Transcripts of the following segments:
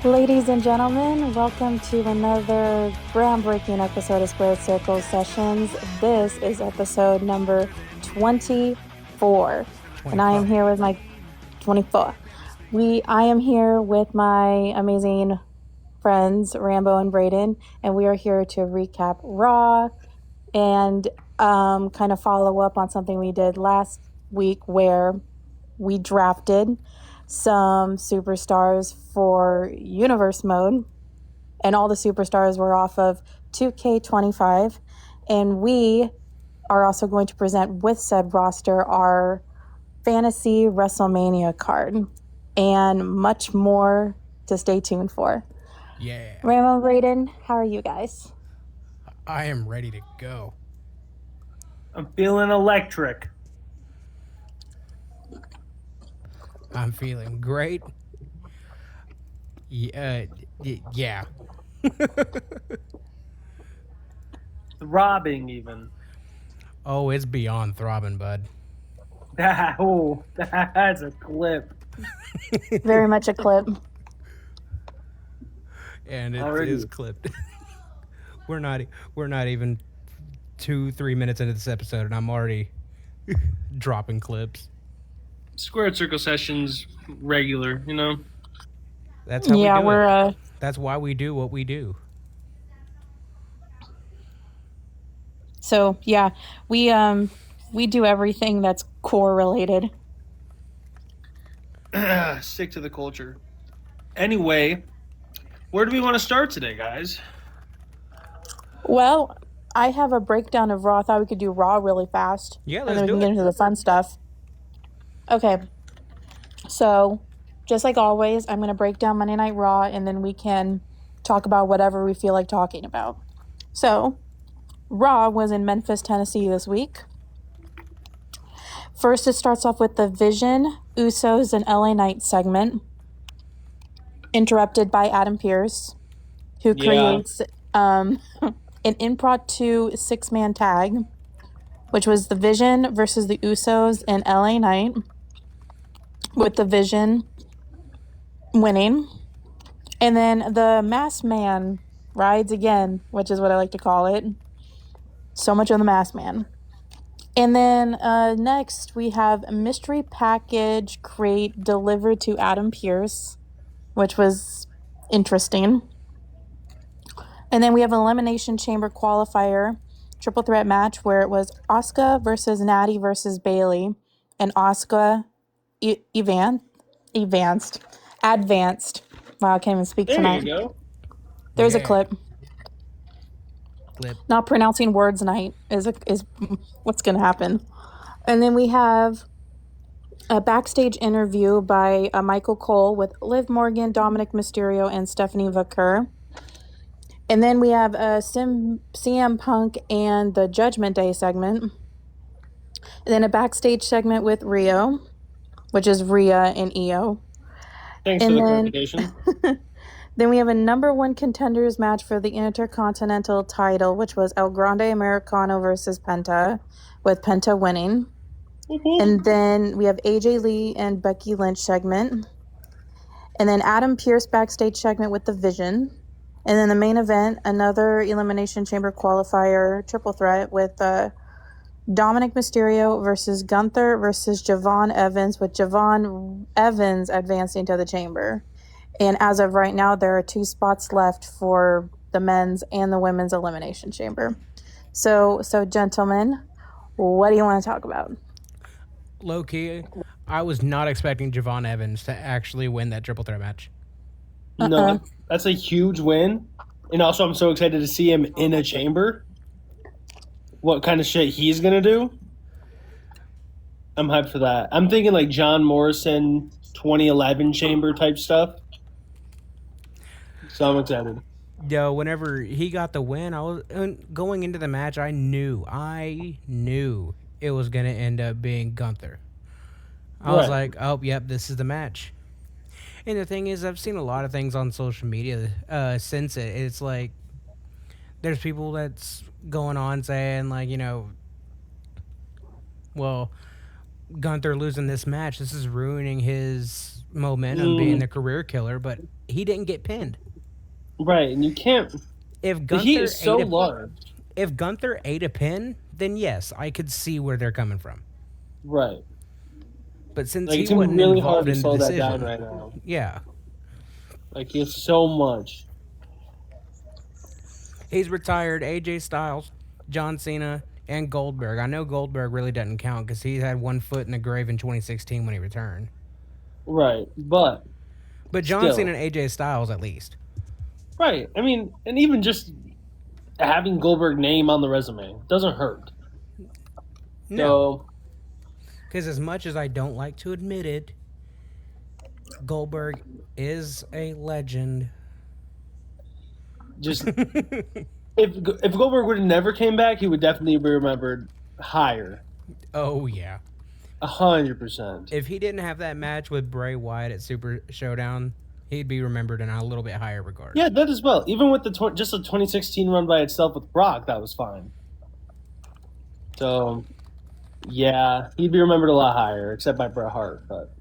Ladies and gentlemen, welcome to another groundbreaking episode of Squared Circle Sessions. This is episode number 24. And I am here with my 24. I am here with my amazing friends, Rambo and Brayden, and we are here to recap Raw and kind of follow up on something we did last week where we drafted some superstars for universe mode, and all the superstars were off of 2K25, and we are also going to present with said roster our fantasy WrestleMania card and much more to stay tuned for. Yeah. Ramon, Brayden, how are you guys? I am ready to go. I'm feeling electric. I'm feeling great. Yeah. Throbbing even. Oh, it's beyond throbbing, bud. Oh, that's a clip. Very much a clip. And it Already. is clipped. We're not even 2-3 minutes into this episode, and I'm already dropping clips. Squared Circle Sessions regular, you know? That's how Yeah, we do we're it. That's why we do what we do. so yeah, we do everything that's core related. Stick to the culture. Anyway, where do we want to start today, guys? Well, I have a breakdown of Raw. I thought we could do Raw really fast. Yeah, and let's then we do can get it. into the fun stuff. Okay. So, just like always, I'm going to break down Monday Night Raw, and then we can talk about whatever we feel like talking about. So, Raw was in Memphis, Tennessee this week. First, it starts off with the Vision, Usos, and LA Knight segment, interrupted by Adam Pearce, who creates an impromptu six-man tag, which was the Vision versus the Usos and LA Knight, with the Vision winning. And then the Masked Man rides again, which is what I like to call it. So much of the Masked Man. And then next we have a mystery package crate delivered to Adam Pearce, which was interesting. And then we have an Elimination Chamber qualifier triple threat match where it was Asuka versus Natty versus Bailey, and Asuka advanced. Wow, I can't even speak tonight. There you go. There's a clip. Clip. Not pronouncing words night is what's going to happen. And then we have a backstage interview by Michael Cole with Liv Morgan, Dominik Mysterio, and Stephanie Vaquer. And then we have CM Punk and the Judgment Day segment. And then a backstage segment with Rio, which is Rhea and Io. Thanks for the clarification. Then we have a number one contenders match for the Intercontinental title, which was El Grande Americano versus Penta, with Penta winning. And then we have AJ Lee and Becky Lynch segment. And then Adam Pearce backstage segment with the Vision. And then the main event, another Elimination Chamber qualifier triple threat with Dominik Mysterio versus Gunther versus Javon Evans, with Javon Evans advancing to the chamber. And as of right now, there are 2 spots left for the men's and the women's Elimination Chamber. So gentlemen, what do you want to talk about? Low-key, I was not expecting Javon Evans to actually win that triple threat match. No, that's a huge win. And also, I'm so excited to see him in a chamber. What kind of shit he's going to do. I'm hyped for that. I'm thinking like John Morrison 2011 chamber type stuff. So I'm excited. Yo, whenever he got the win, going into the match, I knew it was going to end up being Gunther. I was like, oh, yep, this is the match. And the thing is, I've seen a lot of things on social media since it. It's like, there's people that's going on saying, like, you know, well, Gunther losing this match, this is ruining his momentum being the career killer. But he didn't get pinned. Right, and you can't. If Gunther He is so ate large. If Gunther ate a pin, then yes, I could see where they're coming from. Right. But since Like, he it's gonna be wasn't really hard involved to in the slow that decision, down right now. yeah, Like, he has so much. he's retired. AJ Styles, John Cena, and Goldberg. I know Goldberg really doesn't count because he had one foot in the grave in 2016 when he returned. Right, but John still. Cena and AJ Styles at least. Right. I mean, and even just having Goldberg name on the resume doesn't hurt. No. Because as much as I don't like to admit it, Goldberg is a legend. Just if Goldberg would have never came back, he would definitely be remembered higher. Oh, yeah. 100%. If he didn't have that match with Bray Wyatt at Super Showdown, he'd be remembered in a little bit higher regard. Yeah, that as well. Even with just the 2016 run by itself with Brock, that was fine. So, yeah, he'd be remembered a lot higher, except by Bret Hart. But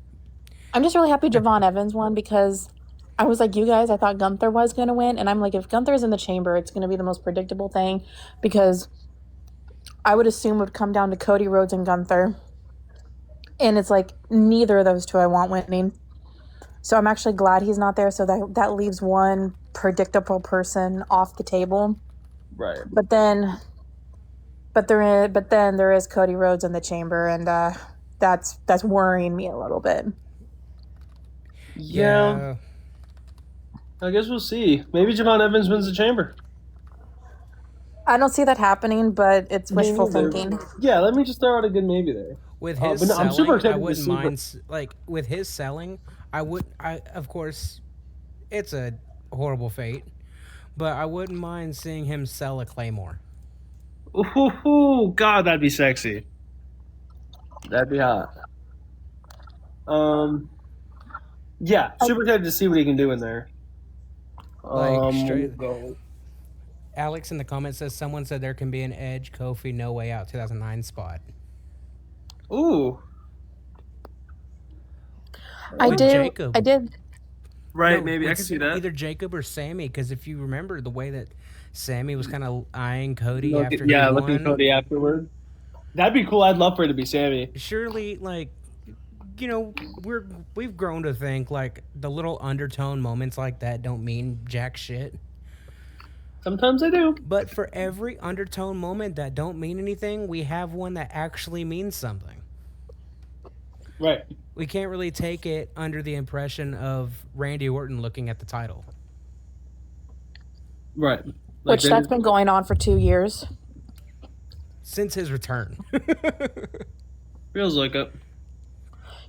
I'm just really happy Javon Evans won because I was like you guys, I thought Gunther was going to win. And I'm like, if Gunther's in the chamber, it's going to be the most predictable thing because I would assume it would come down to Cody Rhodes and Gunther. And it's like neither of those two I want winning. So I'm actually glad he's not there. So that leaves one predictable person off the table. right. But then there is Cody Rhodes in the chamber, and that's worrying me a little bit. Yeah. I guess we'll see. Maybe Javon Evans wins the chamber. I don't see that happening, but it's wishful thinking. Yeah, let me just throw out a good maybe there. With his but no, selling, I'm super excited I wouldn't to see mind. Like with his selling, I of course, it's a horrible fate, but I wouldn't mind seeing him sell a Claymore. Ooh, God, that'd be sexy. That'd be hot. Yeah, super excited to see what he can do in there. Like straight. Alex in the comments says someone said there can be an Edge Kofi No Way Out 2009 spot. Ooh. I did. Jacob. I did. Right, No, maybe I can see that. Either Jacob or Sammy, because if you remember the way that Sammy was kind of eyeing Cody after looking won, Cody afterward. That'd be cool. I'd love for it to be Sammy. Surely, like, you know, we've grown to think like the little undertone moments like that don't mean jack shit. Sometimes I do. But for every undertone moment that don't mean anything, we have one that actually means something. Right. We can't really take it under the impression of Randy Orton looking at the title. Right. Which that's been going on for 2 years. Since his return. Feels like it.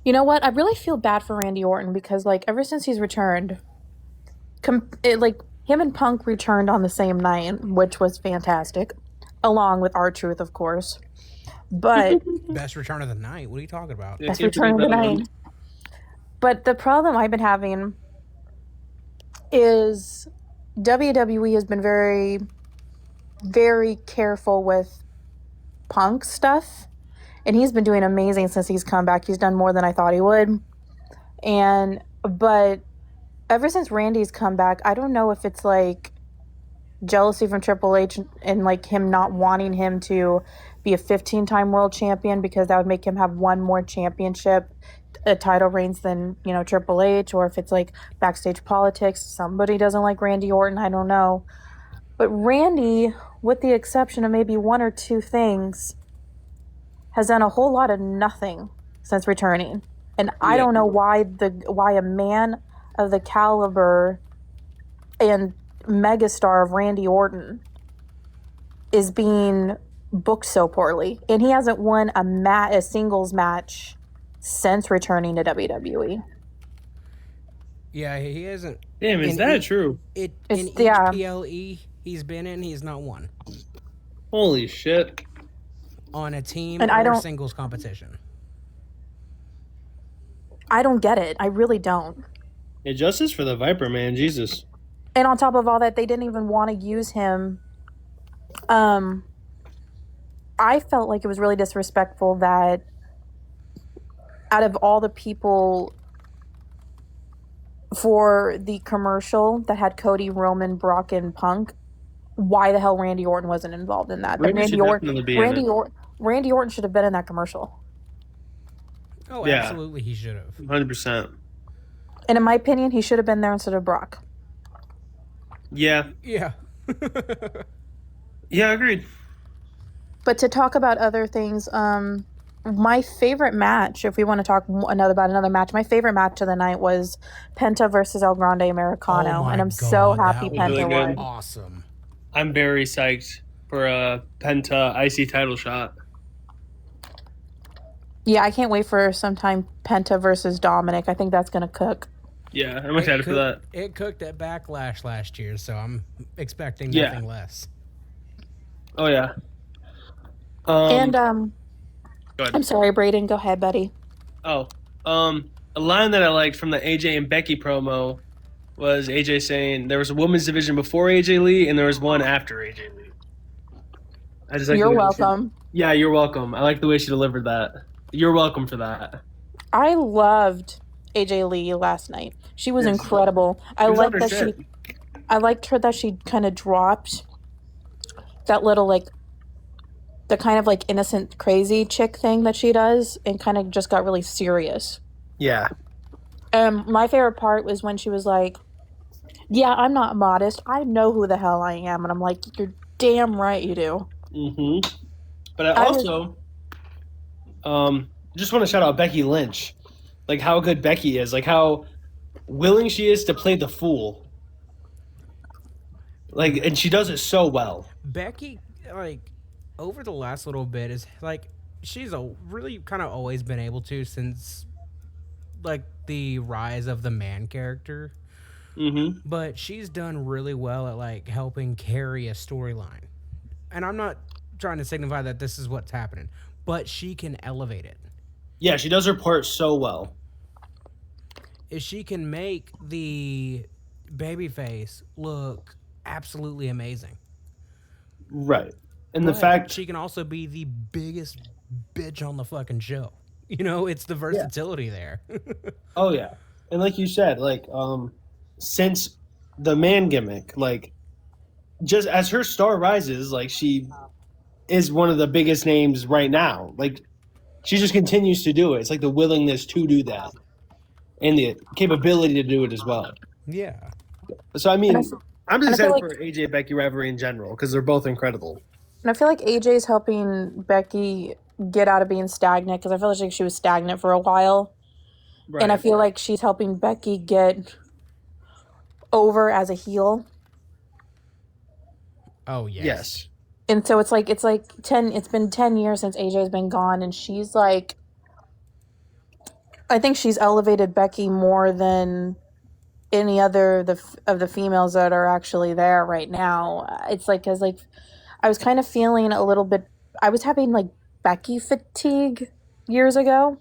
You know what? I really feel bad for Randy Orton because, like, ever since he's returned, him and Punk returned on the same night, which was fantastic, along with R-Truth, of course. But best return of the night. What are you talking about? Best return of the night. But the problem I've been having is WWE has been very, very careful with Punk stuff. And he's been doing amazing since he's come back. He's done more than I thought he would. But ever since Randy's come back, I don't know if it's like jealousy from Triple H and like him not wanting him to be a 15-time world champion because that would make him have one more championship title reigns than, you know, Triple H, or if it's like backstage politics, somebody doesn't like Randy Orton, I don't know. But Randy, with the exception of maybe one or two things, has done a whole lot of nothing since returning. And I don't know why a man of the caliber and megastar of Randy Orton is being booked so poorly. And he hasn't won a singles match since returning to WWE. Yeah, he hasn't. Damn, is that true? In each PLE he's been in, he's not won. Holy shit. On a team and or singles competition. I don't get it. I really don't. Yeah, justice for the Viper, man. Jesus. And on top of all that, they didn't even want to use him. I felt like it was really disrespectful that out of all the people for the commercial that had Cody, Roman, Brock, and Punk, why the hell Randy Orton wasn't involved in that? Randy should definitely be in it. Randy Orton should have been in that commercial. Oh, yeah. Absolutely, he should have. 100%. And in my opinion, he should have been there instead of Brock. Yeah. Yeah. Yeah, agreed. But to talk about other things, my favorite match, if we want to talk about another match, my favorite match of the night was Penta versus El Grande Americano. And I'm so happy Penta won. Awesome. I'm very psyched for a Penta IC title shot. Yeah, I can't wait for sometime Penta versus Dominik. I think that's going to cook. Yeah, I'm excited for that. It cooked at Backlash last year, so I'm expecting nothing less. Oh, yeah. And, go ahead. I'm sorry, Braden. Go ahead, buddy. Oh, a line that I liked from the AJ and Becky promo was AJ saying there was a women's division before AJ Lee and there was one after AJ Lee. I just like You're welcome. Yeah, you're welcome. I like the way she delivered that. You're welcome for that. I loved AJ Lee last night. She was incredible. I liked her that she kind of dropped that little the kind of innocent crazy chick thing that she does and kind of just got really serious. Yeah. My favorite part was when she was like, yeah, I'm not modest. I know who the hell I am. And I'm like, you're damn right you do. Mm-hmm. But I also just want to shout out Becky Lynch. Like how good Becky is. Like how willing she is to play the fool. And she does it so well. Becky, over the last little bit is she's really kind of always been able to since the rise of the man character. Mm-hmm. But she's done really well at helping carry a storyline. And I'm not trying to signify that this is what's happening, but she can elevate it. Yeah, she does her part so well. If she can make the babyface look absolutely amazing. Right. And the fact she can also be the biggest bitch on the fucking show. It's the versatility there. Oh yeah. And like you said, since the man gimmick, just as her star rises, she is one of the biggest names right now. She just continues to do it. It's the willingness to do that and the capability to do it as well. Yeah. So, I mean, I'm just excited for AJ Becky rivalry in general because they're both incredible. And I feel like AJ's helping Becky get out of being stagnant because I feel like she was stagnant for a while. Right. And I feel like she's helping Becky get over as a heel. Oh, yes. And so it's been 10 years since AJ's been gone and she's I think she's elevated Becky more than any other of the females that are actually there right now. It's because I was kind of feeling a little bit, I was having Becky fatigue years ago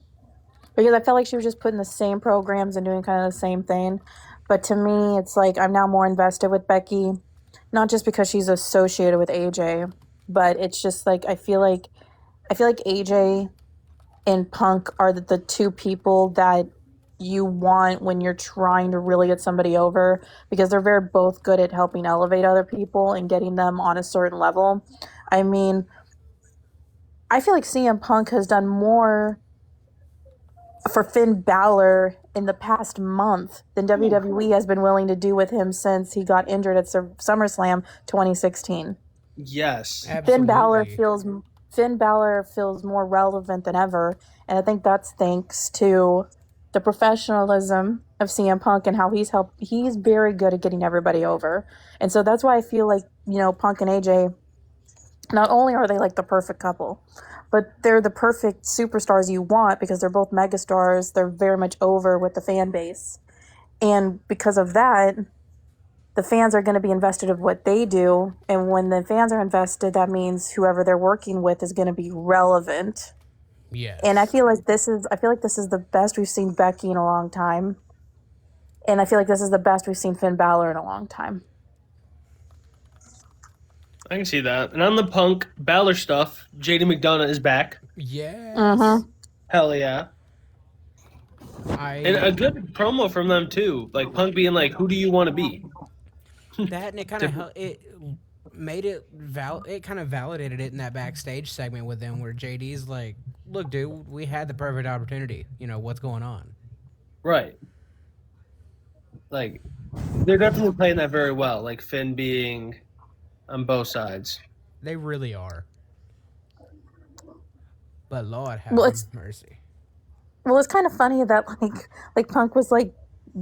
because I felt like she was just putting the same programs and doing kind of the same thing. But to me, it's I'm now more invested with Becky, not just because she's associated with AJ, but it's just I feel like AJ and Punk are the two people that you want when you're trying to really get somebody over because they're both good at helping elevate other people and getting them on a certain level. I mean, I feel like CM Punk has done more for Finn Balor in the past month than WWE has been willing to do with him since he got injured at SummerSlam 2016. Yes. Absolutely. Finn Balor feels more relevant than ever, and I think that's thanks to the professionalism of CM Punk and how he's very good at getting everybody over. And so that's why I feel like, Punk and AJ, not only are they the perfect couple, but they're the perfect superstars you want because they're both megastars. They're very much over with the fan base. And because of that, the fans are going to be invested in what they do. And when the fans are invested, that means whoever they're working with is going to be relevant. Yes. And I feel like this is the best we've seen Becky in a long time. And I feel like this is the best we've seen Finn Balor in a long time. I can see that. And on the Punk Balor stuff, JD McDonough is back. Yes. Mm-hmm. Hell yeah. And a good promo from them too, like Punk being like, "Who do you want to be?" That, and it kind of made it it kind of validated it in that backstage segment with them, where JD's like, "Look, dude, we had the perfect opportunity. You know what's going on." Right. Like, they're definitely playing that very well. Like Finn being on both sides. They really are. But Lord have mercy. Well, it's kind of funny that like Punk was like,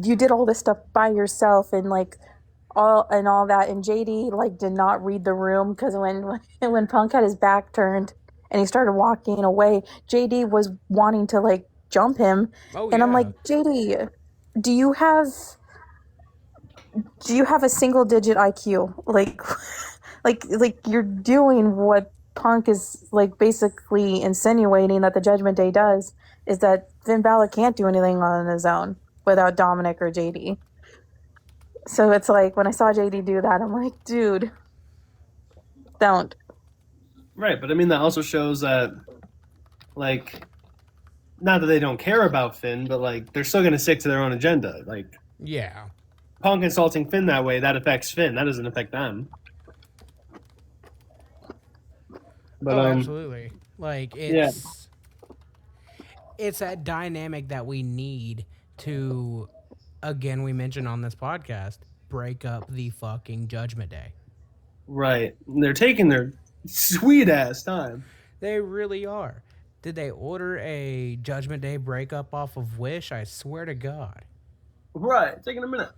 you did all this stuff by yourself and like all that, and JD like did not read the room, because when Punk had his back turned and he started walking away, JD was wanting to like jump him. Oh, and yeah. I'm like, JD, do you have a single digit IQ? Like you're doing what Punk is like basically insinuating that the Judgment Day does, is that Finn Balor can't do anything on his own without Dominik or JD. So it's like, when I saw JD do that, I'm like, dude, don't. Right, but I mean, that also shows that, like, not that they don't care about Finn, but like they're still going to stick to their own agenda. Like, Yeah. Punk insulting Finn that way, that affects Finn. That doesn't affect them. But absolutely. Like, it's that dynamic that we need to, again, we mentioned on this podcast, break up the fucking Judgment Day. Right. And they're taking their sweet ass time. They really are. Did they order a Judgment Day breakup off of Wish? I swear to God. Right. Taking a minute.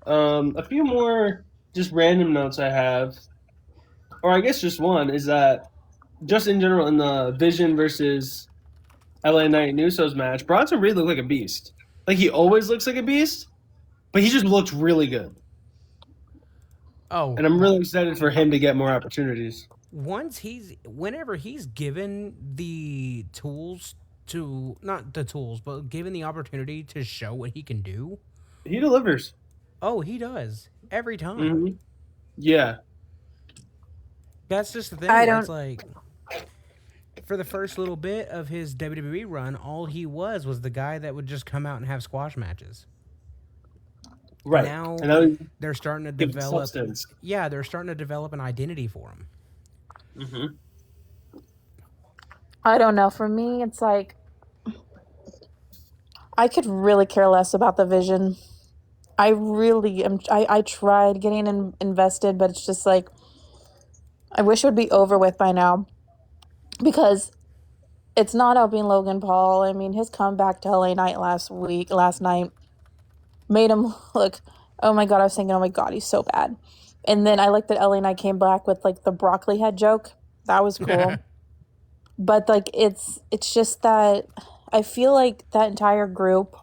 A few more just random notes I have, or I guess just one, is that just in general in the Vision versus LA Knight and Usos match, Bronson Reed looked like a beast. Like, he always looks like a beast, but he just looked really good. Oh. And I'm really excited for him to get more opportunities. Whenever he's given the tools to, not the tools, but given the opportunity to show what he can do, he delivers. Oh, he does. Every time. Mm-hmm. Yeah. That's just the thing. It's like, for the first little bit of his WWE run, all he was the guy that would just come out and have squash matches. Right. Now they're starting to develop. Yeah, they're starting to develop an identity for him. Mm-hmm. I don't know. For me, it's like, I could really care less about the Vision. I really am. I tried getting invested, but it's just like, I wish it would be over with by now, because it's not helping Logan Paul. I mean, his comeback to LA Knight last night made him look, oh my God, I was thinking, oh my God, he's so bad. And then I like that LA Knight came back with like the broccoli head joke. That was cool. But like, it's just that I feel like that entire group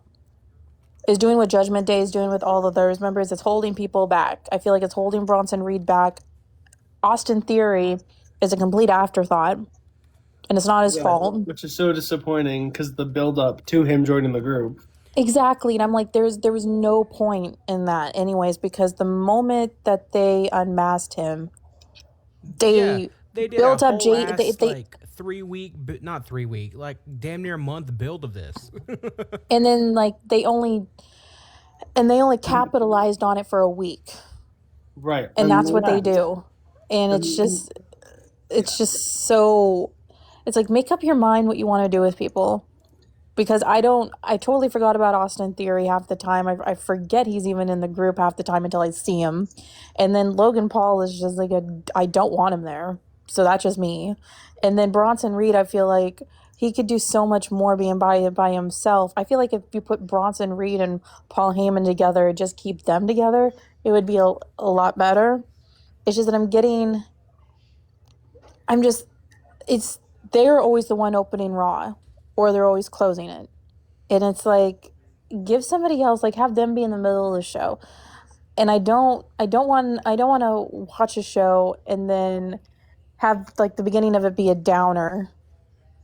is doing what Judgment Day is doing with all of those members. It's holding people back. I feel like it's holding Bronson Reed back. Austin Theory is a complete afterthought, and it's not his fault. Which is so disappointing, because the build-up to him joining the group. Exactly, and I'm like, there was no point in that anyways, because the moment that they unmasked him, they built up like 3 week, not 3 week, like damn near a month build of this. And then like they only capitalized on it for a week. Right. And that's what they do. And it's so, it's like, make up your mind what you want to do with people. Because I totally forgot about Austin Theory half the time. I forget he's even in the group half the time until I see him. And then Logan Paul is just like, I don't want him there. So that's just me. And then Bronson Reed, I feel like he could do so much more being by himself. I feel like if you put Bronson Reed and Paul Heyman together, just keep them together, it would be a lot better. It's just that they're always the one opening Raw, or they're always closing it. And it's like, give somebody else, like, have them be in the middle of the show. And I don't want to watch a show and then have like the beginning of it be a downer,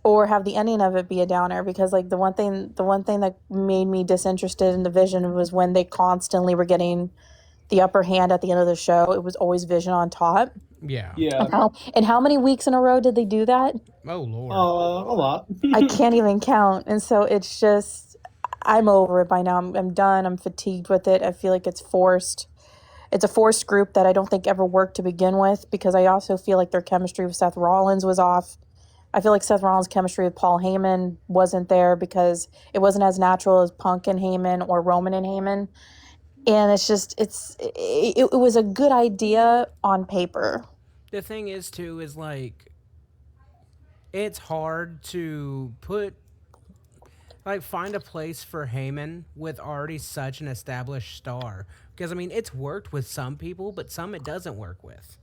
or have the ending of it be a downer, because like the one thing that made me disinterested in the Vision was when they constantly were getting the upper hand at the end of the show. It was always Vision on top. Yeah. And how many weeks in a row did they do that? Oh Lord. A lot. I can't even count. And so it's just, I'm over it by now. I'm done. I'm fatigued with it. I feel like it's forced. It's a forced group that I don't think ever worked to begin with, because I also feel like their chemistry with Seth Rollins was off. I feel like Seth Rollins' chemistry with Paul Heyman wasn't there because it wasn't as natural as Punk and Heyman or Roman and Heyman. And it's just, it was a good idea on paper. The thing is, too, is like, it's hard to find a place for Heyman with already such an established star. Because, I mean, it's worked with some people, but some it doesn't work with.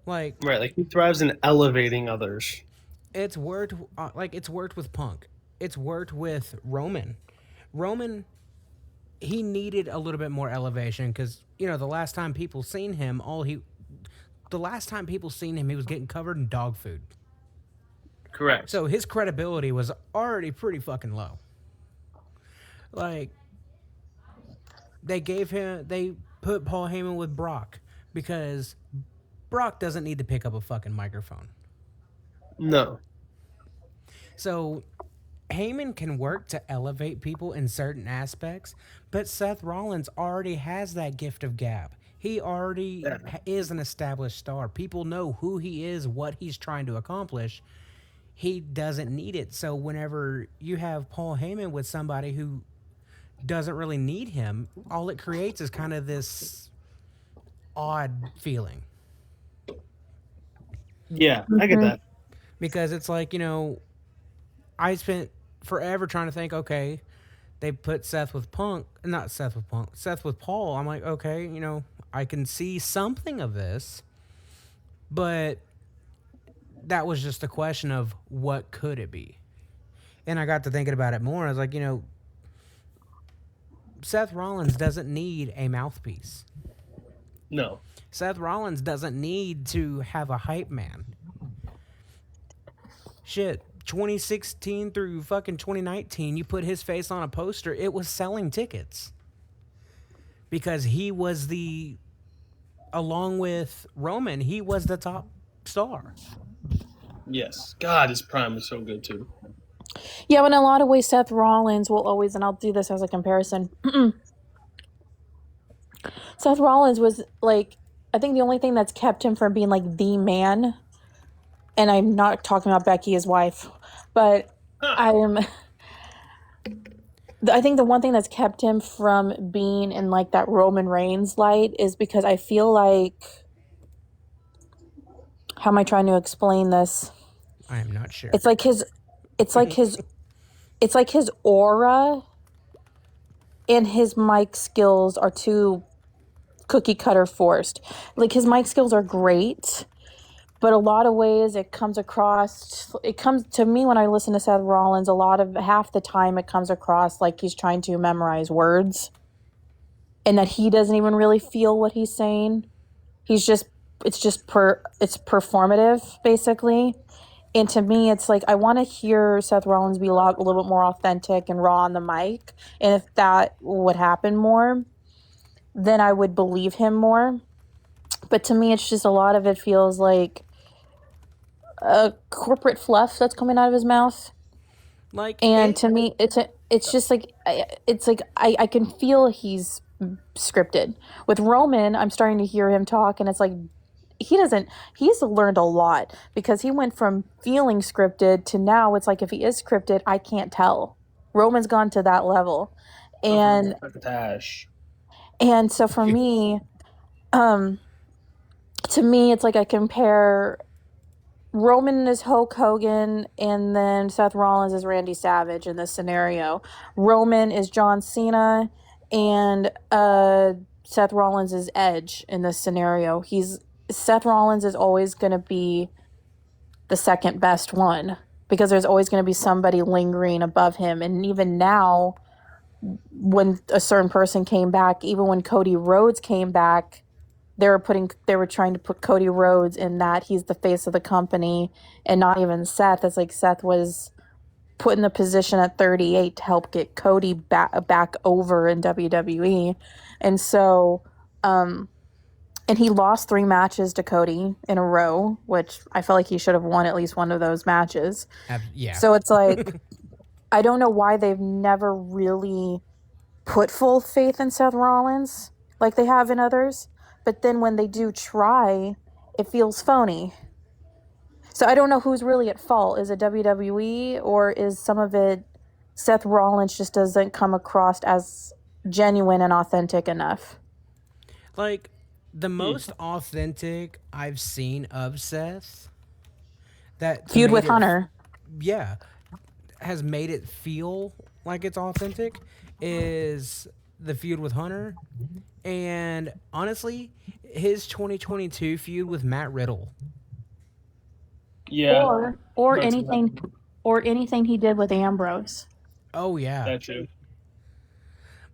Like, right, like he thrives in elevating others. It's worked, it's worked with Punk. It's worked with Roman. Roman, he needed a little bit more elevation because, the last time people seen him, he was getting covered in dog food. Correct. So his credibility was already pretty fucking low. Like, they put Paul Heyman with Brock because Brock doesn't need to pick up a fucking microphone. No. So Heyman can work to elevate people in certain aspects, but Seth Rollins already has that gift of gab. He already is an established star. People know who he is, what he's trying to accomplish. He doesn't need it. So whenever you have Paul Heyman with somebody who doesn't really need him, all it creates is kind of this odd feeling. Yeah, I get that. Because it's like, I spent forever trying to think, okay, they put Seth with Paul. I'm like, okay, I can see something of this, but that was just a question of what could it be. And I got to thinking about it more. I was like, Seth Rollins doesn't need a mouthpiece. No. Seth Rollins doesn't need to have a hype man. Shit, 2016 through fucking 2019, you put his face on a poster, it was selling tickets. Because he was along with Roman, he was the top star. Yes. God, his prime was so good too. Yeah, but in a lot of ways, Seth Rollins will always, and I'll do this as a comparison. Seth Rollins was like, I think the only thing that's kept him from being like the man, and I'm not talking about Becky, his wife, but I think the one thing that's kept him from being in like that Roman Reigns light is because I feel like, how am I trying to explain this? I am not sure. It's like his aura and his mic skills are too cookie cutter forced. Like, his mic skills are great, but a lot of ways it comes to me when I listen to Seth Rollins, half the time it comes across like he's trying to memorize words and that he doesn't even really feel what he's saying. It's performative basically. And to me, it's like, I want to hear Seth Rollins be a little bit more authentic and raw on the mic. And if that would happen more, then I would believe him more. But to me, it's just a lot of it feels like a corporate fluff that's coming out of his mouth. To me, it's just like, I can feel he's scripted. With Roman, I'm starting to hear him talk, and it's like, he's learned a lot because he went from feeling scripted to now it's like, if he is scripted, I can't tell. Roman's gone to that level. And so for me, to me, it's like I compare Roman is Hulk Hogan and then Seth Rollins is Randy Savage in this scenario. Roman is John Cena and Seth Rollins is Edge in this scenario. Seth Rollins is always going to be the second best one because there's always going to be somebody lingering above him. And even now, when a certain person came back, even when Cody Rhodes came back, they were trying to put Cody Rhodes in that he's the face of the company and not even Seth. It's like Seth was put in the position at 38 to help get Cody back over in WWE. And so, And he lost 3 matches to Cody in a row, which I feel like he should have won at least one of those matches. Yeah. So it's like, I don't know why they've never really put full faith in Seth Rollins like they have in others. But then when they do try, it feels phony. So I don't know who's really at fault. Is it WWE, or is some of it Seth Rollins just doesn't come across as genuine and authentic enough? Like, the most authentic I've seen of Seth, that Feud with Hunter. Yeah, has made it feel like it's authentic, is the feud with Hunter, and honestly, his 2022 feud with Matt Riddle. Yeah. Or anything he did with Ambrose. Oh yeah. That's true.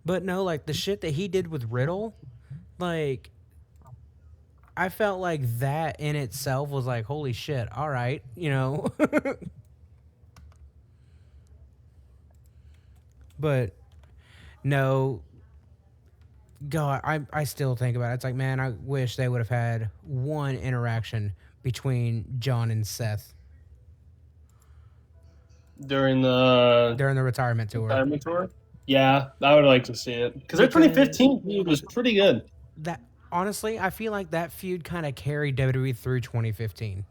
But no, like the shit that he did with Riddle, like I felt like that in itself was like, holy shit, all right, you know. But no, God, I still think about it. It's like, man, I wish they would have had one interaction between John and Seth during the retirement tour. Yeah, I would like to see it because their 2015 feud was pretty good. That honestly, I feel like that feud kind of carried WWE through 2015.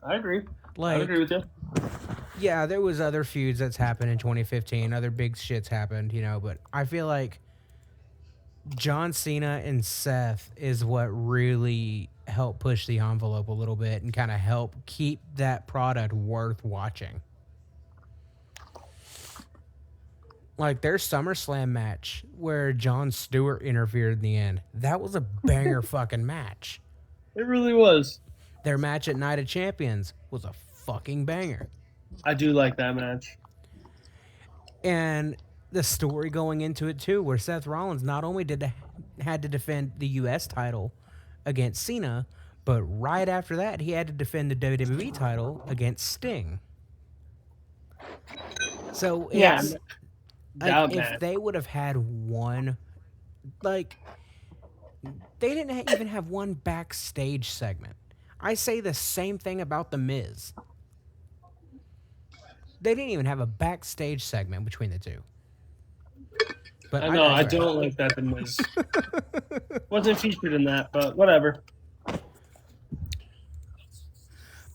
I agree. Like, I agree with you. Yeah, there was other feuds that's happened in 2015. Other big shits happened, you know. But I feel like John Cena and Seth is what really helped push the envelope a little bit and kind of help keep that product worth watching. Like their SummerSlam match where Jon Stewart interfered in the end. That was a banger fucking match. It really was. Their match at Night of Champions was a fucking banger. I do like that match. And the story going into it too, where Seth Rollins not only had to defend the U.S. title against Cena, but right after that he had to defend the WWE title against Sting. So it's like if they would have had one, like they didn't even have one backstage segment. I say the same thing about The Miz. They didn't even have a backstage segment between the two. But I know, I don't like that The Miz wasn't featured in that, but whatever. But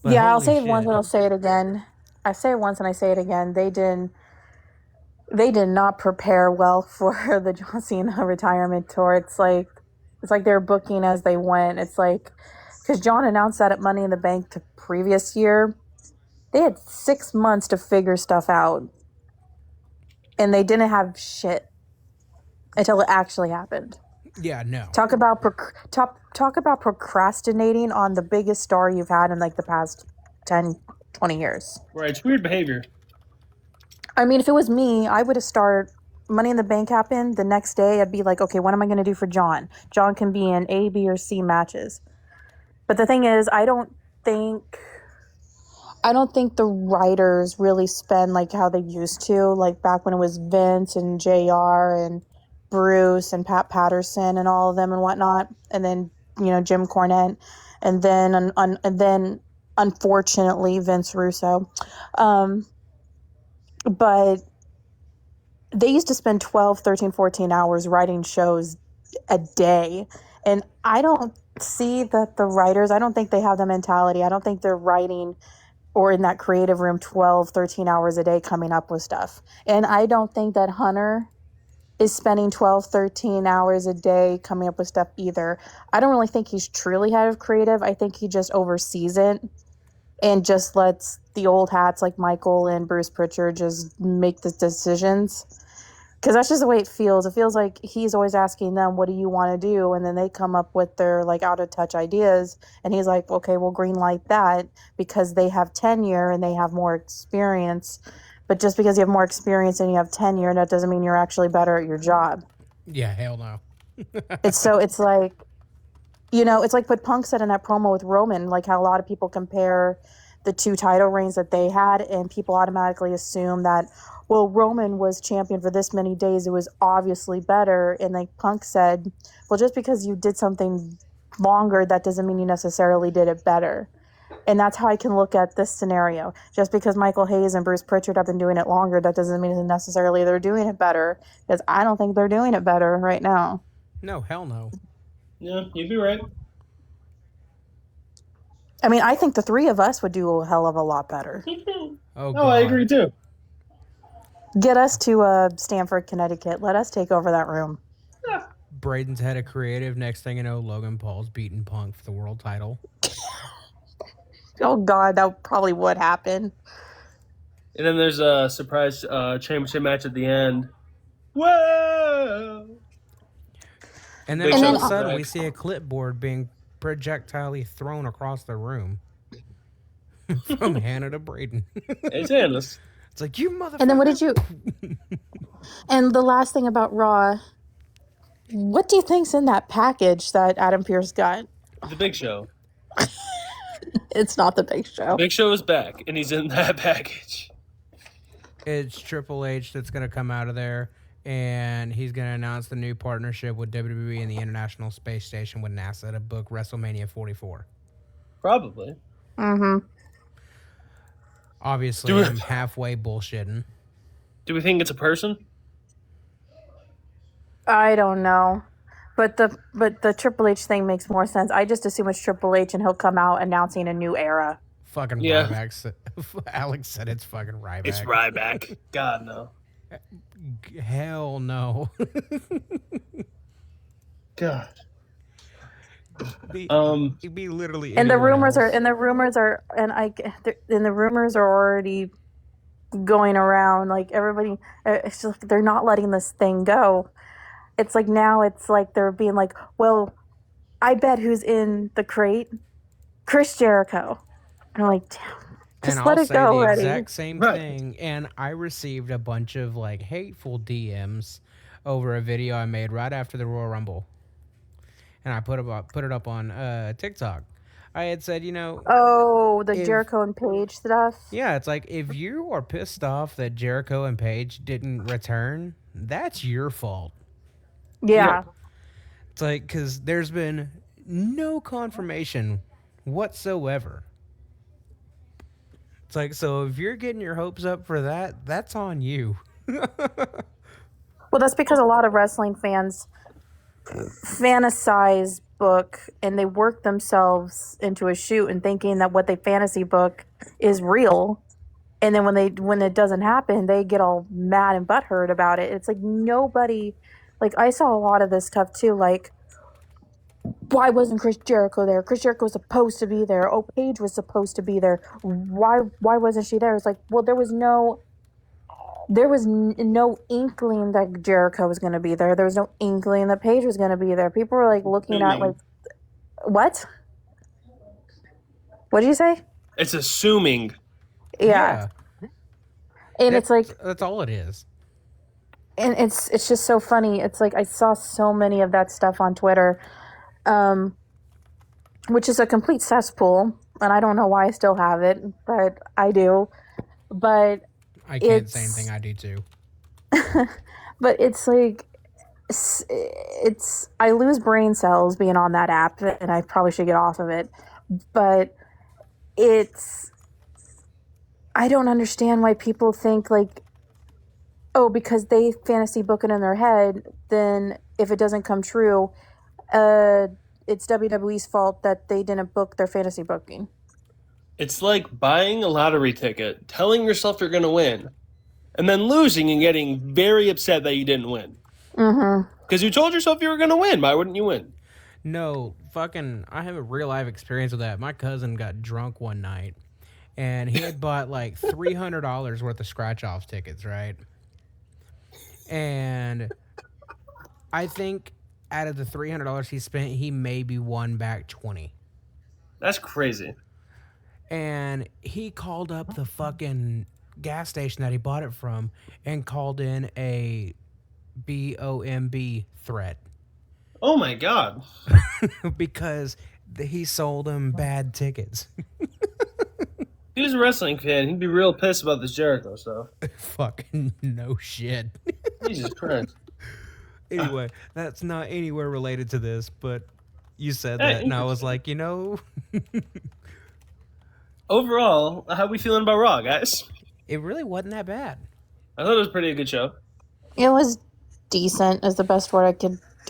yeah, I'll say it once and I'll say it again. I say it once and I say it again. They did not prepare well for the John Cena retirement tour. It's like they're booking as they went. It's like, because John announced that at Money in the Bank the previous year. They had 6 months to figure stuff out. And they didn't have shit until it actually happened. Yeah, no. Talk about procrastinating on the biggest star you've had in like the past 10, 20 years. Right, it's weird behavior. I mean, if it was me, I would have started Money in the Bank happened. The next day, I'd be like, okay, what am I going to do for John? John can be in A, B, or C matches. But the thing is, I don't think the writers really spend like how they used to, like back when it was Vince and JR and Bruce and Pat Patterson and all of them and whatnot, and then Jim Cornette, and then unfortunately Vince Russo, but they used to spend 12, 13, 14 hours writing shows a day, and I don't see that the writers, I don't think they have the mentality. I don't think they're writing or in that creative room 12, 13 hours a day coming up with stuff. And I don't think that Hunter is spending 12, 13 hours a day coming up with stuff either. I don't really think he's truly head of creative. I think he just oversees it and just lets the old hats like Michael and Bruce Pritchard just make the decisions. Because that's just the way it feels. It feels like he's always asking them, what do you want to do? And then they come up with their like out of touch ideas. And he's like, okay, we'll green light that because they have tenure and they have more experience. But just because you have more experience and you have tenure, that doesn't mean you're actually better at your job. Yeah, hell no. It's like, it's like what Punk said in that promo with Roman, like how a lot of people compare the 2 title reigns that they had, and people automatically assume that, well, Roman was champion for this many days, it was obviously better. And like Punk said, well, just because you did something longer, that doesn't mean you necessarily did it better. And that's how I can look at this scenario. Just because Michael Hayes and Bruce Pritchard have been doing it longer, that doesn't mean necessarily they're doing it better. Because I don't think they're doing it better right now. No, hell no. Yeah, you'd be right. I mean, I think the three of us would do a hell of a lot better. Oh, God. I agree too. Get us to Stamford, Connecticut. Let us take over that room. Braden's head of creative. Next thing you know, Logan Paul's beating Punk for the world title. Oh, God, that probably would happen. And then there's a surprise championship match at the end. Whoa! And then all of a sudden, we see a clipboard being projectilely thrown across the room from Hannah to Braden. It's Hannah's. It's like, you motherfucker. And then what did you... And the last thing about Raw, what do you think's in that package that Adam Pearce got? The Big Show. It's not the Big Show. Big Show is back, and he's in that package. It's Triple H that's going to come out of there, and he's going to announce the new partnership with WWE and the International Space Station with NASA to book WrestleMania 44. Probably. Mm-hmm. Obviously, I'm halfway bullshitting. Do we think it's a person? I don't know. But the Triple H thing makes more sense. I just assume it's Triple H and he'll come out announcing a new era. Fucking Ryback. Alex said it's fucking Ryback. It's Ryback. God, no. Hell no. God. He'd be literally. And the rumors else. are already going around. Like everybody, it's just they're not letting this thing go. It's like now it's like they're being like, well, I bet who's in the crate? Chris Jericho. And I'm like, damn, just let it go already. The exact same thing. And I received a bunch of like hateful DMs over a video I made right after the Royal Rumble. And I put it up on TikTok. I had said, the Jericho and Paige stuff. Yeah, it's like if you are pissed off that Jericho and Paige didn't return, that's your fault. Yeah. It's like, because there's been no confirmation whatsoever. It's like, so if you're getting your hopes up for that, that's on you. Well, that's because a lot of wrestling fans fantasize book and they work themselves into a shoot and thinking that what they fantasy book is real. And then when it doesn't happen, they get all mad and butthurt about it. It's like nobody... Like, I saw a lot of this stuff, too. Like, why wasn't Chris Jericho there? Chris Jericho was supposed to be there. Oh, Paige was supposed to be there. Why wasn't she there? It's like, well, there was no inkling that Jericho was going to be there. There was no inkling that Paige was going to be there. People were, like, looking at, like, what? What did you say? It's assuming. Yeah. And it's like... That's all it is. And it's just so funny. It's like I saw so many of that stuff on Twitter, which is a complete cesspool, and I don't know why I still have it, but I do. But I can't say anything. I do too. But it's like it's I lose brain cells being on that app, and I probably should get off of it. But I don't understand why people think like, oh, because they fantasy book it in their head, then if it doesn't come true, it's WWE's fault that they didn't book their fantasy booking. It's like buying a lottery ticket, telling yourself you're going to win, and then losing and getting very upset that you didn't win. Mm-hmm. Because you told yourself you were going to win. Why wouldn't you win? No, I have a real life experience with that. My cousin got drunk one night, and he had bought like $300 worth of scratch-off tickets, right? And I think out of the $300 he spent, he maybe won back $20. That's crazy. And he called up the fucking gas station that he bought it from and called in a BOMB threat. Oh my God. Because he sold him bad tickets. He was a wrestling fan. He'd be real pissed about this Jericho stuff. Fucking no shit. Jesus Christ. Anyway, that's not anywhere related to this, but You said that, and I was like, Overall, how we feeling about Raw, guys? it really wasn't that bad. I thought it was pretty a good show. It was decent is the best word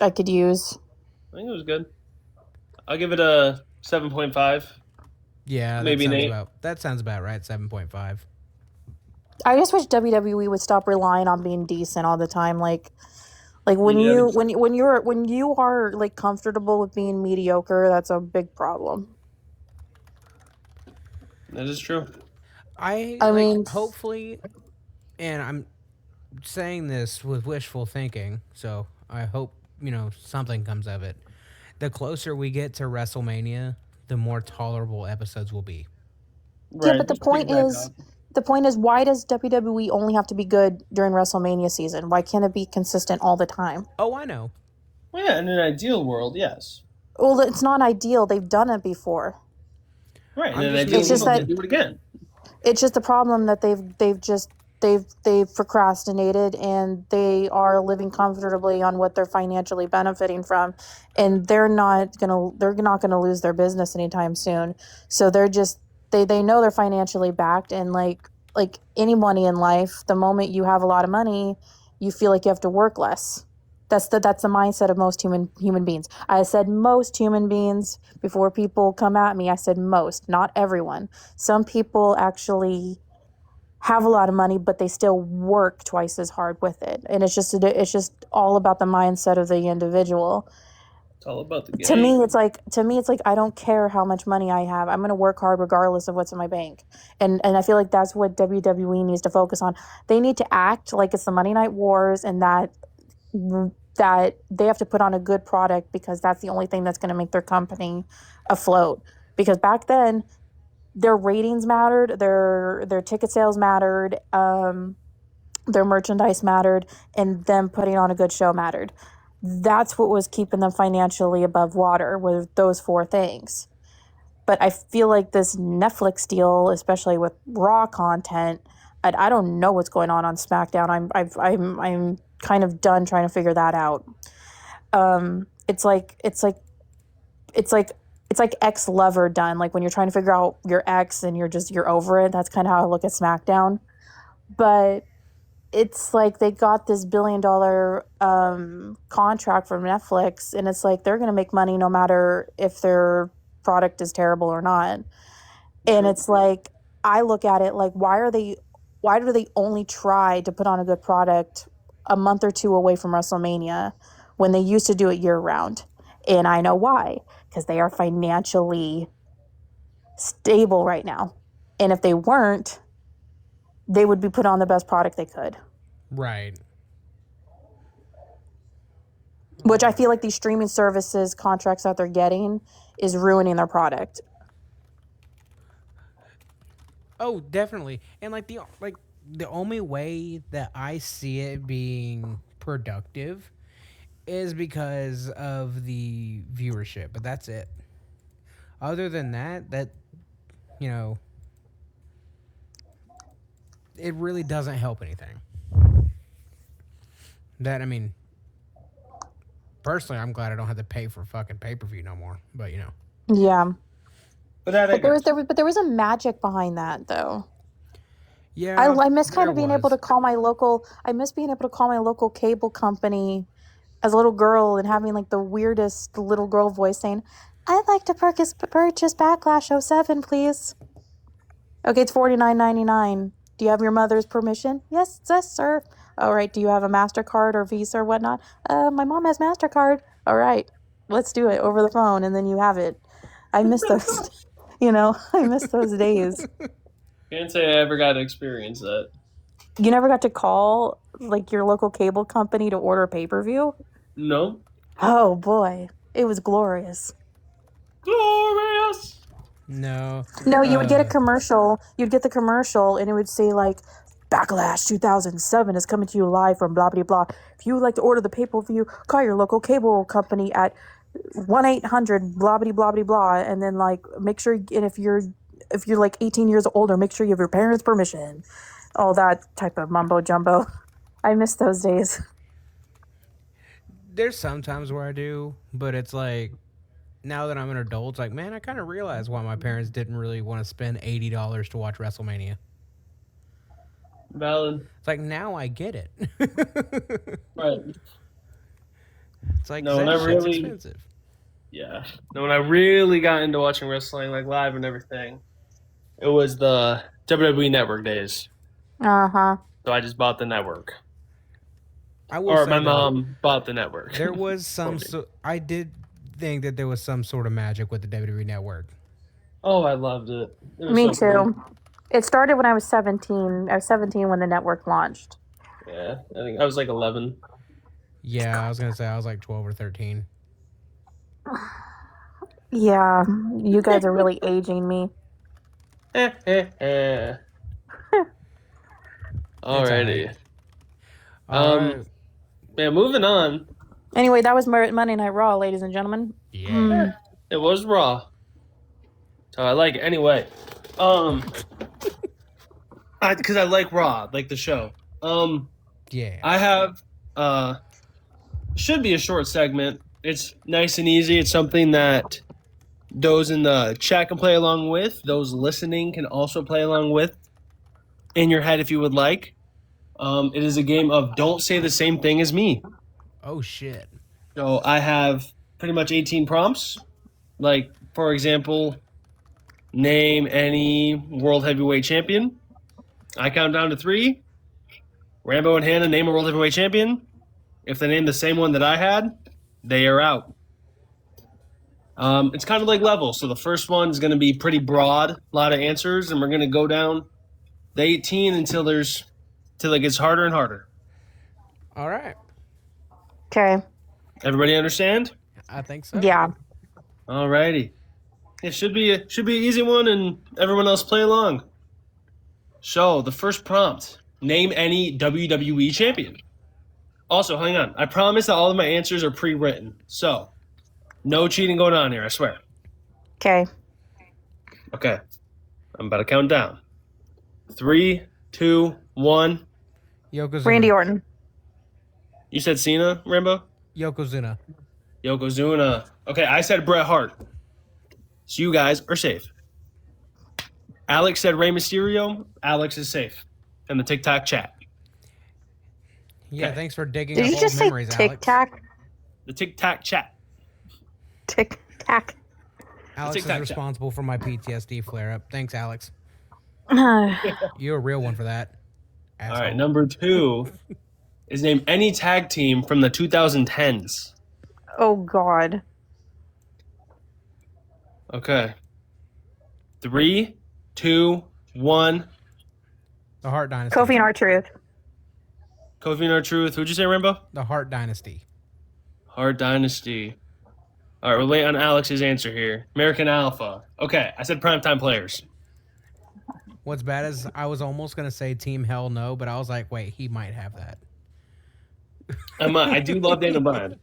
I could use. I think it was good. I'll give it a 7.5. Yeah, Maybe an 8. That sounds about right. 7.5. I just wish WWE would stop relying on being decent all the time. Like when you are like comfortable with being mediocre, that's a big problem. That is true. I mean, hopefully, and I'm saying this with wishful thinking, so I hope, something comes of it. The closer we get to WrestleMania, the more tolerable episodes will be. Right. Yeah, but the point is, why does WWE only have to be good during WrestleMania season? Why can't it be consistent all the time? Oh, I know. Well, yeah, in an ideal world, yes. Well, it's not ideal. They've done it before. Right, in an ideal world, they do it again. It's just the problem that they've procrastinated, and they are living comfortably on what they're financially benefiting from, and they're not gonna lose their business anytime soon. So they're just they know they're financially backed, and like any money in life, the moment you have a lot of money, you feel like you have to work less. That's the mindset of most human beings. I said most human beings before people come at me. I said most, not everyone. Some people actually have a lot of money, but they still work twice as hard with it, and it's just all about the mindset of the individual. It's all about the game. To me, it's like I don't care how much money I have. I'm going to work hard regardless of what's in my bank, and I feel like that's what WWE needs to focus on. They need to act like it's the Monday Night Wars, and that they have to put on a good product, because that's the only thing that's going to make their company afloat. Because back then, their ratings mattered, their ticket sales mattered, their merchandise mattered, and them putting on a good show mattered. That's what was keeping them financially above water, with those 4 things. But I feel like this Netflix deal, especially with Raw content, I don't know what's going on SmackDown. I'm kind of done trying to figure that out. It's like ex-lover done. Like when you're trying to figure out your ex and you're over it. That's kind of how I look at SmackDown. But it's like they got this $1 billion contract from Netflix, and it's like they're going to make money no matter if their product is terrible or not. And it's like, I look at it like, why do they only try to put on a good product a month or 2 away from WrestleMania when they used to do it year round? And I know why, because they are financially stable right now. And if they weren't, they would be put on the best product they could. Right. Which I feel like these streaming services contracts that they're getting is ruining their product. Oh, definitely. And the only way that I see it being productive is because of the viewership, but that's it. Other than that, it really doesn't help anything. Personally, I'm glad I don't have to pay for fucking pay-per-view no more, but Yeah. But there was a magic behind that, though. Yeah. I miss kind of being able to call my local. I miss being able to call my local cable company as a little girl and having like the weirdest little girl voice saying, "I'd like to purchase Backlash 07, please." Okay, it's $49.99. Do you have your mother's permission? Yes, sir. All right. Do you have a MasterCard or Visa or whatnot? My mom has MasterCard. All right. Let's do it over the phone, and then you have it. I miss those. I miss those days. Can't say I ever got to experience that. You never got to call like your local cable company to order a pay-per-view? No. Oh boy, it was glorious. Glorious. No. No, you would get a commercial. You'd get the commercial, and it would say like, "Backlash 2007 is coming to you live from blah blah blah. If you would like to order the pay-per-view, call your local cable company at 1-800 blah blah blah blah blah." And then like make sure, and if you're like 18 years older, make sure you have your parents' permission. All that type of mumbo jumbo. I miss those days. There's some times where I do, but it's like now that I'm an adult, it's like, man, I kind of realize why my parents didn't really want to spend $80 to watch WrestleMania. Valid. It's like, now I get it. Right. It's like, No, that and I shit's really- expensive. Yeah. No, when I really got into watching wrestling, like live and everything, it was the WWE Network days. Uh-huh. So I just bought the network. I will Or say my that mom bought the network. there was some. me. I did think that there was some sort of magic with the WWE Network. Oh, I loved it. It was Me so too. It started when I was 17. I was 17 when the network launched. cool. Yeah. I think I was like 11. Yeah, I was gonna say I was like 12 or 13. Yeah, you guys are really aging me. Alrighty. Alright. Alright. Yeah, moving on. Anyway, that was Monday Night Raw, ladies and gentlemen. Yeah. It was Raw. So I like it. Anyway. Because I like Raw, like the show. Yeah. I have should be a short segment. It's nice and easy. It's something that those in the chat can play along with. Those listening can also play along with in your head if you would like. It is a game of don't say the same thing as me. Oh shit. So I have pretty much 18 prompts. Like, for example, name any world heavyweight champion. I count down to 3. Rambo and Hannah name a world heavyweight champion. If they name the same one that I had, they are out. It's kind of like levels. So the first one is going to be pretty broad, a lot of answers, and we're going to go down the 18 until it gets harder and harder. All right. Okay. Everybody understand? I think so. Yeah. Alrighty. It should be an easy one, and everyone else play along. So the first prompt: name any WWE champion. Also, hang on. I promise that all of my answers are pre-written, so no cheating going on here. I swear. Okay. Okay. I'm about to count down. 3, 2, 1. Yokozuna. Randy Orton. You said Cena, Rambo? Yokozuna. Yokozuna. Okay, I said Bret Hart. So you guys are safe. Alex said Rey Mysterio. Alex is safe in the TikTok chat. Yeah, Okay. thanks for digging Did up you old just say memories, Tic Alex. Tac? The TikTok chat. Tic Tac. Alex Tic-tac is chat. responsible for my PTSD flare-up. Thanks, Alex. Oh, You're a real one for that. All Asshole. right, number 2 is name any tag team from the 2010s. God. Okay. 3, 2, 1. The Hart Dynasty. Kofi and R-Truth. Kofi and R-Truth. Who'd you say, Rambo? The Hart Dynasty. Hart Dynasty. All right, we'll wait on Alex's answer here. American Alpha. Okay, I said primetime players. What's bad is I was almost going to say Team Hell No, but I was like, wait, he might have that. I do love Daniel Bryan.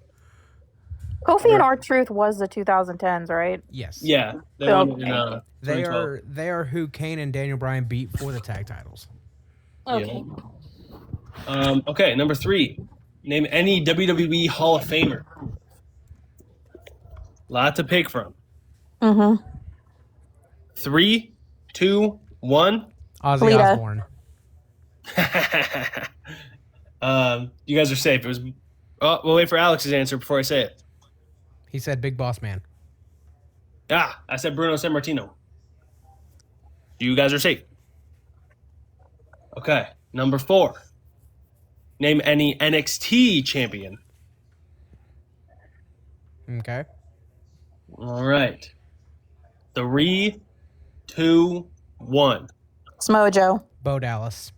Kofi and R-Truth was the 2010s, right? Yes. Yeah, they won in 2012. They are who Kane and Daniel Bryan beat for the tag titles. Okay. Okay, number 3. Name any WWE Hall of Famer. Lot to pick from. Mm-hmm. 3, 2, 1. Ozzy Lita. Osbourne. You guys are safe. It was. Oh, we'll wait for Alex's answer before I say it. He said Big Boss Man. I said Bruno Sammartino. You guys are safe. Okay, number 4. Name any NXT champion. Okay. All right. 3, 2, 1. Smojo. Bo Dallas.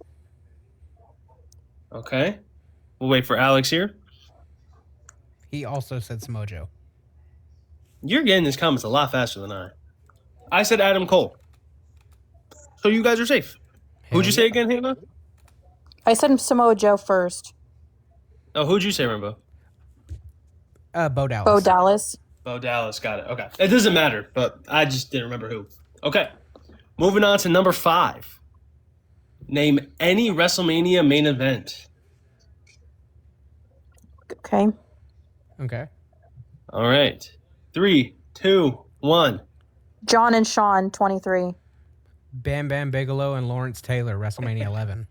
Okay. We'll wait for Alex here. He also said Smojo. You're getting these comments a lot faster than I. I said Adam Cole. So you guys are safe. Who'd you say again, Hannah? I said Samoa Joe first. Oh, who'd you say, Rambo? Bo Dallas. Bo Dallas. Bo Dallas, got it. Okay. It doesn't matter, but I just didn't remember who. Okay. Moving on to number 5. Name any WrestleMania main event. Okay. Okay. All right. 3, 2, 1. John and Sean, 23. Bam Bam Bigelow and Lawrence Taylor, WrestleMania 11.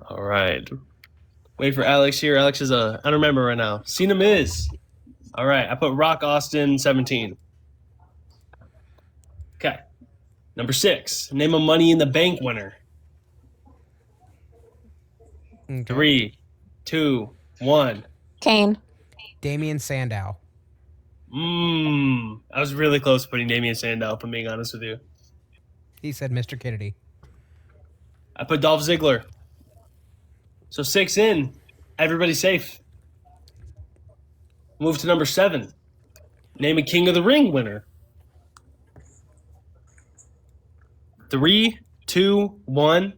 All right. Wait for Alex here. Alex is I don't remember right now. Cena Miz. All right. I put Rock Austin 17. Okay. Number 6. Name a Money in the Bank winner. Okay. 3, 2, 1. Kane. Damian Sandow. I was really close to putting Damian Sandow, if I'm being honest with you. He said Mr. Kennedy. I put Dolph Ziggler. So 6 in. Everybody's safe. Move to number 7. Name a King of the Ring winner. 3, 2, 1.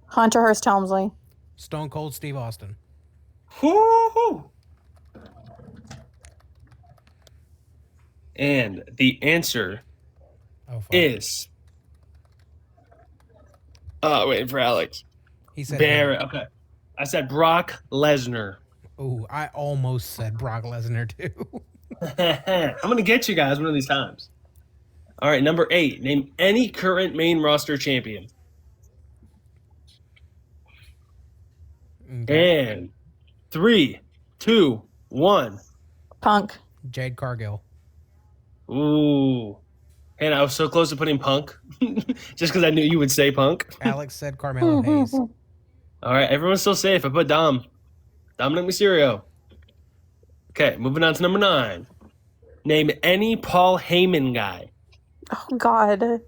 Hunter Hearst Helmsley. Stone Cold Steve Austin. Woo-hoo! And the answer is... waiting for Alex. He said Barrett. Okay. I said Brock Lesnar. Ooh, I almost said Brock Lesnar too. I'm going to get you guys one of these times. All right, number 8. Name any current main roster champion. Okay. And 3, 2, 1. Punk. Jade Cargill. Ooh. And I was so close to putting Punk. Just because I knew you would say Punk. Alex said Carmelo Hayes. All right, everyone's still safe. I put Dominik Mysterio. Okay, moving on to number 9. Name any Paul Heyman guy. Oh, God.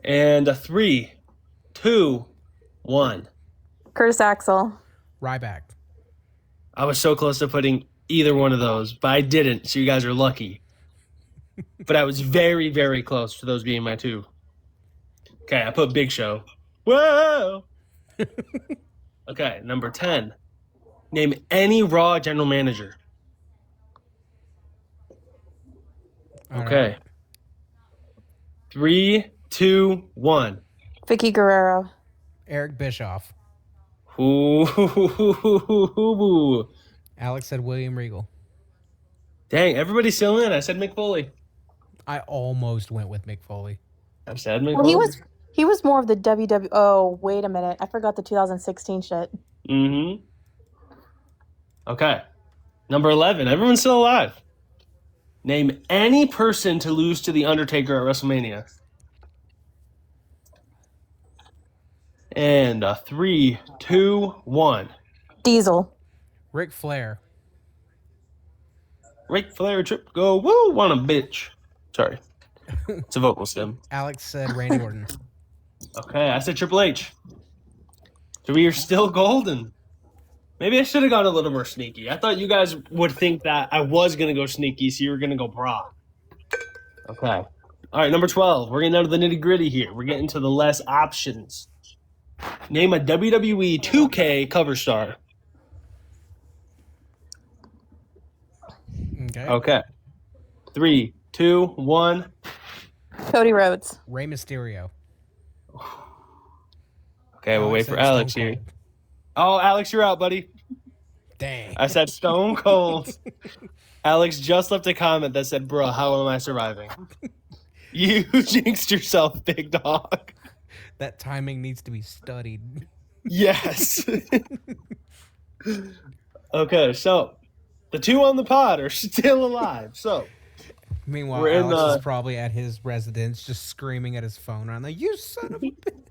And a 3, 2, 1. Curtis Axel. Ryback. I was so close to putting either one of those, but I didn't, so you guys are lucky. But I was very, very close to those being my 2. Okay, I put Big Show. Whoa! Okay, number 10. Name any Raw general manager. All Okay. right. 3, 2, 1. Vicky Guerrero. Eric Bischoff. Ooh. Alex said William Regal. Dang, everybody's still in. I said Mick Foley. I almost went with Mick Foley. I said Mick Well, Foley. he was more of the WW. Oh, wait a minute. I forgot the 2016 shit. Mm-hmm. Okay. Number 11. Everyone's still alive. Name any person to lose to The Undertaker at WrestleMania. And a 3, 2, 1. Diesel. Ric Flair. Ric Flair trip go woo want a bitch. Sorry. It's a vocal stem. Alex said Randy Orton. Okay, I said Triple H. So we are still golden. Maybe I should have gone a little more sneaky. I thought you guys would think that I was going to go sneaky, so you were going to go Brock. Okay. All right, number 12. We're getting down to the nitty-gritty here. We're getting to the less options. Name a WWE 2K cover star. Okay. 3, 2, 1. Cody Rhodes. Rey Mysterio. Okay, we'll wait said for Alex Stone here. Cold. Oh, Alex, you're out, buddy. Dang. I said Stone Cold. Alex just left a comment that said, "Bro, how am I surviving?" You jinxed yourself, big dog. That timing needs to be studied. Yes. Okay, so the 2 on the pod are still alive. So Meanwhile, we're in Alex is probably at his residence just screaming at his phone around like, "You son of a bitch."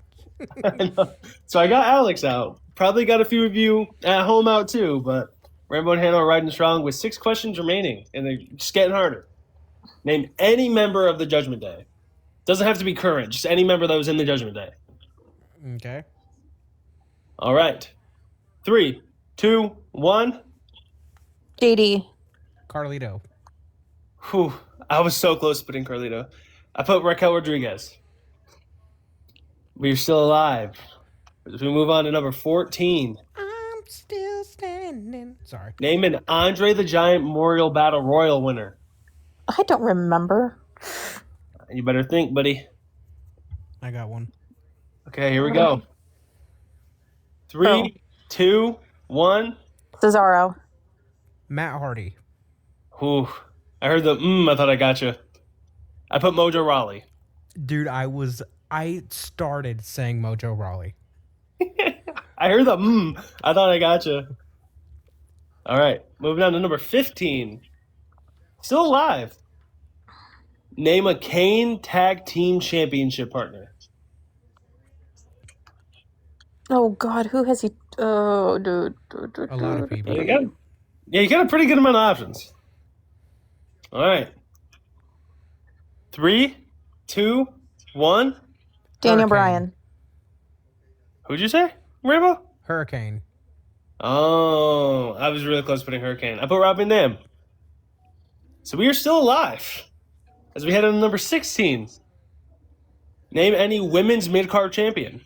So I got Alex out. Probably got a few of you at home out too, but Rainbow and Hannah are riding strong with 6 questions remaining, and they're just getting harder. Name any member of the Judgment Day. Doesn't have to be current, just any member that was in the Judgment Day. Okay. All right. 3, 2, 1. JD. Carlito. Whew. I was so close to putting Carlito. I put Raquel Rodriguez. We're still alive. As we move on to number 14. I'm still standing. Sorry. Name an Andre the Giant Memorial Battle Royal winner. I don't remember. You better think, buddy. I got one. Okay, here we go. 3, 2, 1. Cesaro. Matt Hardy. Whew. I heard the I thought I gotcha. I put Mojo Rawley. Dude, I started saying Mojo Rawley. I heard the I thought I gotcha. All right, moving on to number 15. Still alive. Name a Kane Tag Team Championship partner. Oh God, who has he? Oh, dude. A lot of people. There you go. Yeah, you got a pretty good amount of options. All right. 3, 2, 1. Daniel Hurricane. Bryan. Who'd you say, Rainbow? Hurricane. Oh, I was really close putting Hurricane. I put Rob Van Dam. So we are still alive as we head on to number 16. Name any women's mid-card champion.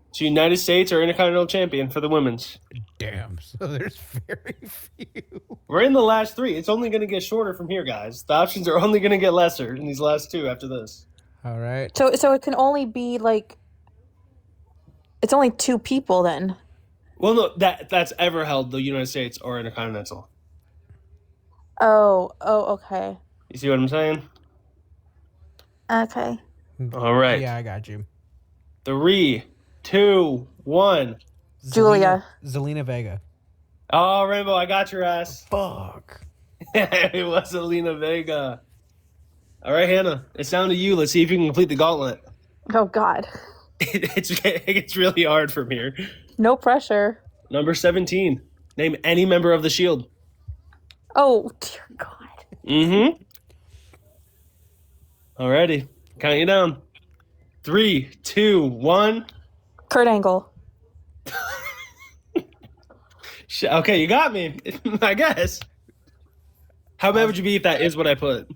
It's United States or Intercontinental Champion for the women's. Damn. So there's very few. We're in the last 3. It's only going to get shorter from here, guys. The options are only going to get lesser in these last 2 after this. All right. So it can only be like. It's only 2 people then. Well, no, that's ever held the United States or Intercontinental. Oh, okay. You see what I'm saying? Okay. All right. Yeah, I got you. 3, 2, 1. Julia. Zelina Vega. Oh, Rainbow, I got your ass. Fuck. It was Alina Vega. All right, Hannah, it's down to you. Let's see if you can complete the gauntlet. Oh God. It's really hard from here. No pressure. Number 17. Name any member of the Shield. Oh dear God. Mm-hmm. Alrighty. Count you down. 3, 2, 1. Kurt Angle. Okay, you got me. I guess. How mad would you be if that is what I put?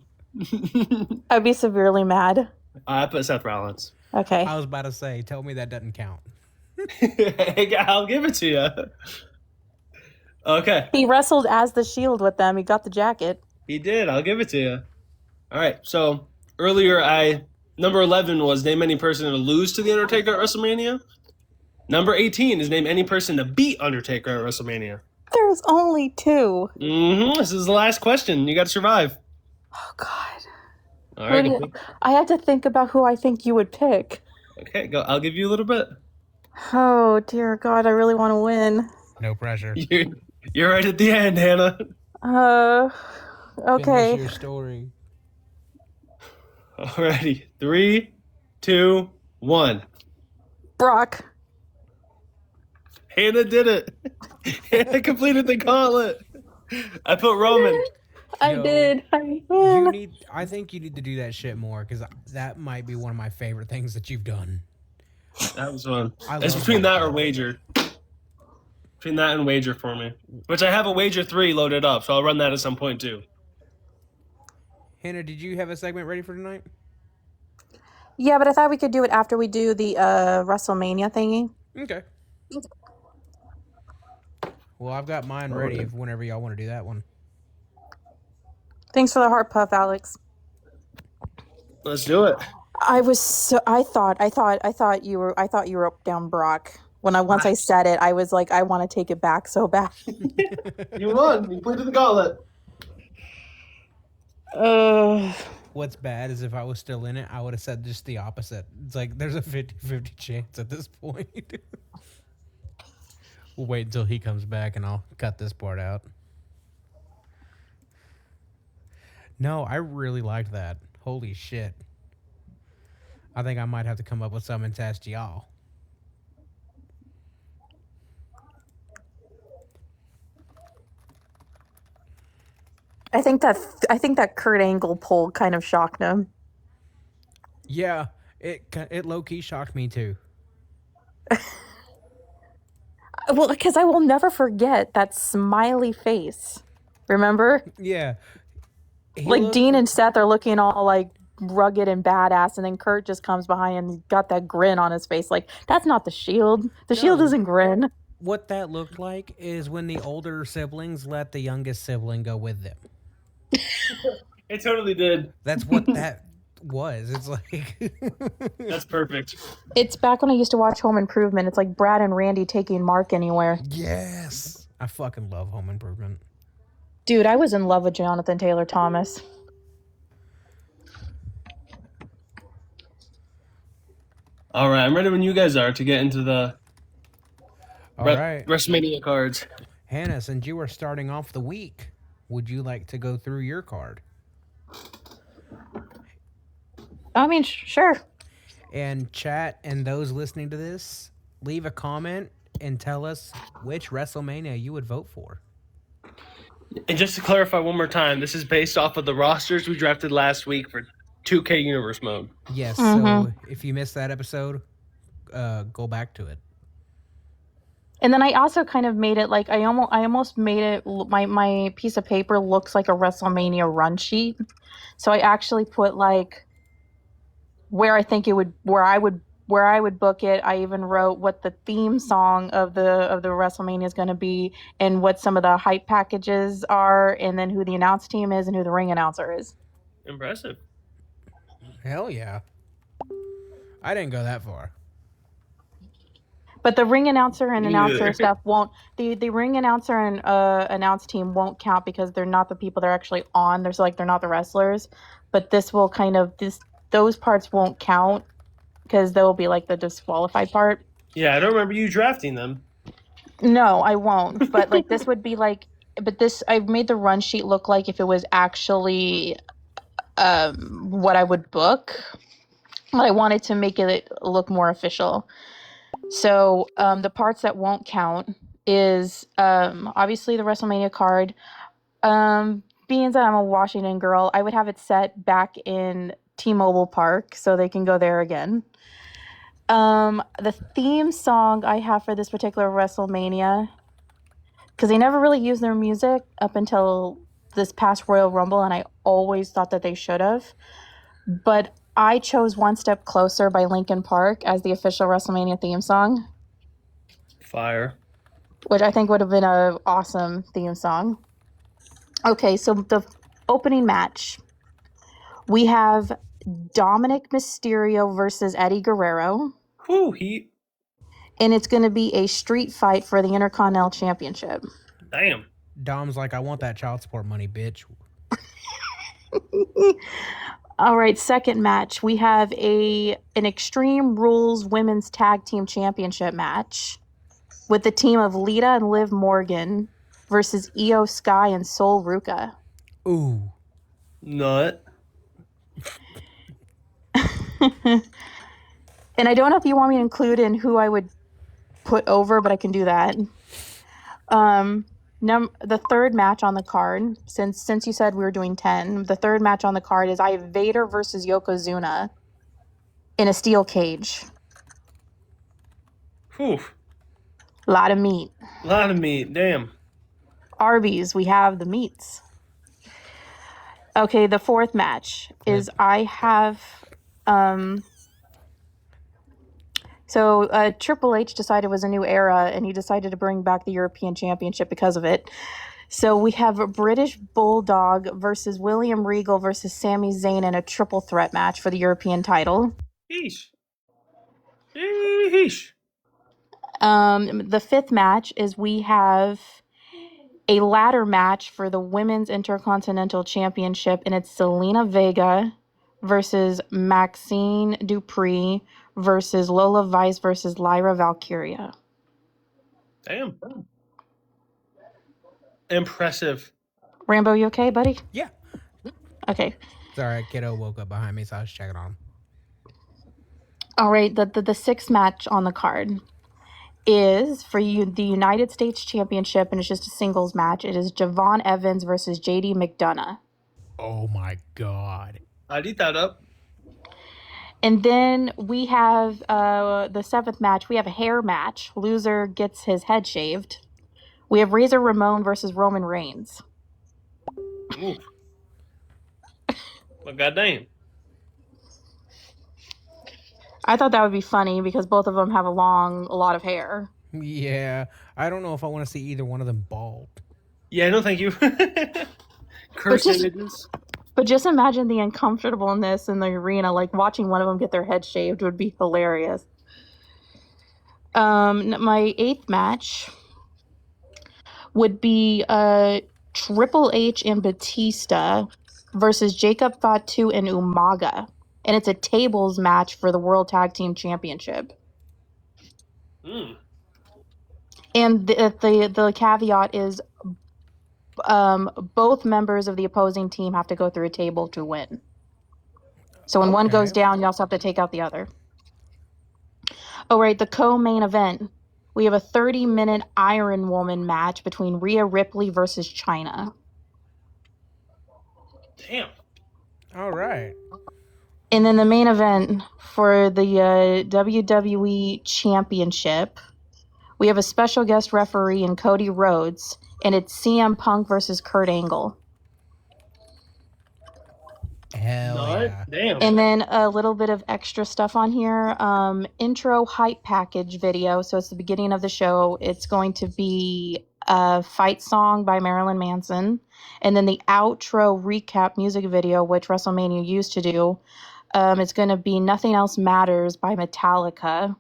I'd be severely mad. I put Seth Rollins. Okay. I was about to say, tell me that doesn't count. I'll give it to you. Okay. He wrestled as the Shield with them. He got the jacket. He did. I'll give it to you. All right. So earlier, number 11 was name any person to lose to the Undertaker at WrestleMania. Number 18 is name any person to beat Undertaker at WrestleMania. There's only 2. Mm-hmm. This is the last question. You got to survive. Oh God. All right. I had to think about who I think you would pick. Okay. Go. I'll give you a little bit. Oh dear God, I really want to win. No pressure. You're right at the end, Hannah. Okay. Finish your story. Alrighty. 3, 2, 1. Brock. Hannah did it. Hannah completed the gauntlet. I put Roman. I Yo, did. I think you need to do that shit more because that might be one of my favorite things that you've done. That was fun. I It's love between that. that or wager. Between that and wager for me. Which I have a wager 3 loaded up, so I'll run that at some point too. Hannah, did you have a segment ready for tonight? Yeah, but I thought we could do it after we do the WrestleMania thingy. Okay. Well, I've got mine ready if whenever y'all want to do that one. Thanks for the heart puff, Alex. Let's do it. I thought you were up down Brock. Once I said it, I was like, I want to take it back so bad. You won. You completed the gauntlet. What's bad is if I was still in it, I would have said just the opposite. It's like there's a 50-50 chance at this point. We'll wait until he comes back and I'll cut this part out. No, I really liked that. Holy shit. I think I might have to come up with something and test y'all. I think that Kurt Angle poll kind of shocked him. Yeah, it low-key shocked me too. Well, because I will never forget that smiley face. Remember? Yeah. Like Dean and Seth are looking all like rugged and badass, and then Kurt just comes behind and he's got that grin on his face. Like, that's not the Shield. The Shield doesn't grin. What that looked like is when the older siblings let the youngest sibling go with them. It totally did. That's what that was. It's like... That's perfect. It's back when I used to watch Home Improvement. It's like Brad and Randy taking Mark anywhere. Yes. I fucking love Home Improvement. Dude, I was in love with Jonathan Taylor Thomas. All right, I'm ready when you guys are to get into the WrestleMania cards. Hannah, since you are starting off the week, would you like to go through your card? I mean, sure. And chat and those listening to this, leave a comment and tell us which WrestleMania you would vote for. And just to clarify one more time, this is based off of the rosters we drafted last week for 2K Universe mode. Yes, so if you missed that episode, go back to it. And then I also kind of made it like I almost made it my piece of paper looks like a WrestleMania run sheet. So I actually put like where I think it would where I would book it. I even wrote what the theme song of the WrestleMania is going to be and what some of the hype packages are and then who the announce team is and who the ring announcer is. Impressive. Hell yeah. I didn't go that far. But the ring announcer and announcer stuff won't. The ring announcer and announce team won't count because they're not the people they're actually on. They're not the wrestlers. But this will kind of those parts won't count because they'll be like the disqualified part. Yeah, I don't remember you drafting them. No, I won't. But like this would be like. But this I've made the run sheet look like if it was actually what I would book. But I wanted to make it look more official. So the parts that won't count is obviously the WrestleMania card. Being that I'm a Washington girl, I would have it set back in T-Mobile Park so they can go there again. The theme song I have for this particular WrestleMania, because they never really used their music up until this past Royal Rumble, and I always thought that they should have. But I chose One Step Closer by Linkin Park as the official WrestleMania theme song. Fire. Which I think would have been an awesome theme song. Okay, so the opening match. We have Dominik Mysterio versus Eddie Guerrero. Heat. And it's going to be a street fight for the Intercontinental Championship. Damn. Dom's like, I want that child support money, bitch. All right, second match. We have an Extreme Rules Women's Tag Team Championship match with the team of Lita and Liv Morgan versus Io Sky and Sol Ruka. Ooh. Nut. And I don't know if you want me to include in who I would put over, but I can do that. The third match on the card, since you said we were doing 10, the third match on the card is I have Vader versus Yokozuna in a steel cage. Whew. A lot of meat. Damn. Arby's, we have the meats. Okay, the fourth match is I have... So Triple H decided it was a new era, and he decided to bring back the European Championship because of it. So we have a British Bulldog versus William Regal versus Sami Zayn in a triple threat match for the European title. Yeesh. The fifth match is we have a ladder match for the Women's Intercontinental Championship, and it's Zelina Vega versus Maxine Dupree versus Lola Vice versus Lyra Valkyria. Damn. Impressive. Rambo, you okay, buddy? Yeah. Okay. Sorry, kiddo woke up behind me, so I was checking on him. All right, the sixth match on the card is for you the United States Championship, and it's just a singles match. It is Javon Evans versus JD McDonough. Oh my God. I'd eat that up. And then we have the seventh match. We have a hair match. Loser gets his head shaved. We have Razor Ramon versus Roman Reigns. Ooh. Well, goddamn. I thought that would be funny because both of them have a lot of hair. Yeah, I don't know if I want to see either one of them bald. Yeah, no thank you. Curse images. But just imagine the uncomfortableness in the arena, like watching one of them get their head shaved would be hilarious. My eighth match would be Triple H and Batista versus Jacob Fatu and Umaga. And it's a tables match for the World Tag Team Championship. And the caveat is both members of the opposing team have to go through a table to win. So when one goes down, you also have to take out the other. Oh, right, the co-main event. We have a 30-minute Iron Woman match between Rhea Ripley versus Chyna. Damn. All right. And then the main event for the WWE Championship, we have a special guest referee in Cody Rhodes, and it's CM Punk versus Kurt Angle. Hell yeah. Damn. And then a little bit of extra stuff on here. Intro hype package video. So it's the beginning of the show. It's going to be a fight song by Marilyn Manson. And then the outro recap music video, which WrestleMania used to do. It's going to be Nothing Else Matters by Metallica.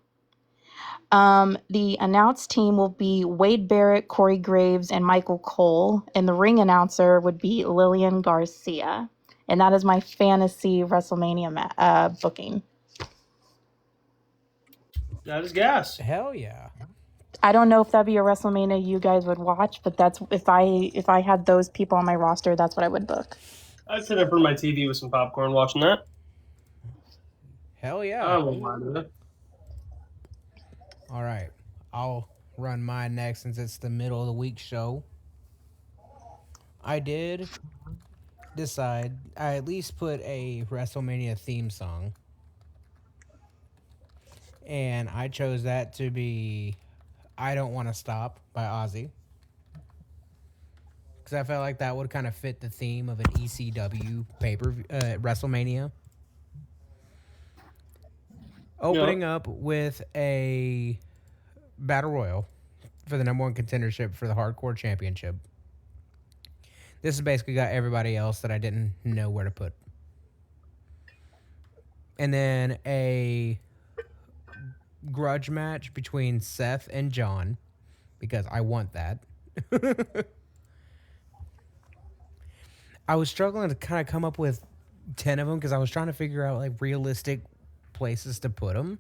The announced team will be Wade Barrett, Corey Graves, and Michael Cole. And the ring announcer would be Lillian Garcia. And that is my fantasy WrestleMania booking. That is gas. Hell yeah. I don't know if that'd be a WrestleMania you guys would watch, but that's if I had those people on my roster, that's what I would book. I'd sit in front of my TV with some popcorn watching that. Hell yeah. I won't mind it. All right. I'll run mine next since it's the middle of the week show. I did decide I at least put a WrestleMania theme song. And I chose that to be I Don't Want to Stop by Ozzy. Because I felt like that would kind of fit the theme of an ECW pay-per-view, WrestleMania. Opening up with a Battle Royal for the number one contendership for the Hardcore Championship. This has basically got everybody else that I didn't know where to put. And then a grudge match between Seth and John, because I want that. I was struggling to kind of come up with 10 of them because I was trying to figure out like realistic places to put them.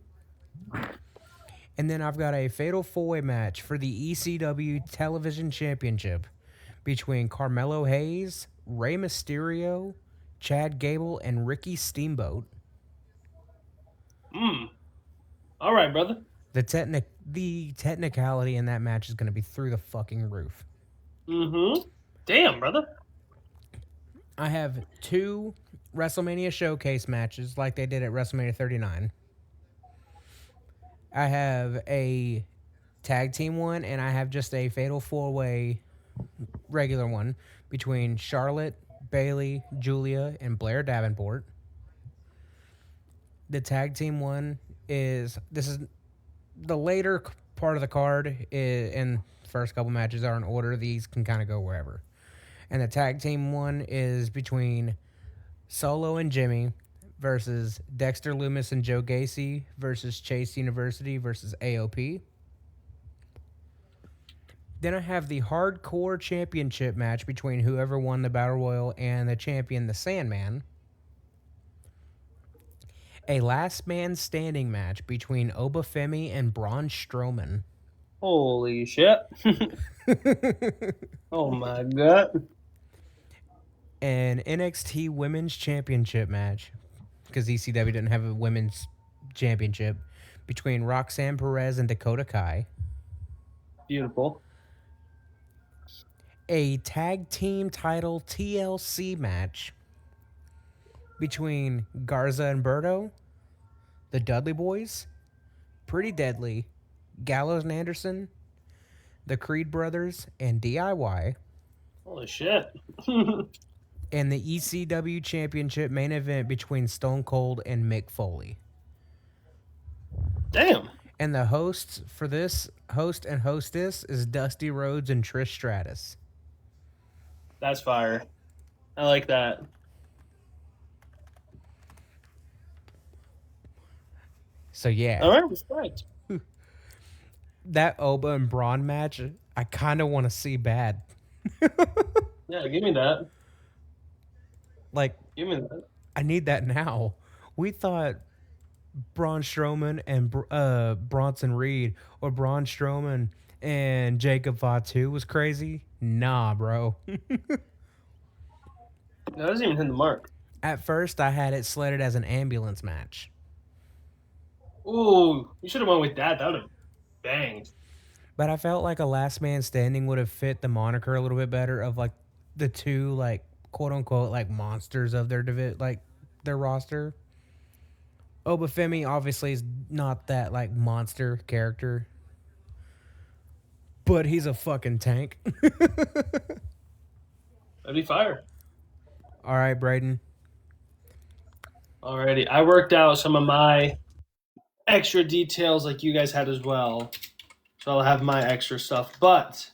And then I've got a fatal four-way match for the ECW Television Championship between Carmelo Hayes, Rey Mysterio, Chad Gable, and Ricky Steamboat. All right, brother. The technicality in that match is going to be through the fucking roof. Damn, brother. I have 2 WrestleMania showcase matches like they did at WrestleMania 39. I have a tag team one, and I have just a fatal four-way regular one between Charlotte, Bayley, Julia, and Blair Davenport. The tag team one is the later part of the card, and the first couple matches are in order. These can kind of go wherever. And the tag team one is between Solo and Jimmy versus Dexter Lumis and Joe Gacy versus Chase University versus AOP. Then I have the Hardcore Championship match between whoever won the Battle Royal and the champion, the Sandman. A last man standing match between Obafemi and Braun Strowman. Holy shit. Oh my god. An NXT Women's Championship match, because ECW didn't have a women's championship, between Roxanne Perez and Dakota Kai. Beautiful. A tag team title TLC match between Garza and Berto, the Dudley Boys, Pretty Deadly, Gallows and Anderson, the Creed Brothers, and DIY. Holy shit. And the ECW Championship main event between Stone Cold and Mick Foley. Damn. And the hosts for this, host and hostess, is Dusty Rhodes and Trish Stratus. That's fire. I like that. So yeah. All right, respect. That Oba and Braun match, I kind of want to see bad. Yeah, give me that. Like, Give me that. I need that now. We thought Braun Strowman and Bronson Reed or Braun Strowman and Jacob Fatu was crazy. Nah, bro. No, that doesn't even hit the mark. At first, I had it slated as an ambulance match. Ooh, you should have went with that. That would have banged. But I felt like a last man standing would have fit the moniker a little bit better of like the two like quote unquote like monsters of their roster. Obafemi obviously is not that like monster character, but he's a fucking tank. That'd be fire. All right, Braden. Alrighty, I worked out some of my extra details like you guys had as well. So I'll have my extra stuff. But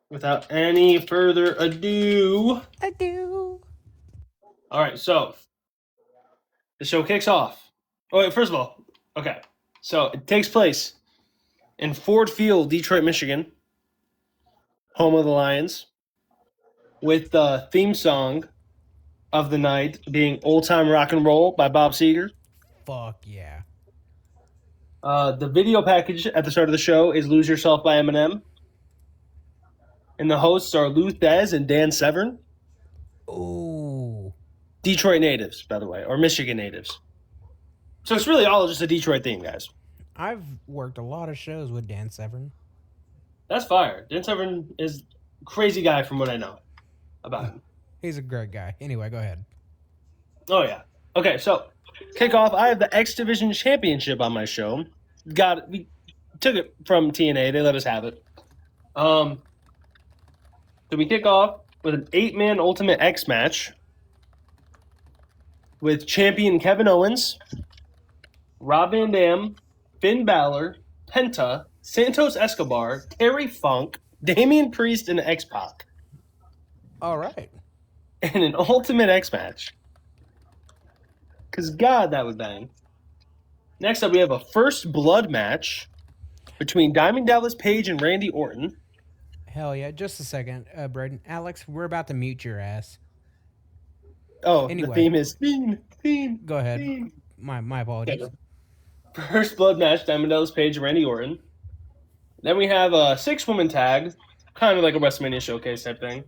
without any further ado. All right, so the show kicks off. Oh, wait, first of all, okay. So it takes place in Ford Field, Detroit, Michigan, home of the Lions, with the theme song of the night being Old Time Rock and Roll by Bob Seger. Fuck yeah. The video package at the start of the show is Lose Yourself by Eminem. And the hosts are Lou Thez and Dan Severn. Ooh. Detroit natives, by the way, or Michigan natives. So it's really all just a Detroit theme, guys. I've worked a lot of shows with Dan Severn. That's fire. Dan Severn is a crazy guy from what I know about him. He's a great guy. Anyway, go ahead. Oh, yeah. Okay, so kickoff. I have the X Division Championship on my show. We took it from TNA. They let us have it. So we kick off with an 8-man Ultimate X match with champion Kevin Owens, Rob Van Dam, Finn Balor, Penta, Santos Escobar, Terry Funk, Damian Priest, and X-Pac. All right. And an Ultimate X match. Because, God, that would bang. Next up, we have a First Blood match between Diamond Dallas Page and Randy Orton. Hell yeah. Just a second, Braden. Alex, we're about to mute your ass. Oh, Anyway. the theme is theme. Go ahead. Theme. My apologies. Okay. First Blood match, Diamond Dallas Page and Randy Orton. Then we have a 6-woman tag, kind of like a WrestleMania showcase type thing.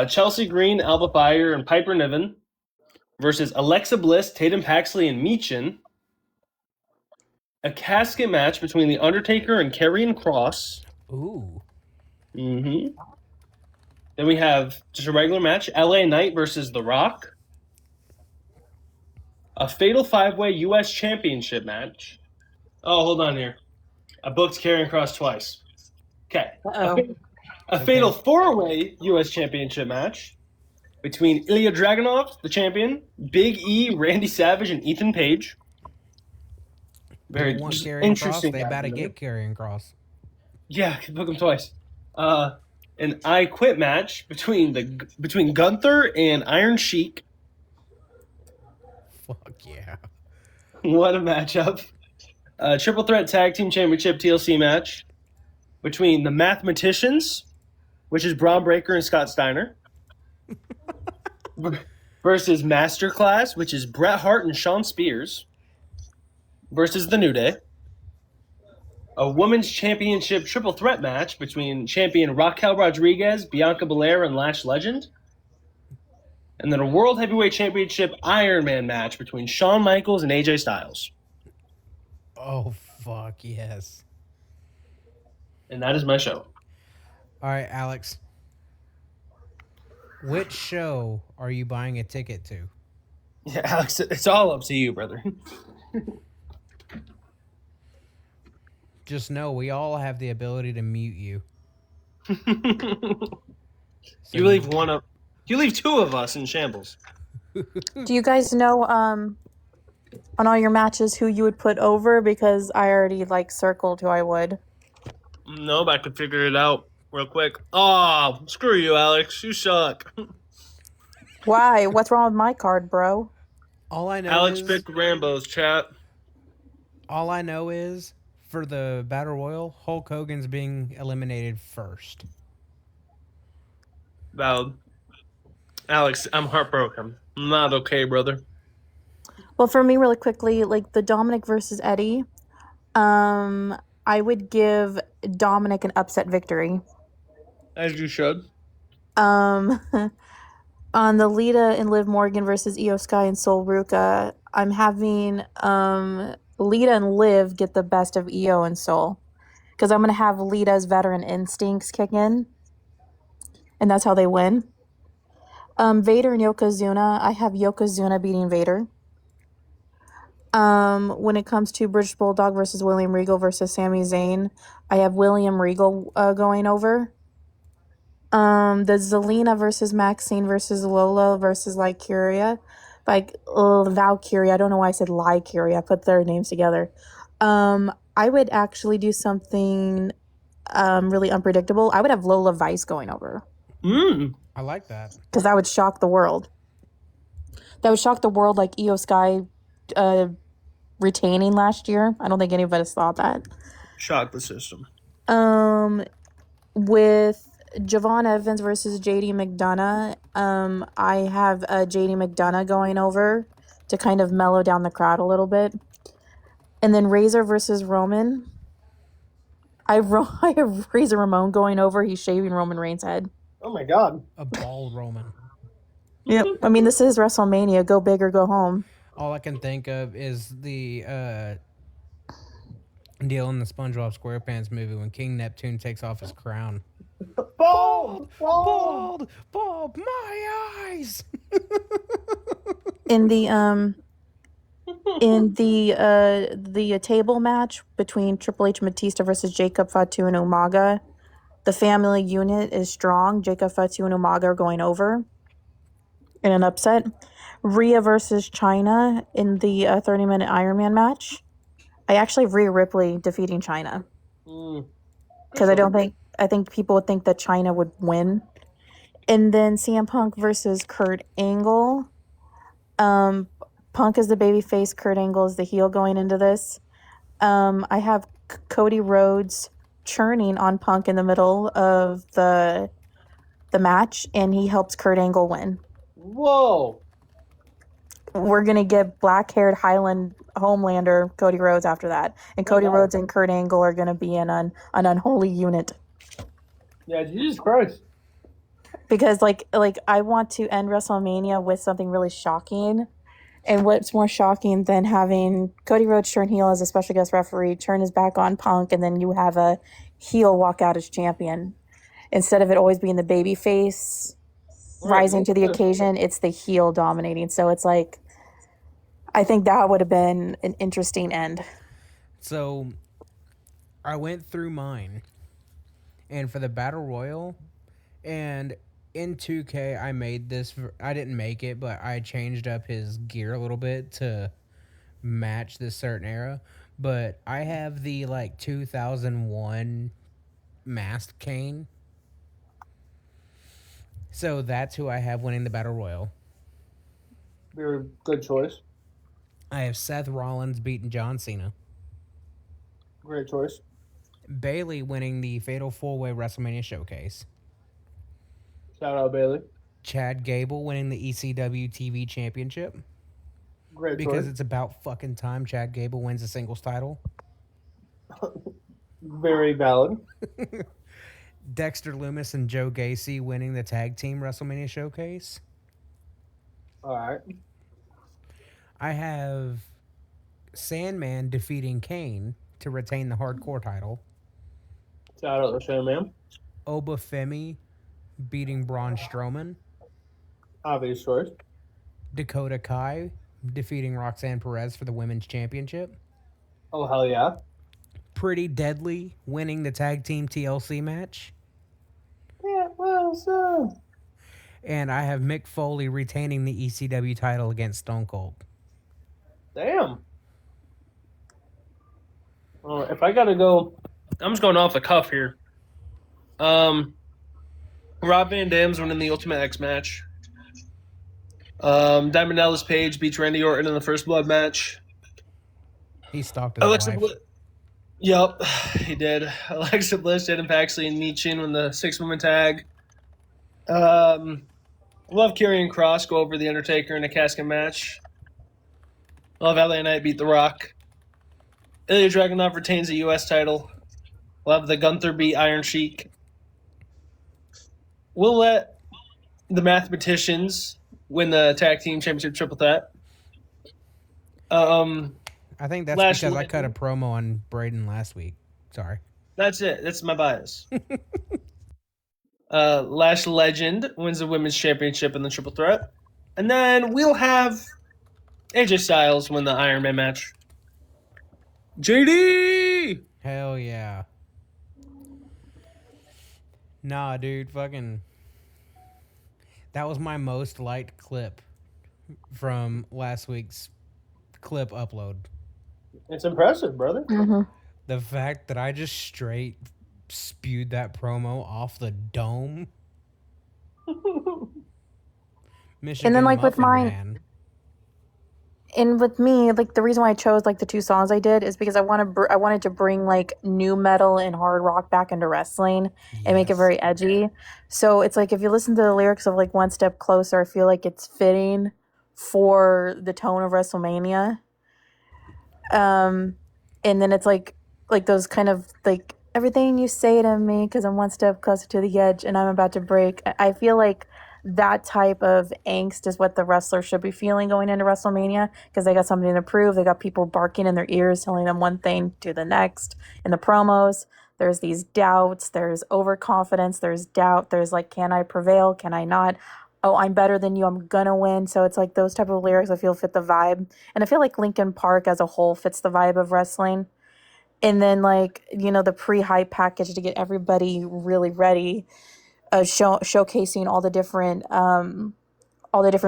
Chelsea Green, Alba Fire, and Piper Niven versus Alexa Bliss, Tatum Paxley, and Meechin. A casket match between The Undertaker and Karrion Kross. Ooh. Mm-hmm. Then we have just a regular match, LA Knight versus The Rock. A Fatal 5-Way U.S. Championship match. Oh, hold on here. I booked Karrion Kross twice. Okay. A Fatal 4-Way U.S. Championship match between Ilya Dragunov, the champion, Big E, Randy Savage, and Ethan Page. Very interesting. They better get Karrion Kross. Yeah, I book him twice. An I Quit match between Gunther and Iron Sheik. Fuck yeah. What a matchup. Triple Threat Tag Team Championship TLC match between the Mathematicians, which is Braun Breaker and Scott Steiner, versus Masterclass, which is Bret Hart and Shawn Spears, versus The New Day. A Women's Championship Triple Threat match between champion Raquel Rodriguez, Bianca Belair, and Lash Legend. And then a World Heavyweight Championship Iron Man match between Shawn Michaels and AJ Styles. Oh, fuck yes. And that is my show. All right, Alex. Which show are you buying a ticket to? Yeah, Alex, it's all up to you, brother. Just know we all have the ability to mute you. You leave two of us in shambles. Do you guys know on all your matches who you would put over? Because I already circled who I would. No, but I could figure it out real quick. Oh, screw you, Alex. You suck. Why? What's wrong with my card, bro? All I know Alex is picked Rambo's chat. All I know is for the Battle Royal, Hulk Hogan's being eliminated first. Valid. Alex, I'm heartbroken. I'm not okay, brother. Well, for me, really quickly, like the Dominik versus Eddie, I would give Dominik an upset victory. As you should. Um, on the Lita and Liv Morgan versus Io Sky and Sol Ruka, I'm having Lita and Liv get the best of Io and Sol, because I'm gonna have Lita's veteran instincts kick in, and that's how they win. Vader and Yokozuna, I have Yokozuna beating Vader. When it comes to British Bulldog versus William Regal versus Sami Zayn, I have William Regal going over. The Zelina versus Maxine versus Lola versus Valkyria. Valkyria. I don't know why I said Lycuria. I put their names together. I would actually do something really unpredictable. I would have Lola Vice going over. I like that. Because that would shock the world. That would shock the world like Io Sky retaining last year. I don't think anybody thought that. Shock the system. With Javon Evans versus JD McDonough, I have JD McDonough going over to kind of mellow down the crowd a little bit. And then Razor versus Roman. I have Razor Ramon going over. He's shaving Roman Reigns' head. Oh my god. A bald Roman. Yep. I mean, this is WrestleMania. Go big or go home. All I can think of is the deal in the SpongeBob SquarePants movie when King Neptune takes off his crown. Bald! My eyes! In the table match between Triple H and Batista versus Jacob Fatu and Umaga, the family unit is strong. Jacob Fatu and Umaga are going over in an upset. Rhea versus Chyna in the 30-minute Iron Man match. I actually have Rhea Ripley defeating Chyna. Because I think people would think that Chyna would win. And then CM Punk versus Kurt Angle. Punk is the babyface, Kurt Angle is the heel going into this. I have Cody Rhodes churning on Punk in the middle of the match, and he helps Kurt Angle win. Whoa! We're going to get black-haired Highland Homelander Cody Rhodes after that. And Cody Rhodes and Kurt Angle are going to be an unholy unit. Yeah, Jesus Christ. Because, I want to end WrestleMania with something really shocking. And what's more shocking than having Cody Rhodes turn heel as a special guest referee, turn his back on Punk, and then you have a heel walk out as champion. Instead of it always being the baby face rising to the occasion, it's the heel dominating. So it's like, I think that would have been an interesting end. So, I went through mine. And for the Battle Royal, and in 2K, I made this. I didn't make it, but I changed up his gear a little bit to match this certain era. But I have the 2001 masked Kane. So that's who I have winning the Battle Royal. Very good choice. I have Seth Rollins beating John Cena. Great choice. Bayley winning the Fatal 4-Way WrestleMania Showcase. Shout out Bayley. Chad Gable winning the ECW TV Championship. Great choice. Because it's about fucking time Chad Gable wins a singles title. Very valid. Dexter Lumis and Joe Gacy winning the Tag Team WrestleMania Showcase. All right. I have Sandman defeating Kane to retain the Hardcore title. Shout out to Sandman. Obafemi beating Braun Strowman. Obvious choice. Dakota Kai defeating Roxanne Perez for the Women's Championship. Oh, hell yeah. Pretty Deadly winning the Tag Team TLC match. Yeah, well, so. And I have Mick Foley retaining the ECW title against Stone Cold. Damn. If I gotta go, I'm just going off the cuff here. Rob Van Dam's winning the Ultimate X match. Diamond Dallas Page beats Randy Orton in the First Blood match. He stalked his wife. Yep, he did. Alexa Bliss, Jaden Paxley, and Michin win the 6-woman tag. Love Karrion Kross go over The Undertaker in a casket match. Love LA Knight beat The Rock. Ilya Dragunov retains the U.S. title. Love the Gunther beat Iron Sheik. We'll let the Mathematicians win the tag team championship triple threat. I think that's Lash because I Legend. cut a promo on Braden last week. Sorry. That's it. That's my bias. Lash Legend wins the women's championship in the triple threat. And then we'll have AJ Styles win the Iron Man match. JD! Hell yeah. Nah, dude, fucking. That was my most liked clip from last week's clip upload. It's impressive, brother. Mm-hmm. The fact that I just straight spewed that promo off the dome. Michigan And then, like, with Muffin mine, Man. and with me, like, the reason why I chose like the two songs I did is because I wanted to bring like new metal and hard rock back into wrestling and make it Yes. very edgy. So it's like if you listen to the lyrics of like One Step Closer, I feel like it's fitting for the tone of WrestleMania. And then it's like those kind of like everything you say to me because I'm one step closer to the edge and I'm about to break. I feel like that type of angst is what the wrestler should be feeling going into WrestleMania because they got something to prove. They got people barking in their ears, telling them one thing to the next. In the promos, there's these doubts, there's overconfidence, there's doubt, there's like, can I prevail? Can I not? Oh, I'm better than you. I'm gonna win. So it's like those type of lyrics I feel fit the vibe. And I feel like Linkin Park as a whole fits the vibe of wrestling. And then like, the pre-hype package to get everybody really ready, showcasing all the different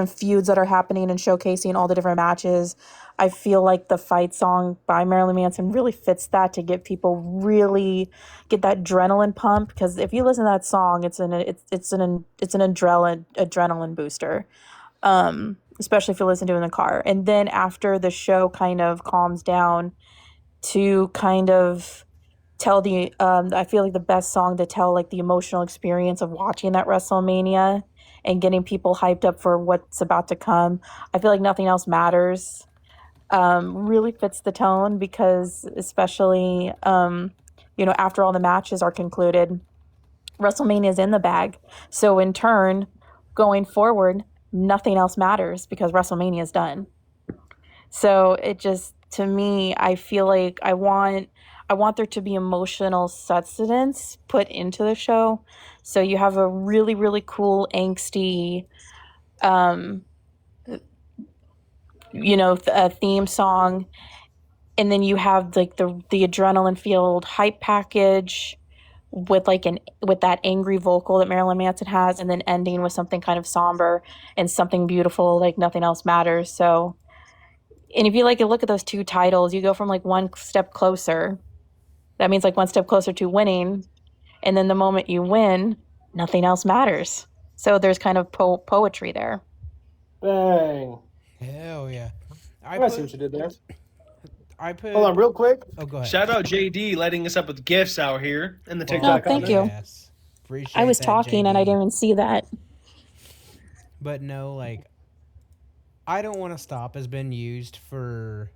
feuds that are happening and showcasing all the different matches. I feel like the fight song by Marilyn Manson really fits that to get people really get that adrenaline pump because if you listen to that song, it's an adrenaline booster. Especially if you listen to it in the car. And then after the show kind of calms down to kind of tell I feel like the best song to tell like the emotional experience of watching that WrestleMania and getting people hyped up for what's about to come. I feel like Nothing Else Matters really fits the tone because especially after all the matches are concluded, WrestleMania is in the bag. So in turn, going forward, nothing else matters because WrestleMania is done. So it just, to me, I feel like I want there to be emotional sustenance put into the show. So you have a really, really cool, angsty, a theme song, and then you have like the adrenaline filled hype package with with that angry vocal that Marilyn Manson has, and then ending with something kind of somber and something beautiful like Nothing Else Matters. So. And if you look at those two titles, you go from like one step closer. That means like one step closer to winning. And then the moment you win, nothing else matters. So there's kind of poetry there. Bang. Hell yeah. I see what you did there. Hold on, real quick. Oh, go ahead. Shout out JD letting us up with gifts out here in the Well, TikTok. thank you. Yes. Appreciate I was that, talking JD. and I didn't even see that. But no, like, I Don't Want to Stop has been used for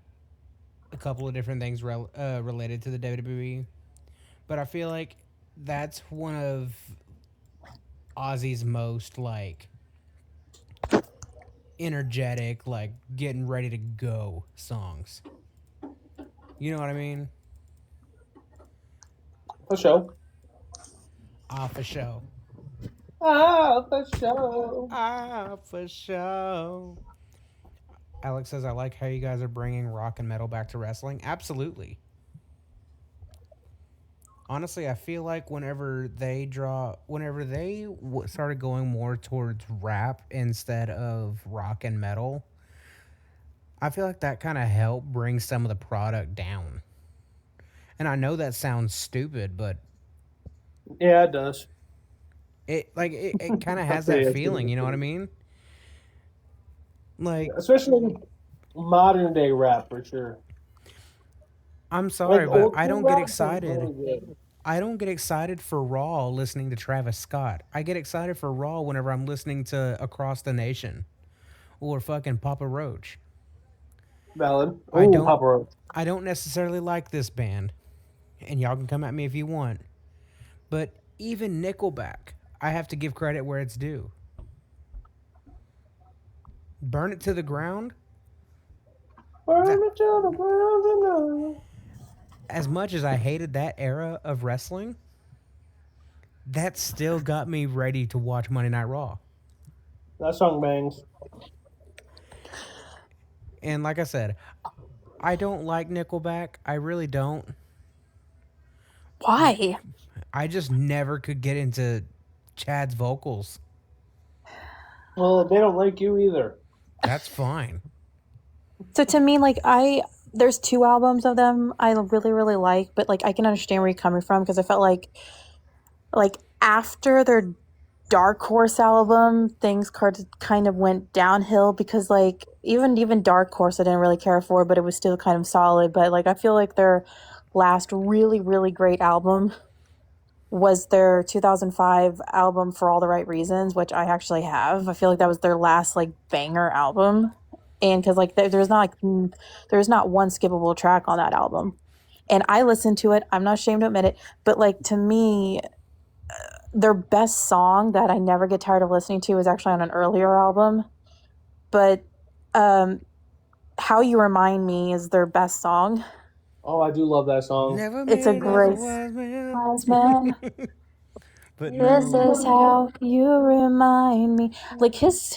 a couple of different things related to the WWE. But I feel like that's one of Ozzy's most, like, energetic, like, getting ready to go songs. You know what I mean? For sure. For sure. For sure. For sure. Alex says, I like how you guys are bringing rock and metal back to wrestling. Absolutely. Honestly, I feel like whenever they started going more towards rap instead of rock and metal, I feel like that kind of helped bring some of the product down. And I know that sounds stupid, but yeah, it does. It kind of has that feeling, you know what I mean? Like, especially modern day rap for sure. I'm sorry, but I don't get excited. I don't get excited for Raw listening to Travis Scott. I get excited for Raw whenever I'm listening to Across the Nation or fucking Papa Roach. Valid. I Oh, don't Papa Roach. I don't necessarily like this band, and y'all can come at me if you want. But even Nickelback, I have to give credit where it's due. Burn It to the Ground. Burn it to the ground tonight. As much as I hated that era of wrestling, that still got me ready to watch Monday Night Raw. That song bangs. And like I said, I don't like Nickelback. I really don't. Why? I just never could get into Chad's vocals. Well, they don't like you either. That's fine. So to me, like there's 2 albums of them I really, really like, but like I can understand where you're coming from because I felt like after their Dark Horse album, things kind of went downhill because like even Dark Horse I didn't really care for, but it was still kind of solid. But like I feel like their last really, really great album was their 2005 album For All the Right Reasons, which I actually have. I feel like that was their last like banger album. And because like there's not one skippable track on that album. And I listened to it. I'm not ashamed to admit it. But like to me, their best song that I never get tired of listening to is actually on an earlier album. But How You Remind Me is their best song. Oh, I do love that song. Never It's a made great wise man. But This no. is how you remind me. Like his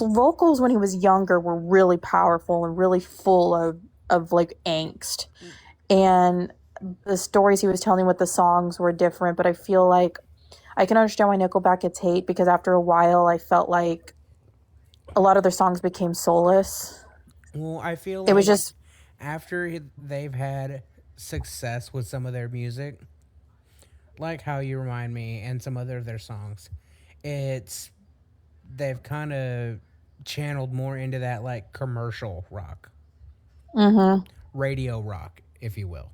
vocals when he was younger were really powerful and really full of like angst. And the stories he was telling with the songs were different, but I feel like I can understand why Nickelback gets hate because after a while I felt like a lot of their songs became soulless. Well, I feel like It was just after they've had success with some of their music, like How You Remind Me and some other of their songs, they've kind of channeled more into that like commercial rock, radio rock, if you will.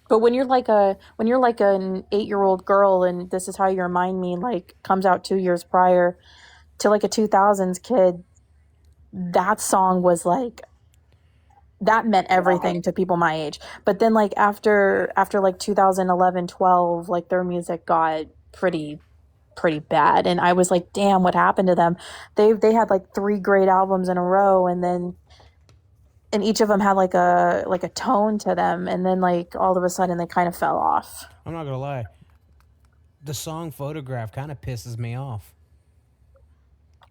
But when you're like an 8-year-old girl and This Is How You Remind Me like comes out 2 years prior to like a 2000s kid, that song was like that meant everything to people my age. But then like after like 2011, 12, like their music got pretty bad and I was like, damn, what happened to them? They had like 3 great albums in a row and each of them had like a tone to them, and then like all of a sudden they kind of fell off. I'm not gonna lie, the song Photograph kind of pisses me off.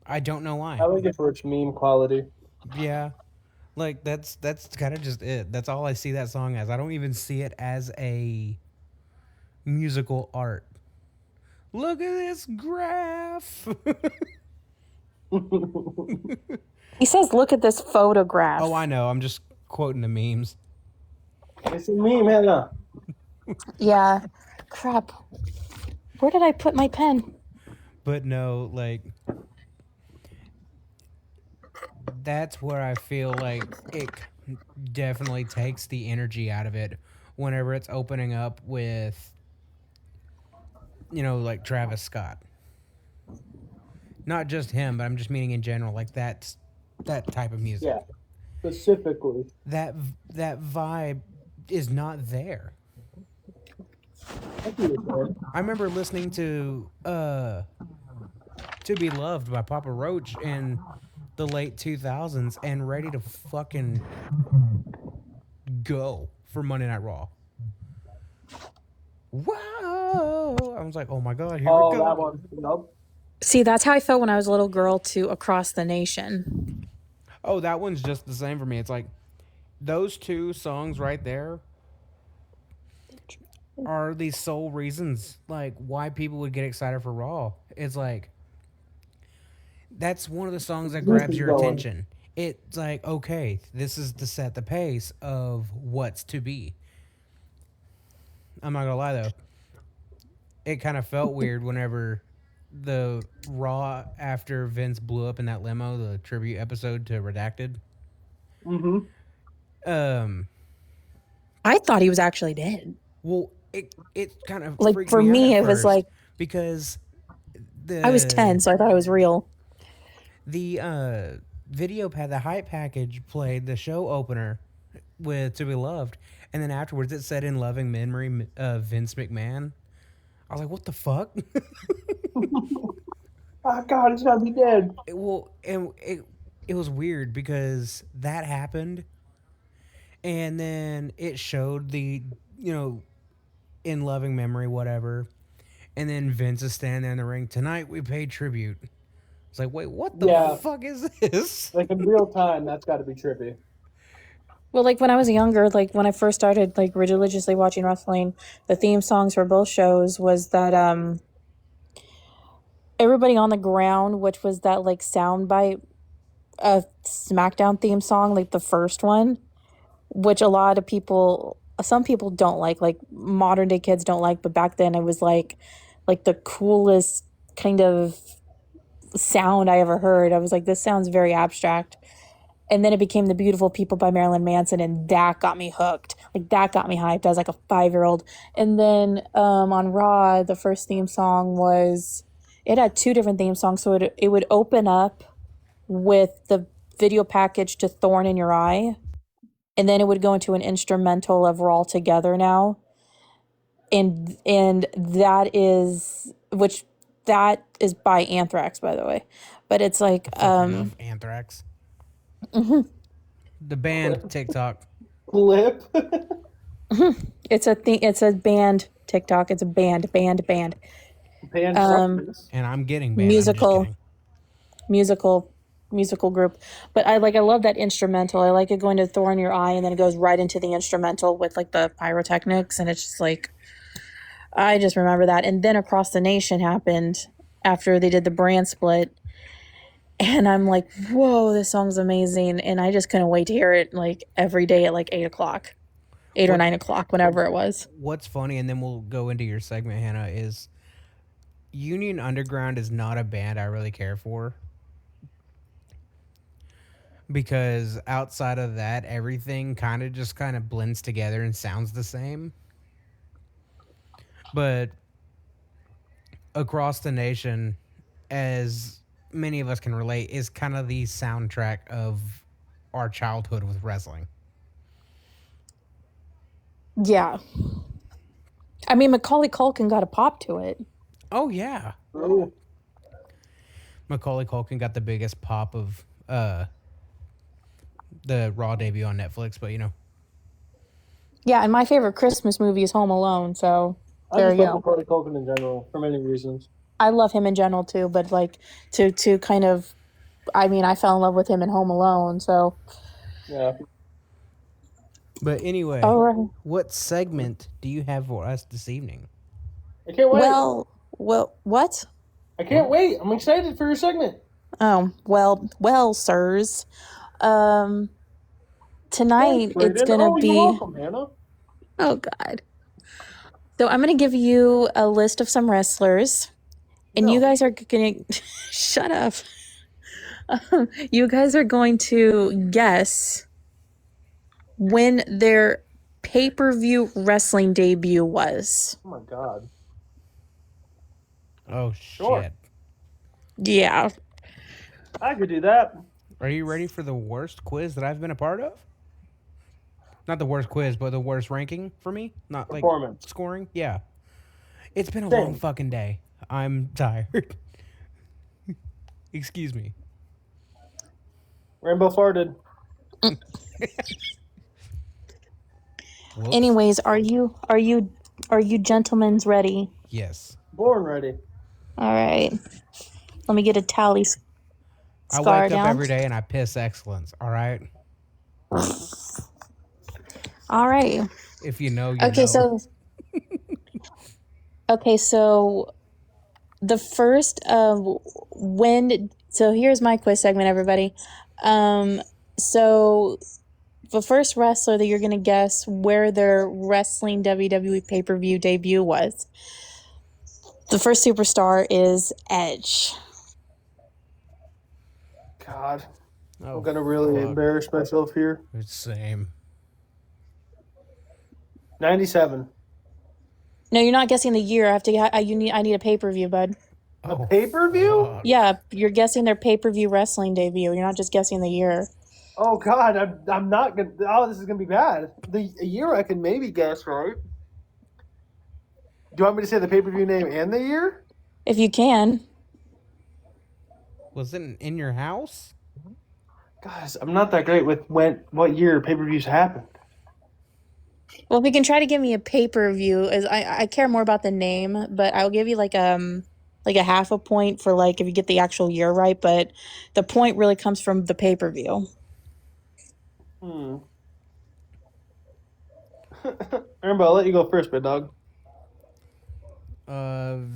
I don't know why. I like it for its meme quality. Yeah, like that's kind of just it. That's all I see that song as. I don't even see it as a musical art. Look at this graph. He says, look at this photograph. Oh, I know. I'm just quoting the memes. It's a meme, Hannah. Yeah. Crap. Where did I put my pen? But no, like that's where I feel like it definitely takes the energy out of it whenever it's opening up with, like Travis Scott. Not just him, but I'm just meaning in general, like that type of music. Yeah, specifically. That vibe is not there. I remember listening to To Be Loved by Papa Roach in the late 2000s and ready to fucking go for Monday Night Raw. Whoa! I was like, oh my god, here we go. That one. Nope. See, that's how I felt when I was a little girl to Across the Nation. Oh, that one's just the same for me. It's like those 2 songs right there are the sole reasons like why people would get excited for Raw. It's like that's one of the songs that grabs your attention. It's like, okay, this is to set the pace of what's to be. I'm not gonna lie though, it kind of felt weird whenever the Raw after Vince blew up in that limo, the tribute episode to Redacted. Mm-hmm. I thought he was actually dead. Well, it kind of Like freaked for me out me, at it was first like because I was 10, so I thought it was real. the video pad, the hype package played the show opener with "To Be Loved," and then afterwards it said "In loving memory of Vince McMahon." I was like, "What the fuck?" Oh God, it's gotta be dead. It was weird because that happened, and then it showed the you know in loving memory whatever, and then Vince is standing there in the ring. Tonight we pay tribute. It's like, wait, what the Yeah, fuck is this? like in real time, that's got to be trippy. Well, like when I was younger, like when I first started like religiously watching wrestling, the theme songs for both shows was that Everybody on the Ground, which was that like soundbite SmackDown theme song, like the first one, which a lot of people, some people don't like modern day kids don't like, but back then it was like the coolest kind of sound I ever heard. I was like, this sounds very abstract. And then it became The Beautiful People by Marilyn Manson, and that got me hooked. Like that got me hyped. I was like a 5-year-old. And then on Raw, the first theme song was it had two different theme songs. So it would open up with the video package to Thorn in Your Eye, and then it would go into an instrumental of We're All Together Now. And that is by Anthrax, by the way. But it's like I fucking love Anthrax. The band TikTok. Flip. it's a band TikTok. It's a band. Band And I'm getting banned. Musical musical group. But I love that instrumental. I like it going to Thorn in Your Eye, and then it goes right into the instrumental with like the pyrotechnics, and it's just like I just remember that. And then Across the Nation happened after they did the brand split. And I'm like, whoa, this song's amazing. And I just couldn't wait to hear it like every day at like 8:00, 8 or 9:00, whenever it was. What's funny, and then we'll go into your segment, Hannah, is Union Underground is not a band I really care for. Because outside of that, everything kind of blends together and sounds the same. But Across the Nation, as many of us can relate, is kind of the soundtrack of our childhood with wrestling. Yeah. I mean, Macaulay Culkin got a pop to it. Oh, yeah. Oh. Macaulay Culkin got the biggest pop of the Raw debut on Netflix, but Yeah, and my favorite Christmas movie is Home Alone, so there you go. Macaulay Culkin in general for many reasons. I love him in general too, but like to kind of, I mean, I fell in love with him in Home Alone, so. Yeah. But anyway, right. What segment do you have for us this evening? I can't wait. Well, what? I can't wait. I'm excited for your segment. Oh, well, sirs. Tonight it's gonna be. You're welcome, Hannah. Oh God. So I'm gonna give you a list of some wrestlers, and you guys are gonna shut up. You guys are going to guess when their pay-per-view wrestling debut was. Oh my God. Oh, Sure. shit. Yeah. I could do that. Are you ready for the worst quiz that I've been a part of? Not the worst quiz, but the worst ranking for me? Not Performance. like scoring? Yeah. It's been a Same. long fucking day. I'm tired. Excuse me. Rainbow farted. Anyways, are you gentlemen ready? Yes. Born ready. All right. Let me get a tally I scar wake down. up every day and I piss excellence, all right? All right. If you know, you Okay, know. so the first so here's my quiz segment, everybody. So the first wrestler that you're gonna guess where their wrestling WWE pay-per-view debut was. The first superstar is Edge. God. Oh, I'm going to really embarrass myself here. It's same. 97. No, you're not guessing the year. I need a pay-per-view, bud. A pay-per-view? Fuck. Yeah, you're guessing their pay-per-view wrestling debut. You're not just guessing the year. Oh God, I'm not gonna. Oh, this is gonna be bad. A year I can maybe guess right. Do you want me to say the pay-per-view name and the year? If you can. Was it in your house? Guys, I'm not that great with what year pay-per-views happened. Well, if you can try to give me a pay-per-view, as I care more about the name, but I'll give you like a half a point for like if you get the actual year right, but the point really comes from the pay-per-view. Remember, I'll let you go first, big dog. I'm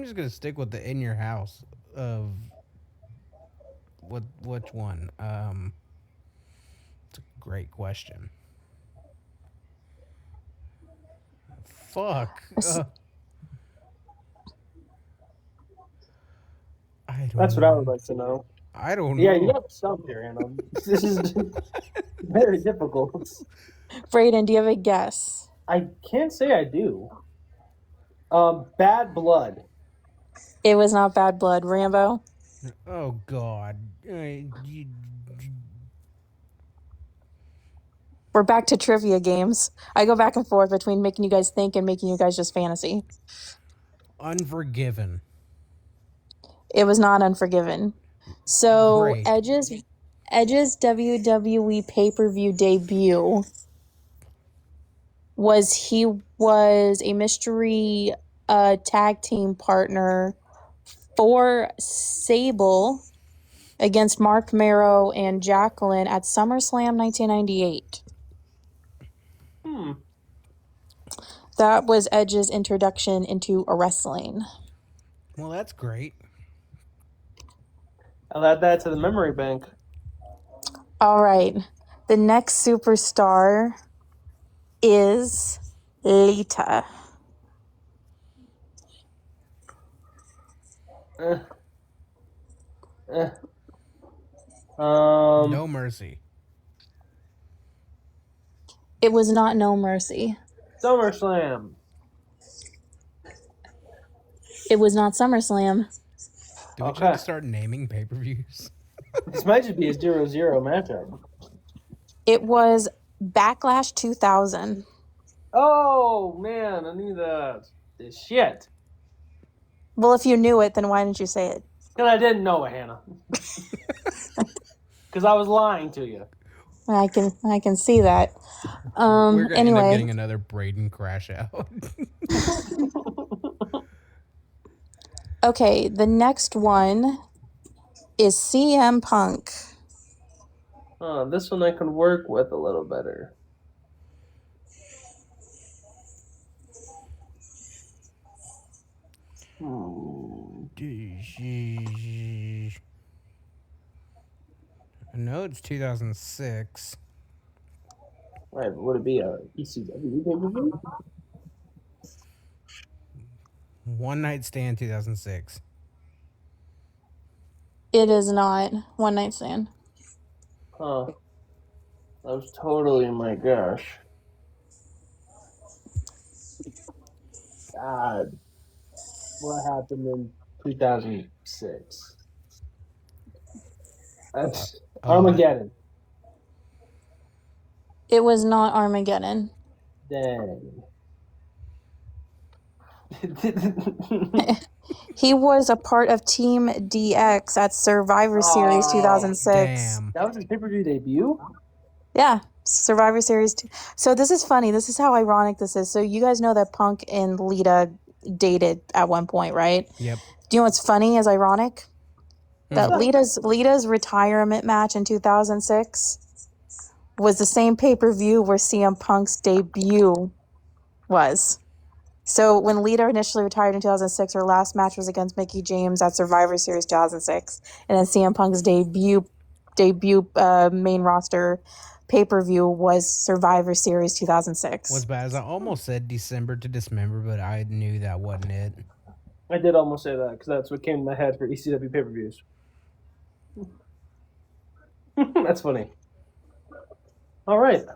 just gonna stick with the in your house of which one? It's a great question. Fuck. That's what I would like to know. I don't know. Yeah, you have stumped here, Anna. This is very difficult. Brayden, do you have a guess? I can't say I do. Bad Blood. It was not Bad Blood. Rambo? Oh God. We're back to trivia games. I go back and forth between making you guys think and making you guys just fantasy. Unforgiven. It was not Unforgiven. So Great. Edge's WWE pay-per-view debut was a mystery tag team partner for Sable against Mark Marrow and Jacqueline at SummerSlam 1998. That was Edge's introduction into wrestling. Well, that's great. I'll add that to the memory bank. All right. The next superstar is Lita. No Mercy. It was not No Mercy. SummerSlam. It was not SummerSlam. Do we just have to start naming pay-per-views? This might just be a 0-0 matchup. It was Backlash 2000. Oh, man, I knew this shit. Well, if you knew it, then why didn't you say it? Because I didn't know it, Hannah. Because I was lying to you. I can see that. We're gonna anyway. end up getting another Brayden crash out. Okay, the next one is CM Punk. This one I can work with a little better. No, it's 2006. Right, would it be a ECW pay-per-view? One Night Stand 2006. It is not One Night Stand. Huh. That was totally my gosh. God. What happened in 2006? That's Armageddon. It was not Armageddon. Dang. He was a part of Team DX at Survivor Series 2006. Damn. That was his pay-per-view debut? Yeah, Survivor Series 2. So this is funny. This is how ironic this is. So you guys know that Punk and Lita dated at one point, right? Yep. Do you know what's funny is ironic? That Lita's retirement match in 2006 was the same pay-per-view where CM Punk's debut was. So when Lita initially retired in 2006, her last match was against Mickie James at Survivor Series 2006. And then CM Punk's debut main roster pay-per-view was Survivor Series 2006. What's bad is I almost said December to Dismember, but I knew that wasn't it. I did almost say that because that's what came to my head for ECW pay-per-views. That's funny. All right.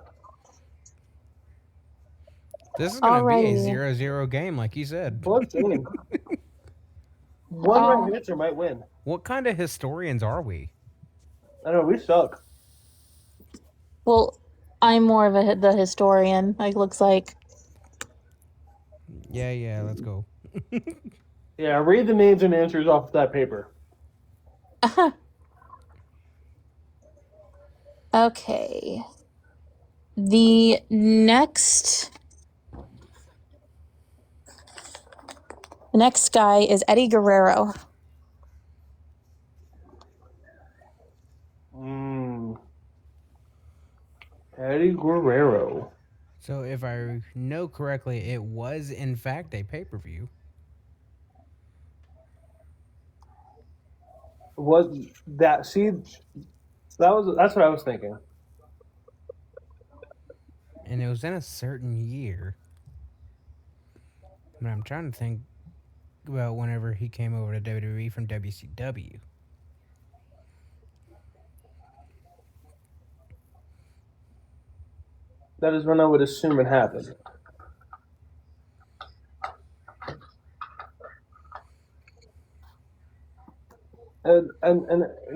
This is going to be a Alrighty. 0-0 game, like you said. Close game. One right answer might win. What kind of historians are we? I know, we suck. Well, I'm more of the historian. It looks like. Yeah, let's go. Yeah, read the names and answers off that paper. Okay. The next guy is Eddie Guerrero. Eddie Guerrero. So if I know correctly, it was in fact a pay-per-view. Was that? See, that's what I was thinking. And it was in a certain year. But I'm trying to think about whenever he came over to WWE from WCW. That is when I would assume it happened. And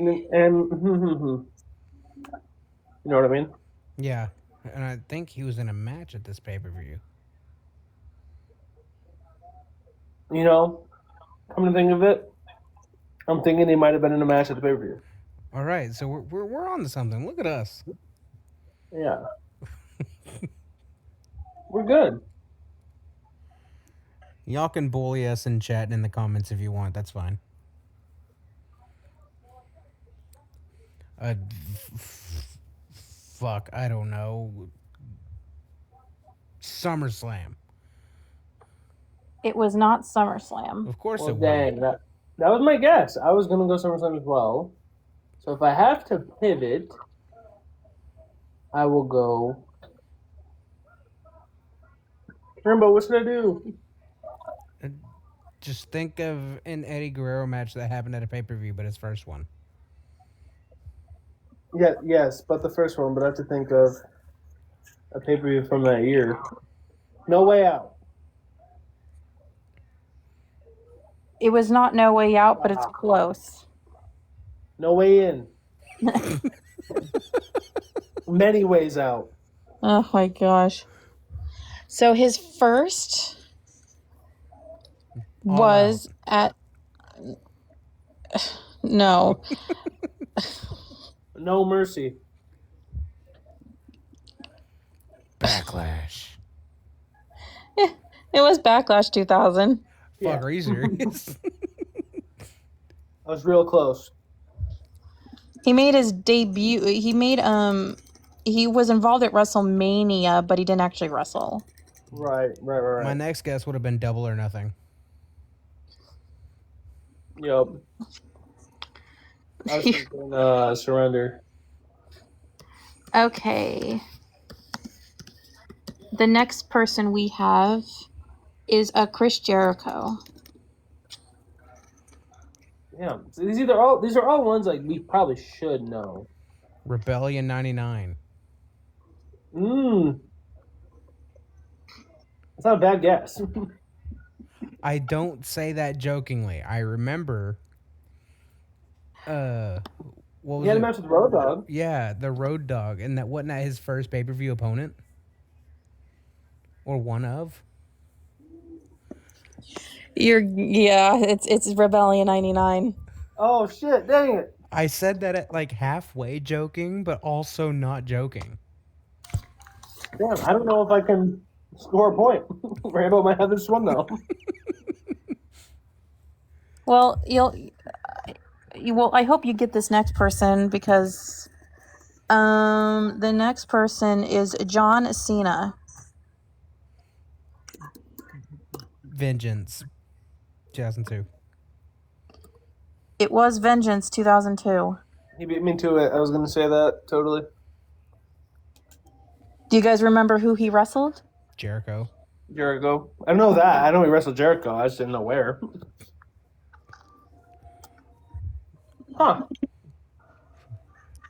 you know what I mean? Yeah, and I think he was in a match at this pay-per-view. You know, come to think of it, I'm thinking he might have been in a match at the pay-per-view. All right, so we're on to something. Look at us. Yeah. We're good. Y'all can bully us in chat and in the comments if you want. That's fine. Fuck, I don't know. SummerSlam. It was not SummerSlam. Of course it Dang, was. that was my guess. I was gonna go SummerSlam as well. So if I have to pivot, I will go. Rambo, what should I do? Just think of an Eddie Guerrero match that happened at a pay-per-view, but his first one. Yeah, yes, but the first one. But I have to think of a pay-per-view from that year. No Way Out. It was not No Way Out, but it's close. No Way In. Many Ways Out. Oh my gosh. So his first was at no. No Mercy. Backlash. It was Backlash 2000. Fuck, are you serious? I was real close. He made his debut. He was involved at WrestleMania, but he didn't actually wrestle. Right. My next guess would have been Double or Nothing. Yep. I was thinking Surrender. Okay. The next person we have is Chris Jericho. Yeah. So these are all ones like we probably should know. Rebellion 99. That's not a bad guess. I don't say that jokingly. I remember what was He had a it? match with Road Dogg. Yeah, the Road Dogg, and that wasn't that his first pay-per-view opponent? Or one of? It's Rebellion 99. Oh shit, dang it. I said that at like halfway joking, but also not joking. Damn, I don't know if I can score a point. Rambo might have this one though. Well, I hope you get this next person because the next person is John Cena. Vengeance. 2002. It was Vengeance 2002. He beat me to it. I was going to say that totally. Do you guys remember who he wrestled? Jericho. I know that. I know he wrestled Jericho. I just didn't know where. Huh.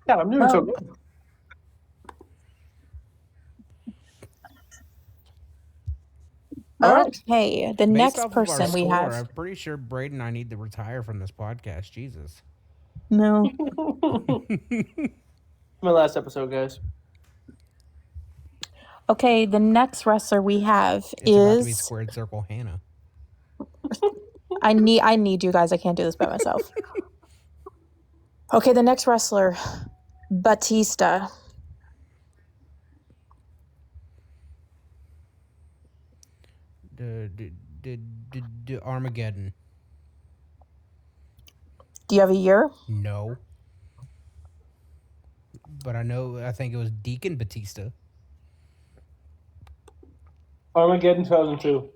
God, I'm doing so good. Okay, the Based next off of our person we score, have. I'm pretty sure Braden and I need to retire from this podcast. Jesus. No. My last episode, guys. Okay, the next wrestler we have It's about to be is. Squared Circle Hannah. I need you guys. I can't do this by myself. Okay, the next wrestler, Batista. The Armageddon. Do you have a year? No. But I think it was Deacon Batista. Armageddon 2002.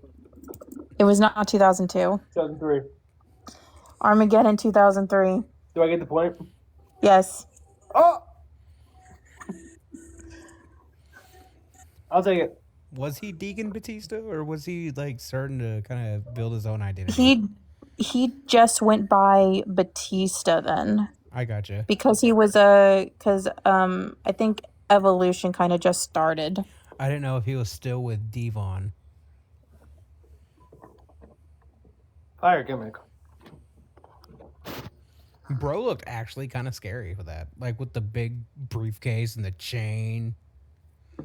It was not 2002. 2003. Armageddon 2003. Do I get the point? Yes. Oh! I'll take it. Was he Deacon Batista, or was he like starting to kind of build his own identity? He just went by Batista then. I gotcha. Because he was I think Evolution kind of just started. I didn't know if he was still with Devon. Fire gimmick. Bro looked actually kind of scary for that, like with the big briefcase and the chain.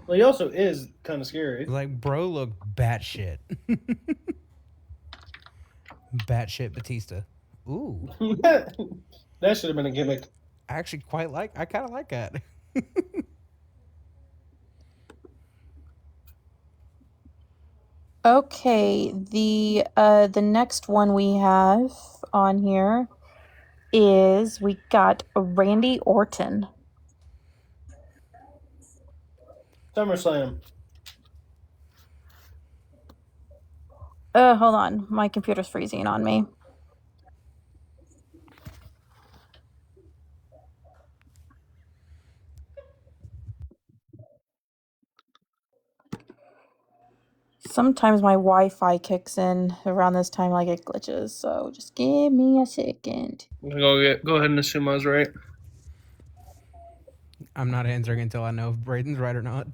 Well, he also is kind of scary. Like, bro looked batshit. Batshit Batista. Ooh. That should have been a gimmick. I actually I kind of like that. Okay, the next one we have on here is we got Randy Orton. SummerSlam. Hold on. My computer's freezing on me. Sometimes my Wi-Fi kicks in around this time, like it glitches. So just give me a second. Go ahead and assume I was right. I'm not answering until I know if Braden's right or not.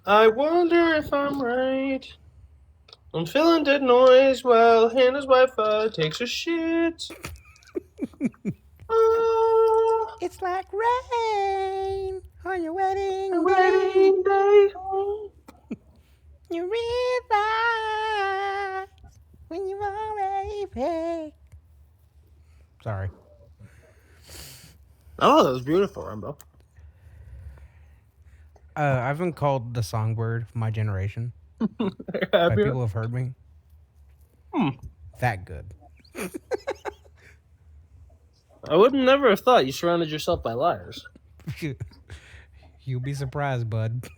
I wonder if I'm right. I'm feeling dead noise while Hannah's Wi-Fi takes a shit. Oh, It's like rain on your wedding day. You realize when you already pick. Sorry. Oh, that was beautiful, Rumbo. I've been called the songbird of my generation. By people who have heard me. That good. I would never have thought you surrounded yourself by liars. You'll be surprised, bud.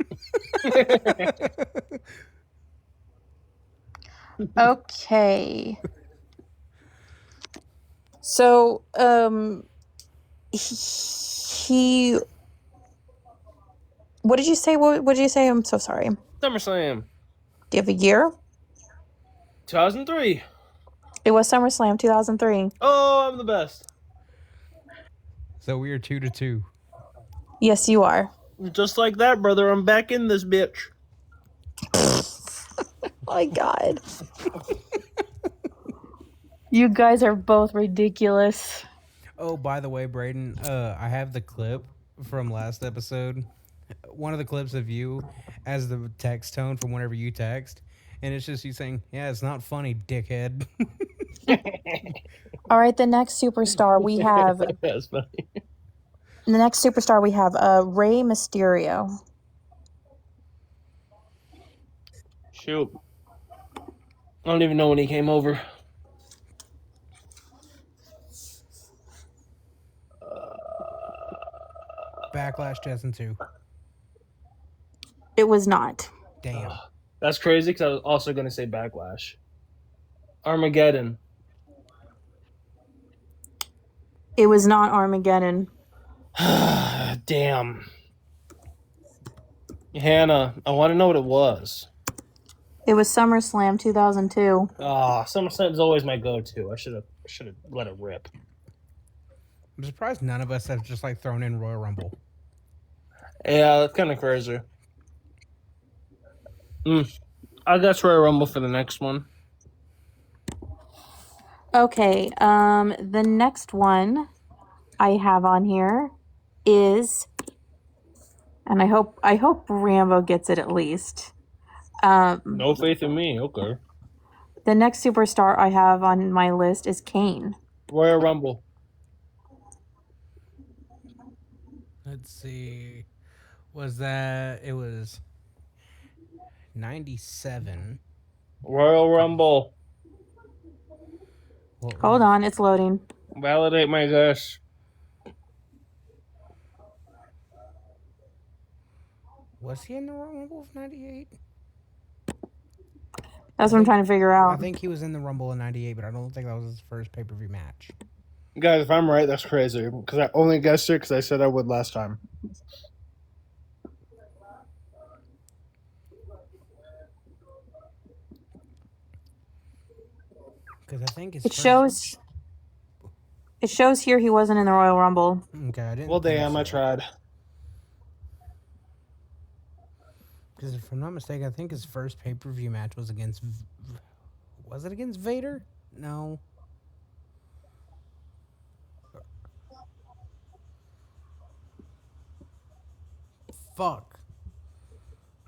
Okay. So, he. What did you say? What did you say? I'm so sorry. SummerSlam. Do you have a year? 2003. It was SummerSlam 2003. Oh, I'm the best. So we are 2-2. Yes, you are. Just like that, brother. I'm back in this bitch. Oh my God. You guys are both ridiculous. Oh, by the way, Braden, I have the clip from last episode. One of the clips of you as the text tone from whenever you text. And it's just you saying, yeah, it's not funny, dickhead. All right, the next superstar we have. That's funny. The next superstar we have, Rey Mysterio. Shoot. I don't even know when he came over. Backlash 2002. It was not. Damn. That's crazy because I was also going to say Backlash. Armageddon. It was not Armageddon. Damn. Hannah, I want to know what it was. It was SummerSlam 2002. SummerSlam is always my go-to. I should have let it rip. I'm surprised none of us have just like thrown in Royal Rumble. Yeah, that's kind of crazy. I guess Royal Rumble for the next one. Okay, the next one I have on here is, and I hope Rambo gets it at least. No faith in me. Okay. The next superstar I have on my list is Kane. Royal Rumble. Let's see. Was that? It was 97. Royal Rumble. Hold on, it's loading. Validate my guess. Was he in the Royal Rumble of 98? That's what I'm trying to figure out. I think he was in the Rumble in 98, but I don't think that was his first pay-per-view match. Guys, if I'm right, that's crazy. Because I only guessed it because I said I would last time. Because I think it shows here he wasn't in the Royal Rumble. Okay, I didn't. Well, damn, I tried. Because if I'm not mistaken, I think his first pay-per-view match was against... Was it against Vader? No. Fuck.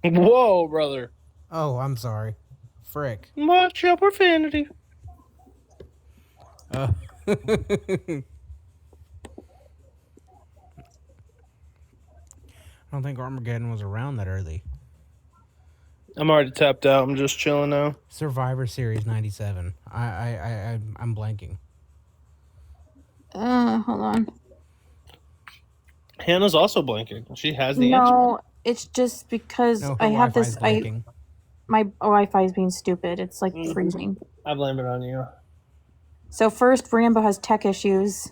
Whoa, brother. Oh, I'm sorry. Frick. Watch your profanity. I don't think Armageddon was around that early. I'm already tapped out. I'm just chilling now. Survivor Series 97. I'm blanking. Hold on. Hannah's also blanking. She has the answer. No, it's just because No, her I have Wi-Fi's this. blanking. My Wi-Fi is being stupid. It's like freezing. I blame it on you. So first, Rambo has tech issues.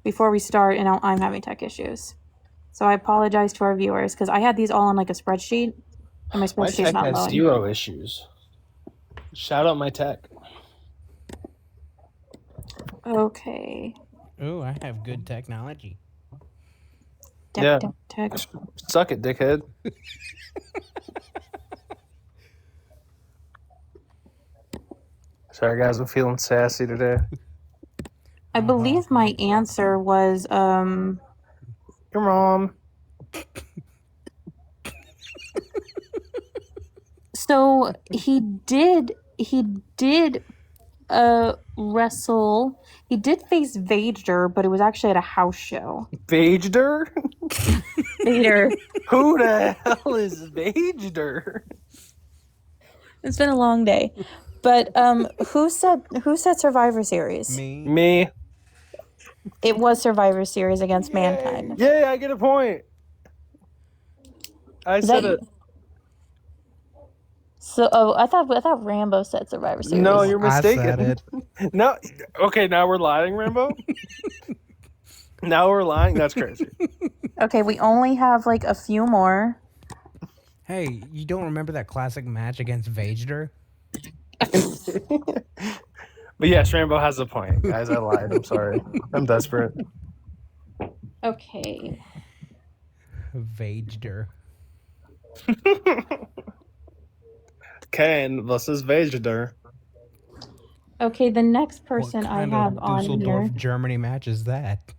Before we start, and I'm having tech issues. So I apologize to our viewers because I had these all on like a spreadsheet, and my My spreadsheet's tech not has loading. 0 issues. Shout out my tech. Okay. Oh, I have good technology. Tech. Suck it, dickhead. Sorry, guys. I'm feeling sassy today. I believe my answer was Your mom. So he did wrestle. He did face Vader, but it was actually at a house show. Vader? Vader. Who the hell is Vader? It's been a long day. But who said Survivor Series? Me. It was Survivor Series against Mankind. Yay, I get a point. I said it. So, I thought Rambo said Survivor Series. No, you're mistaken. I said it. No, okay, now we're lying, Rambo. Now we're lying. That's crazy. Okay, we only have like a few more. Hey, you don't remember that classic match against Vader? But yes, Rambo has a point, guys. I lied. I'm sorry. I'm desperate. Okay. Vader. Kane versus Vader. Okay, the next person What I kind have of on Dusseldorf, here. Germany match is that?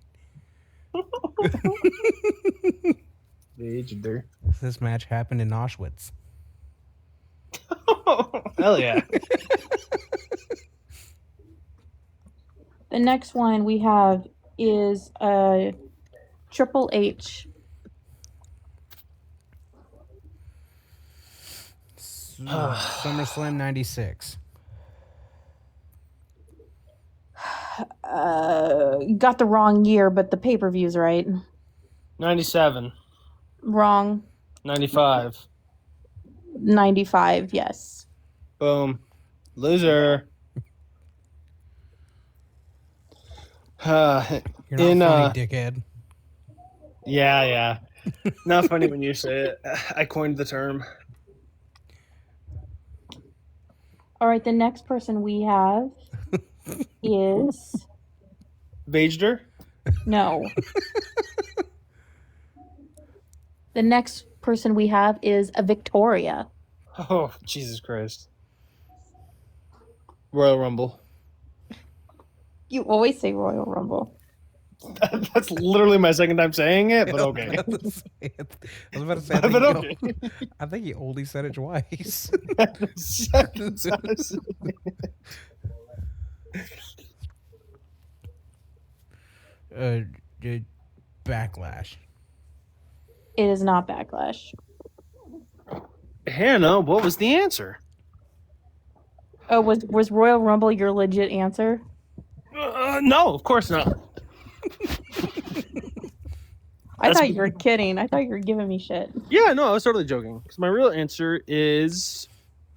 Vader. This match happened in Auschwitz. Hell yeah. The next one we have is Triple H. SummerSlam 96. Got the wrong year, but the pay-per-view's right. 97. Wrong. 95. 95, yes. Boom. Loser. You're not funny, dickhead. Yeah. Not funny when you say it. I coined the term. All right, the next person we have is Vader? No. The next person we have is a Victoria. Oh, Jesus Christ. Royal Rumble. You always say Royal Rumble. That's literally my second time saying it, but okay. I was about to say, But okay. I think you only said it twice. Second time. Backlash. It is not Backlash. Hannah, what was the answer? Oh, was Royal Rumble your legit answer? No, of course not. I thought you were kidding. I thought you were giving me shit. Yeah, no, I was totally joking. Because my real answer is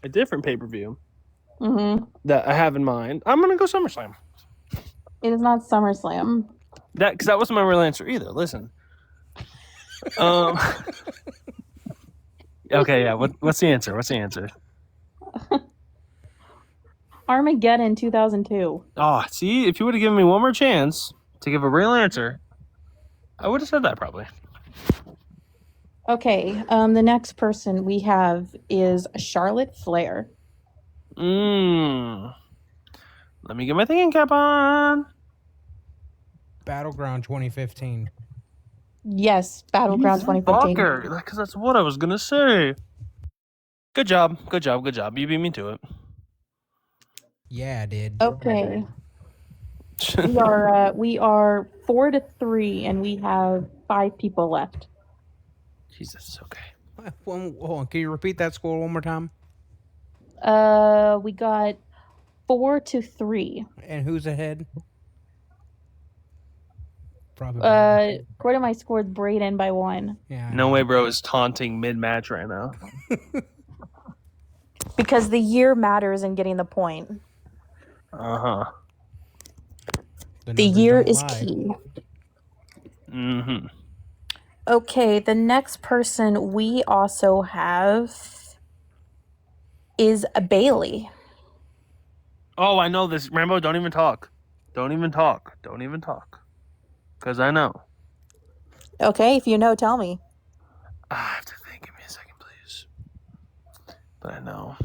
a different pay-per-view that I have in mind. I'm going to go SummerSlam. It is not SummerSlam. Because that wasn't my real answer either. Listen. Okay, yeah. What's the answer? What's the answer? Armageddon 2002. Oh, see, if you would have given me one more chance to give a real answer, I would have said that probably. Okay, the next person we have is Charlotte Flair. Let me get my thinking cap on. Battleground 2015. Yes, Battleground 2015. Fucker, because that's what I was gonna say. Good job. You beat me to it. Yeah, I did. Okay. we are 4-3, and we have 5 people left. Jesus, okay. Hold on, can you repeat that score one more time? We got 4-3. And who's ahead? Probably. According to my score, it's Brayden by 1. Yeah. No way, bro is taunting mid-match right now. Because the year matters in getting the point. Uh-huh. The year is key. Mm-hmm. Okay, the next person we also have is a Bailey. Oh, I know this. Rambo, don't even talk. Don't even talk. Because I know. Okay, if you know, tell me. I have to think. Give me a second, please. But I know.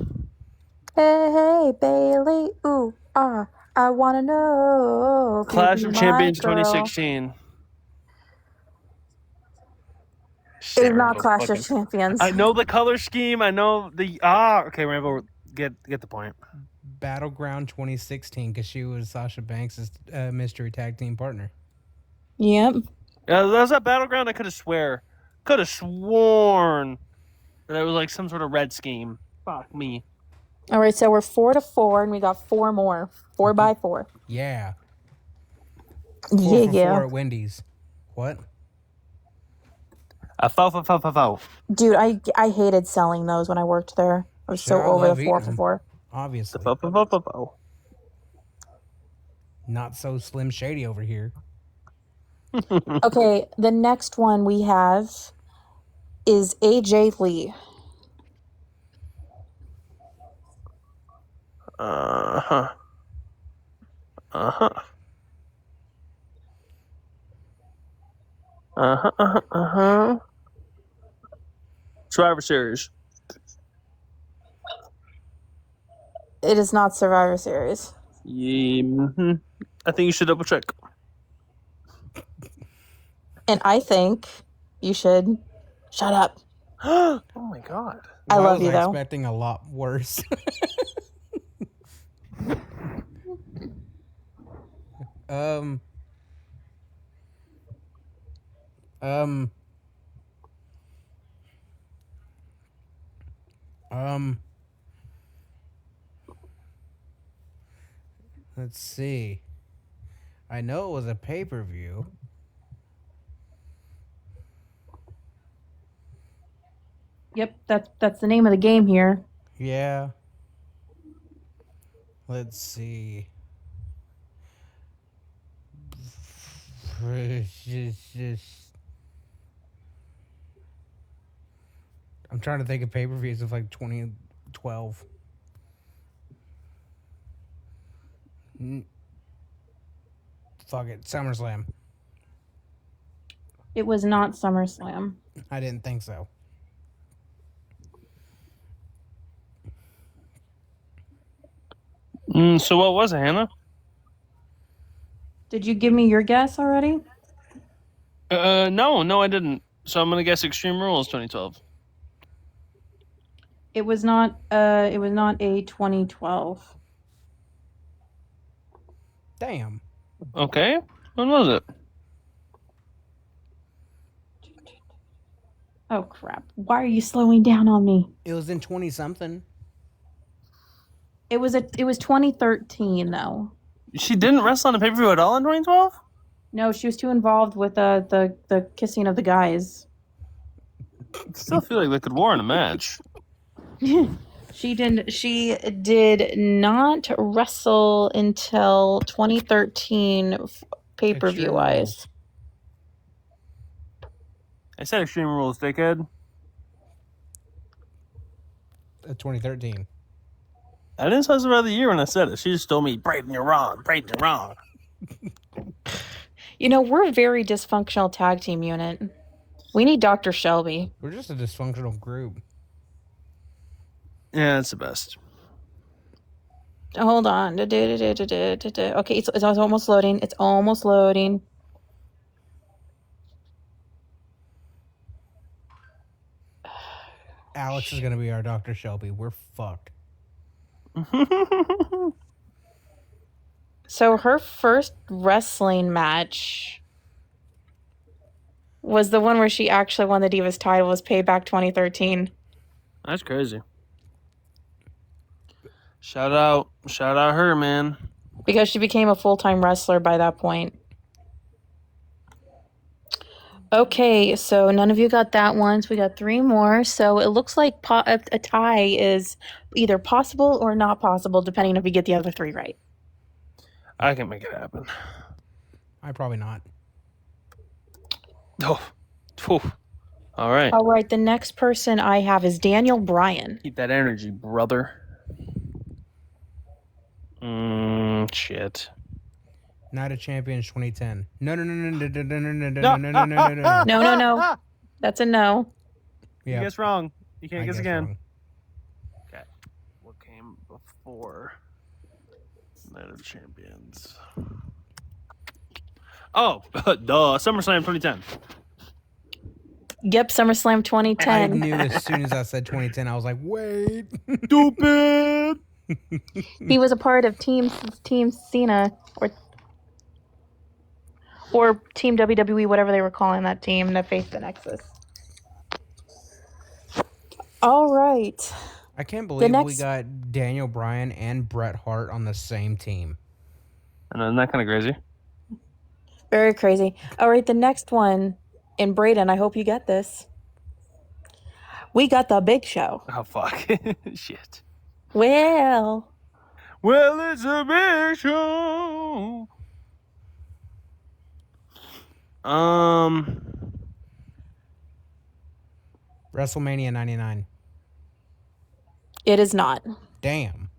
Hey, Bailey. Ooh, I want to know. Clash of Champions 2016. It is not Clash of Champions. I know the color scheme. I know the... okay, Rambo, get the point. Battleground 2016, because she was Sasha Banks' mystery tag team partner. Yep. Yeah, that was that Battleground. I could have sworn that it was like some sort of red scheme. Fuck me. All right, so we're 4-4, and we got 4 more. 4 by 4. Yeah. 4 for 4 at Wendy's. What? Foul. Dude, I hated selling those when I worked there. I was so over the 4 for 4. Obviously. Foul. Not so Slim Shady over here. Okay, the next one we have is AJ Lee. Survivor Series. It is not Survivor Series. Yeah, I think you should double check. And I think you should shut up. Oh my god. I love you, though. I was expecting a lot worse. Let's see. I know it was a pay-per-view. Yep, that's the name of the game here. Yeah. Let's see. I'm trying to think of pay-per-views of like 2012. Fuck it, SummerSlam. It was not SummerSlam. I didn't think so. So what was it, Hannah? Did you give me your guess already? No, I didn't. So I'm gonna guess Extreme Rules 2012. It was not a 2012. Damn. Okay. When was it? Oh crap. Why are you slowing down on me? It was in 20 something. It was 2013 though. She didn't wrestle on a pay-per-view at all in 2012? No, she was too involved with the kissing of the guys. I still feel like they could warrant a match. She did not wrestle until 2013 pay-per-view wise. I said Extreme Rules, dickhead. 2013. I didn't specify the year when I said it. She just told me, Brayden, you're wrong. Brayden, you're wrong. You know, we're a very dysfunctional tag team unit. We need Dr. Shelby. We're just a dysfunctional group. Yeah, it's the best. Hold on. Okay, it's almost loading. It's almost loading. Alex is going to be our Dr. Shelby. We're fucked. So her first wrestling match was the one where she actually won the Divas title, was Payback 2013. That's crazy. Shout out her, man. Because she became a full-time wrestler by that point. Okay, so none of you got that one, so we got 3 more. So it looks like a tie is either possible or not possible, depending if you get the other 3 right. I can make it happen. I probably not. Oh. All right. All right, the next person I have is Daniel Bryan. Keep that energy, brother. Shit. Night of Champions 2010. No. No. That's a no. Yeah. You guess wrong. You can't guess again. Wrong. Okay. What came before Night of Champions? Oh, duh. SummerSlam 2010. Yep, SummerSlam 2010. I knew as soon as I said 2010, I was like, wait. Stupid. He was a part of Team Cena or Team WWE, whatever they were calling that team that faced the Nexus. All right. I can't believe we got Daniel Bryan and Bret Hart on the same team. And isn't that kind of crazy? Very crazy. All right, the next one, in Braden, I hope you get this. We got the Big Show. Oh, fuck. Shit. Well, it's a big show. WrestleMania 99. it is not. Damn.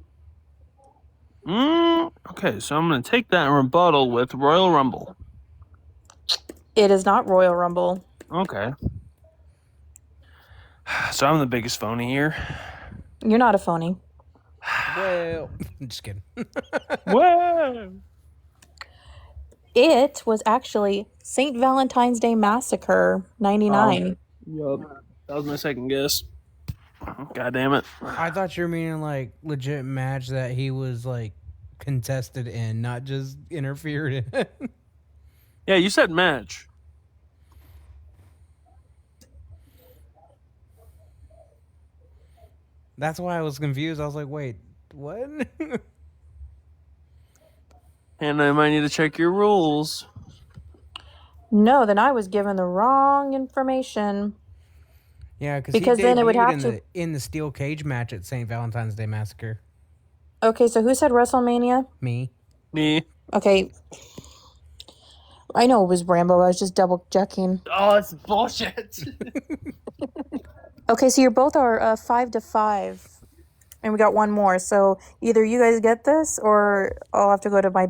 Okay, so I'm going to take that and rebuttal with Royal Rumble. It is not Royal Rumble. Okay. So I'm the biggest phony here. You're not a phony. Well, I'm just kidding. Whoa! It was actually St. Valentine's Day Massacre 99. Yup. That was my second guess. God damn it. I thought you were meaning like legit match that he was like contested in, not just interfered in. Yeah, you said match. That's why I was confused. I was like, wait, what? And I might need to check your rules. No, then I was given the wrong information. Yeah, because then it would have to in the steel cage match at St. Valentine's Day Massacre. Okay, so who said WrestleMania? Me. Okay. I know it was Rambo. I was just double checking. Oh, it's bullshit. Okay, so you're both are 5-5, and we got one more. So either you guys get this, or I'll have to go to my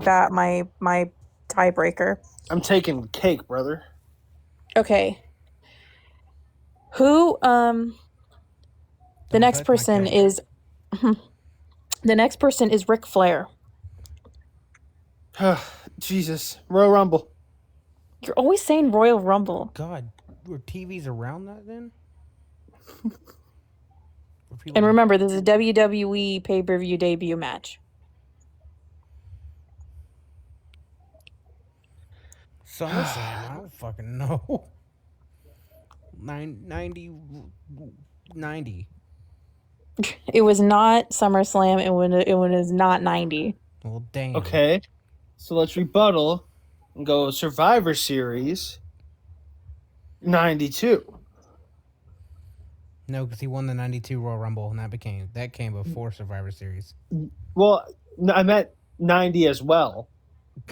tiebreaker. I'm taking cake, brother. Okay. Who the next person is the next person is Ric Flair. Jesus. Royal Rumble. You're always saying Royal Rumble. God, were TVs around that then? And remember, this is a WWE pay-per-view debut match. SummerSlam, I don't fucking know. 90. It was not SummerSlam. It was not 90. Well, damn. Okay. So let's rebuttal and go Survivor Series 92. No, because he won the 92 Royal Rumble, and that came before Survivor Series. Well, I meant 90 as well.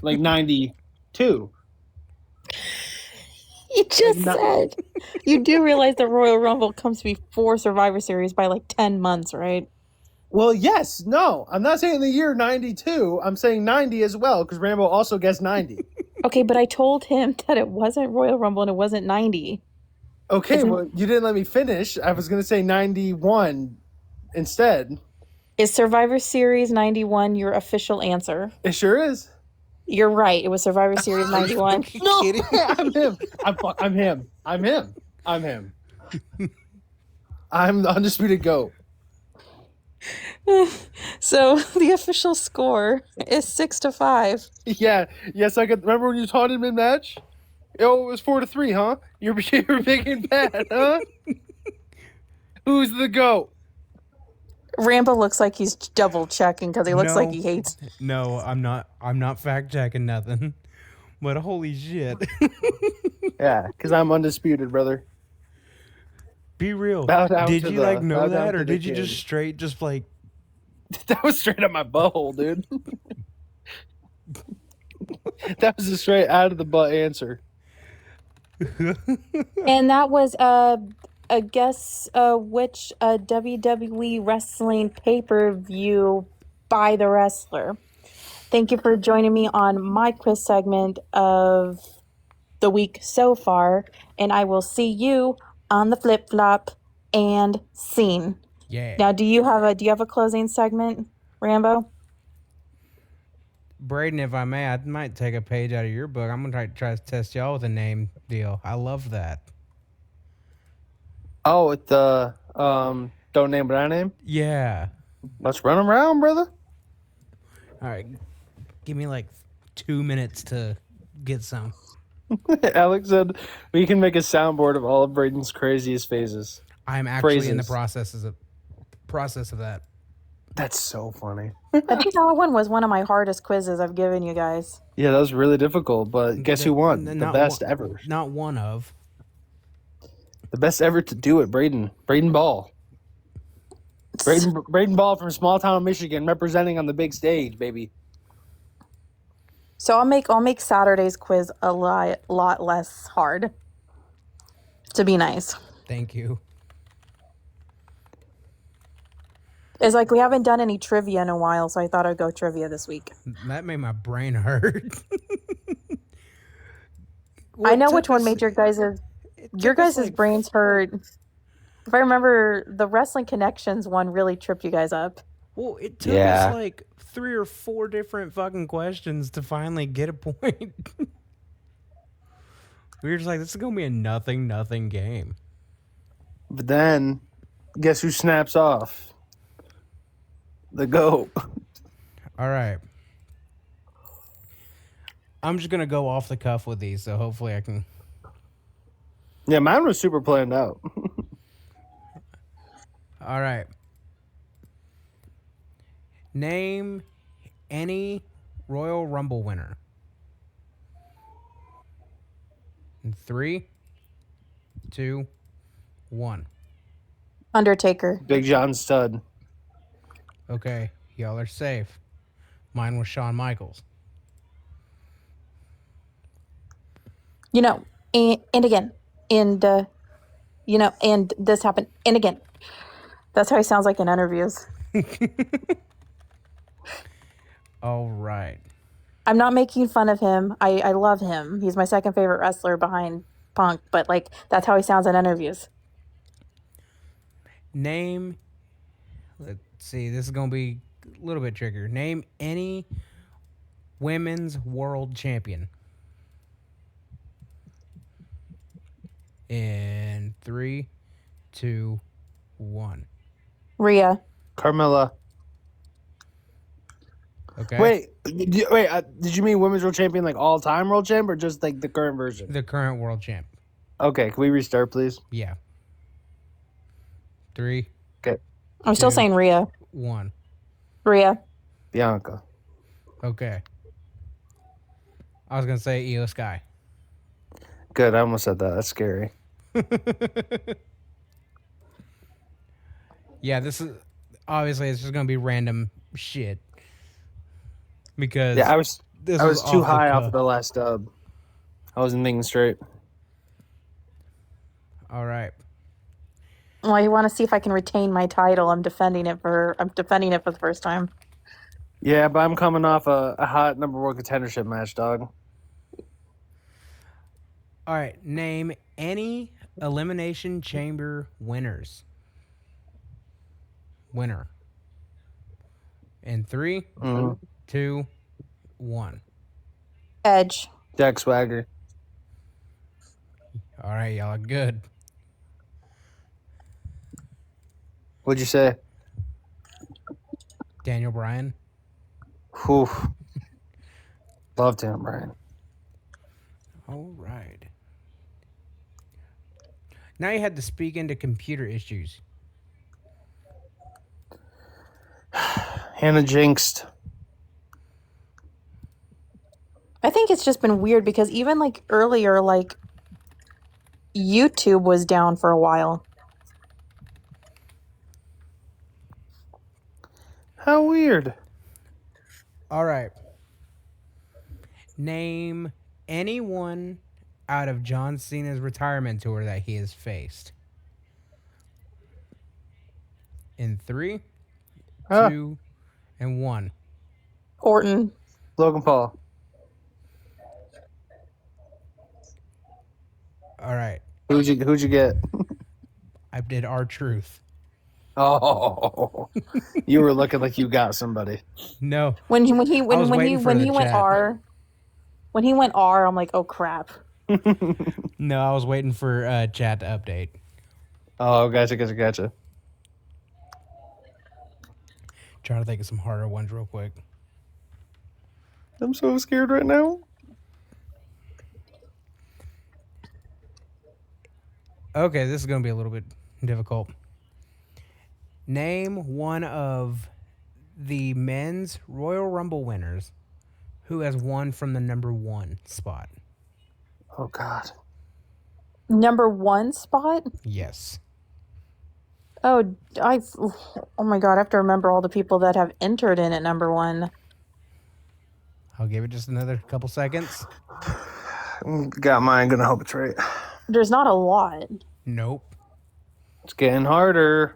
Like 92. You just said. You do realize the Royal Rumble comes before Survivor Series by like 10 months, right? Well, yes. No, I'm not saying the year 92. I'm saying 90 as well, because Rambo also guessed 90. Okay, but I told him that it wasn't Royal Rumble and it wasn't 90. Okay, well, you didn't let me finish. I was going to say 91 instead. Is Survivor Series 91 your official answer? It sure is. You're right. It was Survivor Series 91. No, I'm him. I'm him. I'm him. I'm him. I'm the undisputed GOAT. So the official score is 6-5. Yeah. Yes, I could remember when you taught him in match. Oh, it was 4-3, huh? You're big and bad, huh? Who's the GOAT? Rambo looks like he's double checking because he looks like he hates. No, I'm not. I'm not fact checking nothing. But holy shit! Yeah, because I'm undisputed, brother. Be real. Did you like know that, or did you just straight just like? That was straight up my butthole, dude. That was a straight out of the butt answer. And that was a guess which WWE wrestling pay-per-view by the wrestler. Thank you for joining me on my quiz segment of the week so far, and I will see you on the flip-flop and scene. Yeah. Now, do you have a closing segment, Rambo? Braden, if I may, I might take a page out of your book. I'm gonna try to test y'all with a name deal. I love that. Oh, with the don't name but I name? Yeah. Let's run around, brother. All right. Give me like 2 minutes to get some. Alex said we can make a soundboard of all of Braden's craziest phases. I'm actually in the Phrases. process of that. That's so funny. I think that one was one of my hardest quizzes I've given you guys. Yeah, that was really difficult, but guess who won? The best ever. Not one of. The best ever to do it, Braden. Braden Ball. Braden Ball from small town Michigan, representing on the big stage, baby. So I'll make Saturday's quiz a lot less hard. To be nice. Thank you. It's like we haven't done any trivia in a while, so I thought I'd go trivia this week. That made my brain hurt. I know which one made your guys' brains hurt. If I remember, the Wrestling Connections one really tripped you guys up. Well, it took us like 3 or 4 different fucking questions to finally get a point. We were just like, this is gonna be a nothing game. But then, guess who snaps off? The GOAT. All right. I'm just gonna go off the cuff with these, so hopefully I can. Yeah, mine was super planned out. All right. Name any Royal Rumble winner. In 3, 2, 1. Undertaker. Big John Studd. Okay, y'all are safe. Mine was Shawn Michaels. You know, and again, and and this happened, and again. That's how he sounds like in interviews. All right. I'm not making fun of him. I love him. He's my second favorite wrestler behind Punk, but like that's how he sounds in interviews. Name. Let's see. This is gonna be a little bit trickier. Name any women's world champion. In 3, 2, 1. Rhea. Carmella. Okay. Wait. Did you mean women's world champion, like all-time world champ, or just like the current version? The current world champ. Okay. Can we restart, please? Yeah. 3. Okay. I'm still 2, saying Rhea. 1. Rhea. Bianca. Okay. I was gonna say Io Sky. Good. I almost said that. That's scary. Yeah, this is obviously it's just gonna be random shit. Because Yeah, I was too high off of cuff. the last dub. I wasn't thinking straight. All right. Well, I want to see if I can retain my title. I'm defending it for the first time. Yeah, but I'm coming off a hot number 1 contendership match, dog. All right. Name any Elimination Chamber winners. Winner. In 3, 2, 1. Edge. Jack Swagger. All right, y'all are good. What'd you say? Daniel Bryan. Whew. Loved him, Brian. All right. Now you had to speak into computer issues. Hannah jinxed. I think it's just been weird because even like earlier, like YouTube was down for a while. How weird. All right. Name anyone out of John Cena's retirement tour that he has faced. In 3, 2, and 1. Orton. Logan Paul. All right. Who'd you get? I did R-Truth. Oh, you were looking like you got somebody. No. When he waiting for the went chat. R, when he went R, I'm like, oh crap. No, I was waiting for chat to update. Oh, gotcha. Trying to think of some harder ones real quick. I'm so scared right now. Okay, this is going to be a little bit difficult. Name one of the men's Royal Rumble winners who has won from the number 1 spot. Oh, God. Number 1 spot? Yes. Oh, oh my God, I have to remember all the people that have entered in at number 1. I'll give it just another couple seconds. Got mine. Gonna hope it's right. There's not a lot. Nope. It's getting harder.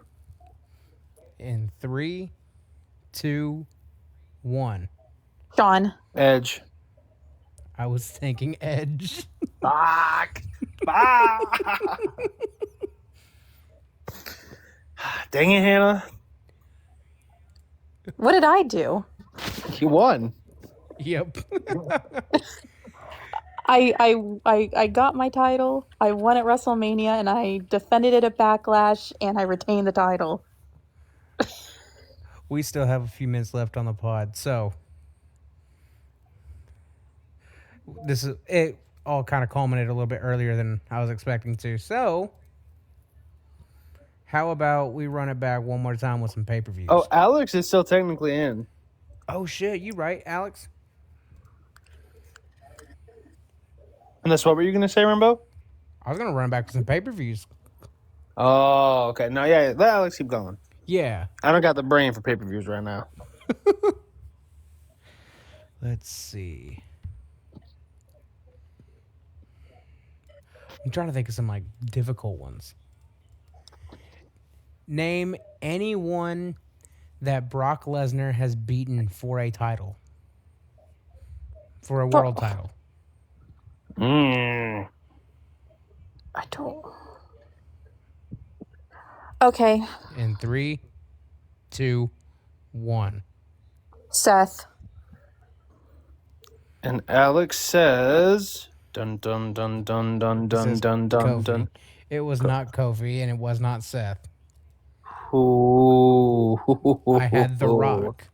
In 3, 2, 1. Sean. Edge. I was thinking Edge. Fuck. Dang it, Hannah. What did I do? You won. Yep. I got my title. I won at WrestleMania, and I defended it at Backlash, and I retained the title. We still have a few minutes left on the pod, so it all kind of culminated a little bit earlier than I was expecting to. So, how about we run it back one more time with some pay-per-views? Oh, Alex is still technically in. Oh shit, you right, Alex. And that's what were you gonna say, Rambo? I was gonna run back with some pay-per-views. Oh, okay. No, yeah, let Alex keep going. Yeah. I don't got the brain for pay-per-views right now. Let's see. I'm trying to think of some like difficult ones. Name anyone that Brock Lesnar has beaten for a title. For a world title. I don't. Okay. In 3, 2, 1. Seth. And Alex says, dun dun dun dun dun dun dun dun dun. It was not Kofi, and it was not Seth. Ooh. I had The Rock.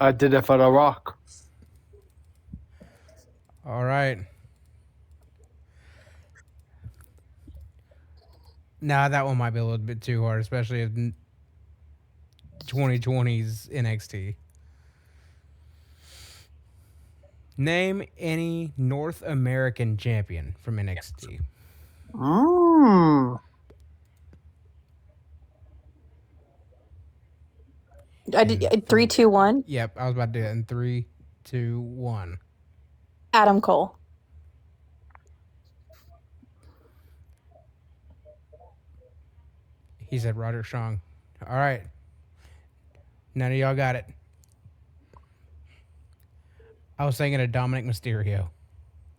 I did it for The Rock. All right. Nah, that one might be a little bit too hard, especially in 2020's NXT. Name any North American champion from NXT. I did 3, 2, 1. Yep, I was about to do that in 3, 2, 1. Adam Cole. He said Roderick Strong. All right. None of y'all got it. I was thinking of Dominik Mysterio.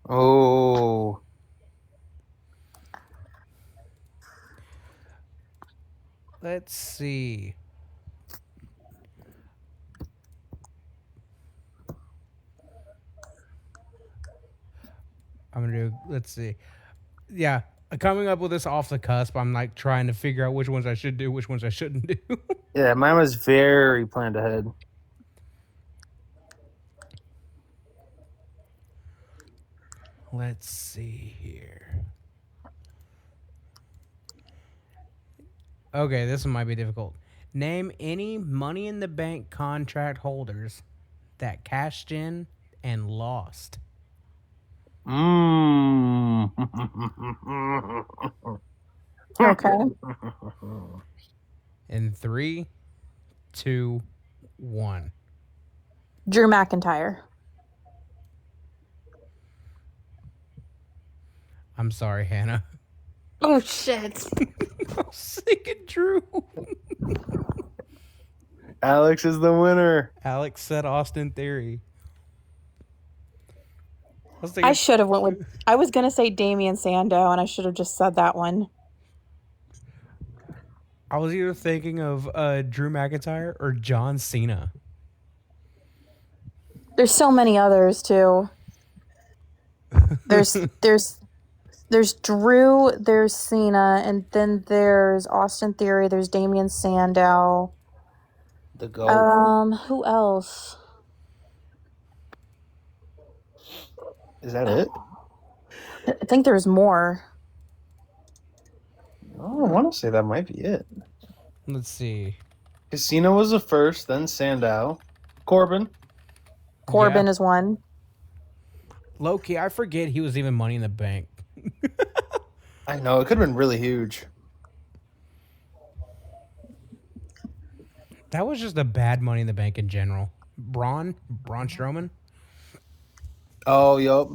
Oh. Let's see. I'm going to do, let's see. Yeah, coming up with this off the cusp, I'm like trying to figure out which ones I should do, which ones I shouldn't do. Yeah, mine was very planned ahead. Let's see here. Okay, this one might be difficult. Name any Money in the Bank contract holders that cashed in and lost. Okay. In 3, 2, 1. Drew McIntyre. I'm sorry, Hannah. Oh, shit. I was thinking Drew. Alex is the winner. Alex said Austin Theory. I should have went with... I was going to say Damian Sandow, and I should have just said that one. I was either thinking of Drew McIntyre or John Cena. There's so many others, too. There's Drew, there's Cena, and then there's Austin Theory, there's Damian Sandow. The GOAT. Who else? Is that it? I think there's more. Oh, I want to say that might be it. Let's see. Casino was the first, then Sandow. Corbin is one. Low-key, I forget he was even Money in the Bank. I know, it could have been really huge. That was just a bad Money in the Bank in general. Braun Strowman. Oh, yup.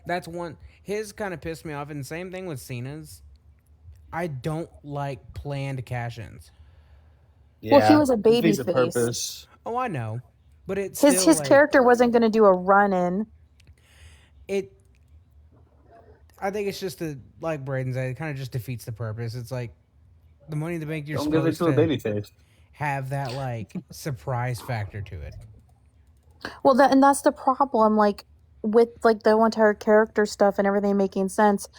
That's one. His kind of pissed me off, and same thing with Cena's. I don't like planned cash-ins. Yeah, well, he was a baby face. Purpose. Oh, I know, but it's his character wasn't going to do a run-in. I think it's just like Braden said, it kind of just defeats the purpose. It's like the Money in the Bank. You're Don't give it supposed to a to baby face. have that like surprise factor to it. Well, that's the problem. Like with like the entire character stuff and everything making sense.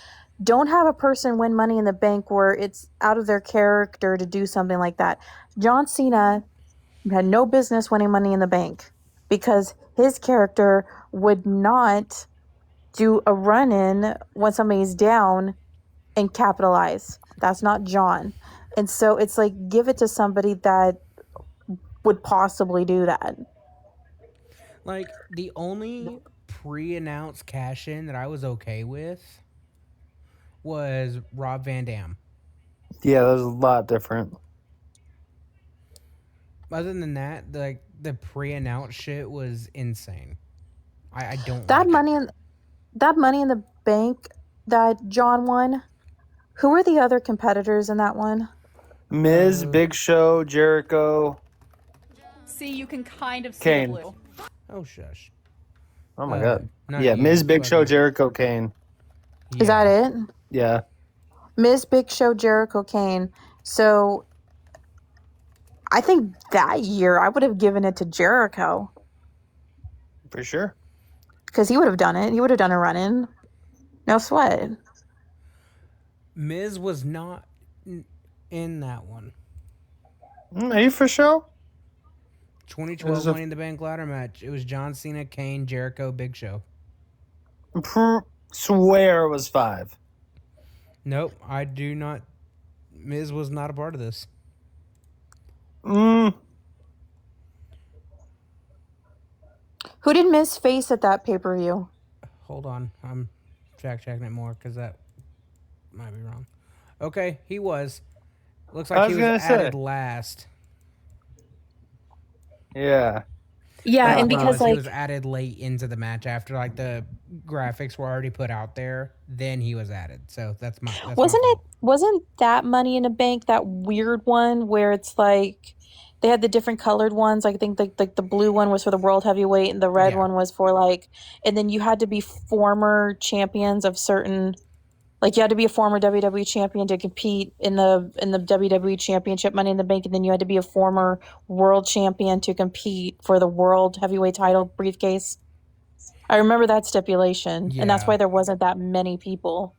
Don't have a person win Money in the Bank where it's out of their character to do something like that. John Cena had no business winning Money in the Bank because his character would not do a run-in when somebody's down and capitalize. That's not John. And so it's like, give it to somebody that would possibly do that. Like, the only pre-announced cash-in that I was okay with was Rob Van Dam. Yeah, that was a lot different. Other than that, like the pre-announced shit was insane. I don't that like money it. in that Money in the Bank that John won. Who were the other competitors in that one? Miz, Big Show, Jericho. See, you can kind of see Kane. blue. Oh shush. Oh my god. Not Yeah, you, Miz, Big Show, fucking- Jericho, Kane. Is that it? Yeah. Miz, Big Show, Jericho, Kane. So I think that year I would have given it to Jericho. For sure. Because he would have done it. He would have done a run-in. No sweat. Miz was not in that one. Are you for sure? 2012 Money in the Bank ladder match. It was John Cena, Kane, Jericho, Big Show. Swear it was 5. Nope, I do not. Miz was not a part of this. Who did Miz face at that pay-per-view? Hold on, I'm fact-checking it more because that might be wrong. Okay, he was. Looks like he was added last. Yeah. Yeah, and because he was added late into the match after like the graphics were already put out there. Then he was added. So that's wasn't that Money in the Bank that weird one where it's like they had the different colored ones? I think like the blue one was for the world heavyweight and the red one was for like, and then you had to be former champions of certain. Like you had to be a former WWE champion to compete in the WWE Championship Money in the Bank, and then you had to be a former world champion to compete for the world heavyweight title briefcase. I remember that stipulation, and that's why there wasn't that many people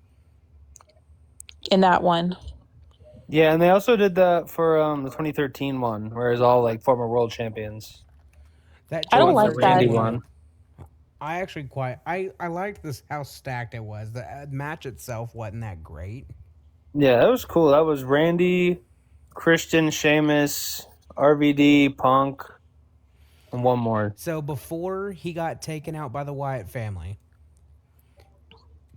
in that one. Yeah, and they also did that for the 2013 one, where it's all like former world champions. That I don't like that one. I actually I liked this how stacked it was. The match itself wasn't that great. Yeah, that was cool. That was Randy, Christian, Sheamus, RVD, Punk, and one more. So before he got taken out by the Wyatt family,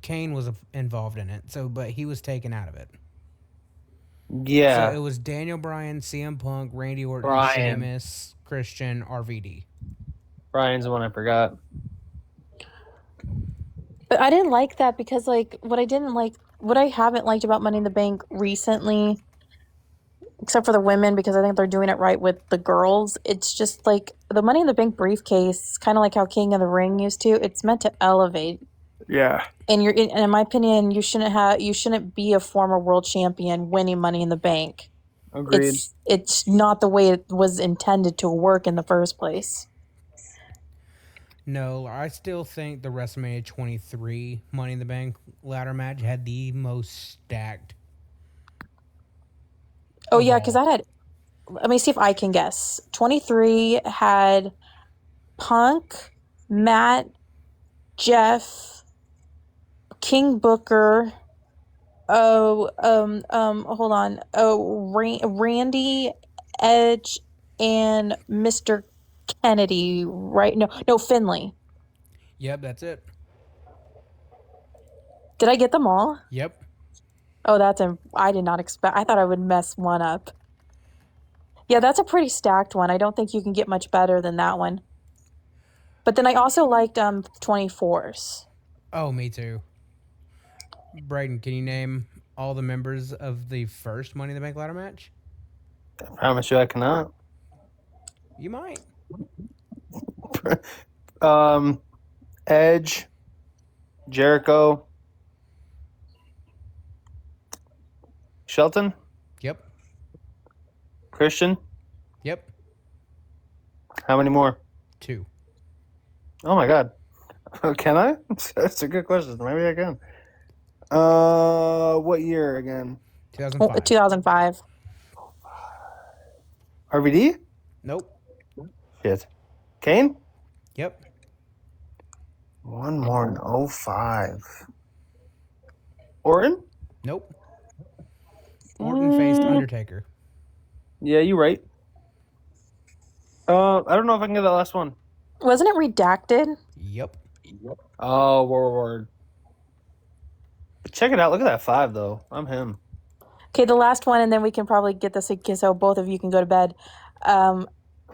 Kane was involved in it. But he was taken out of it. Yeah. So it was Daniel Bryan, CM Punk, Randy Orton, Sheamus, Christian, RVD. Bryan's the one I forgot. But I didn't like that because like what I haven't liked about Money in the Bank recently, except for the women, because I think they're doing it right with the girls. It's just like the Money in the Bank briefcase, kind of like how King of the Ring used to. It's meant to elevate. Yeah. And in my opinion, you shouldn't be a former world champion winning Money in the Bank. Agreed. It's not the way it was intended to work in the first place. No, I still think the WrestleMania 23 Money in the Bank ladder match had the most stacked. Oh, yeah, because that had... Let me see if I can guess. 23 had Punk, Matt, Jeff, King Booker... hold on. Randy, Edge, and Mr. Kennedy, right? No, Finley. Yep, that's it. Did I get them all? Yep. Oh, I did not expect. I thought I would mess one up. Yeah, that's a pretty stacked one. I don't think you can get much better than that one. But then I also liked 24s. Oh, me too. Braden, can you name all the members of the first Money in the Bank ladder match? I promise you I cannot. You might. Edge, Jericho, Shelton, Yep. Christian. Yep. How many more? 2. Oh my god. Can I? That's a good question. Maybe I can. What year again? 2005. 2005. RVD? Nope. Shit. Kane? Yep. One more in 05. Orton? Nope. Orton faced Undertaker. Yeah, you're right. I don't know if I can get that last one. Wasn't it redacted? Yep. Oh, word. Check it out. Look at that 5, though. I'm him. Okay, the last one, and then we can probably get this so both of you can go to bed.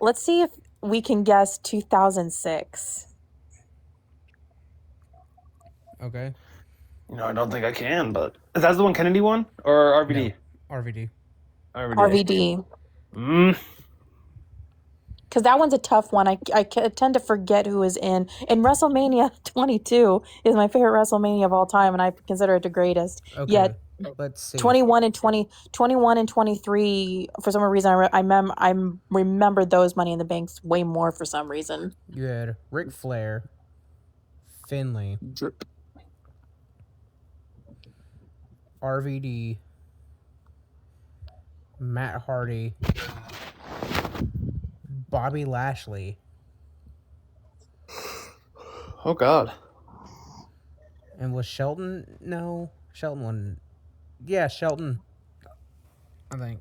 Let's see if we can guess 2006. Okay. I don't think I can, but... Is that the one Kennedy won? Or RVD? No. RVD. RVD. because that one's a tough one. I tend to forget who is in. And WrestleMania 22 is my favorite WrestleMania of all time, and I consider it the greatest. Okay, Yet let's see. 21 and 23, for some reason, I remember those Money in the Banks way more for some reason. You had Ric Flair, Finley, RVD, Matt Hardy, Bobby Lashley. Oh, God. And was Shelton? No. Shelton won. Yeah, Shelton. I think.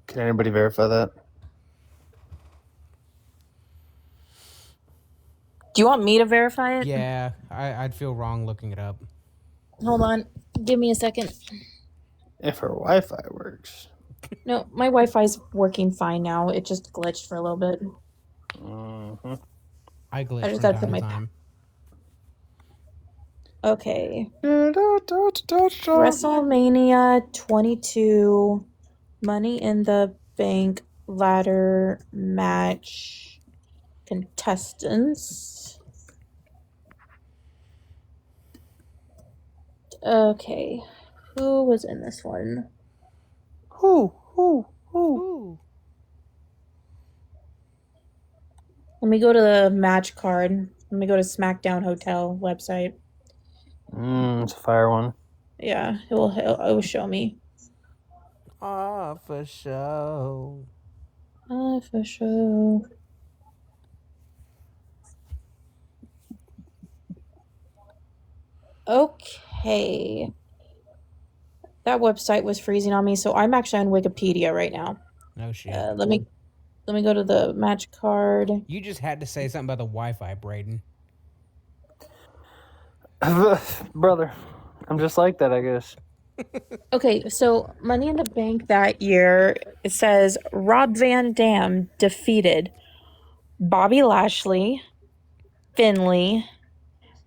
Can anybody verify that? Do you want me to verify it? Yeah, I'd feel wrong looking it up. Hold on. Give me a second. If her Wi-Fi works. No, my Wi-Fi's working fine now. It just glitched for a little bit. Mm-hmm. I glitch I just from gotta put time to my- time. Okay. WrestleMania 22 Money in the Bank ladder match contestants. Okay. Who was in this one? Who? Let me go to the match card. Let me go to SmackDown Hotel website. It's a fire one. Yeah, it will show me. Oh, for sure. For sure. Okay. That website was freezing on me, so I'm actually on Wikipedia right now. No shit. Let me go to the match card. You just had to say something about the Wi-Fi, Braden. Brother, I'm just like that, I guess. Okay, so Money in the Bank that year, it says Rob Van Dam defeated Bobby Lashley, Finley,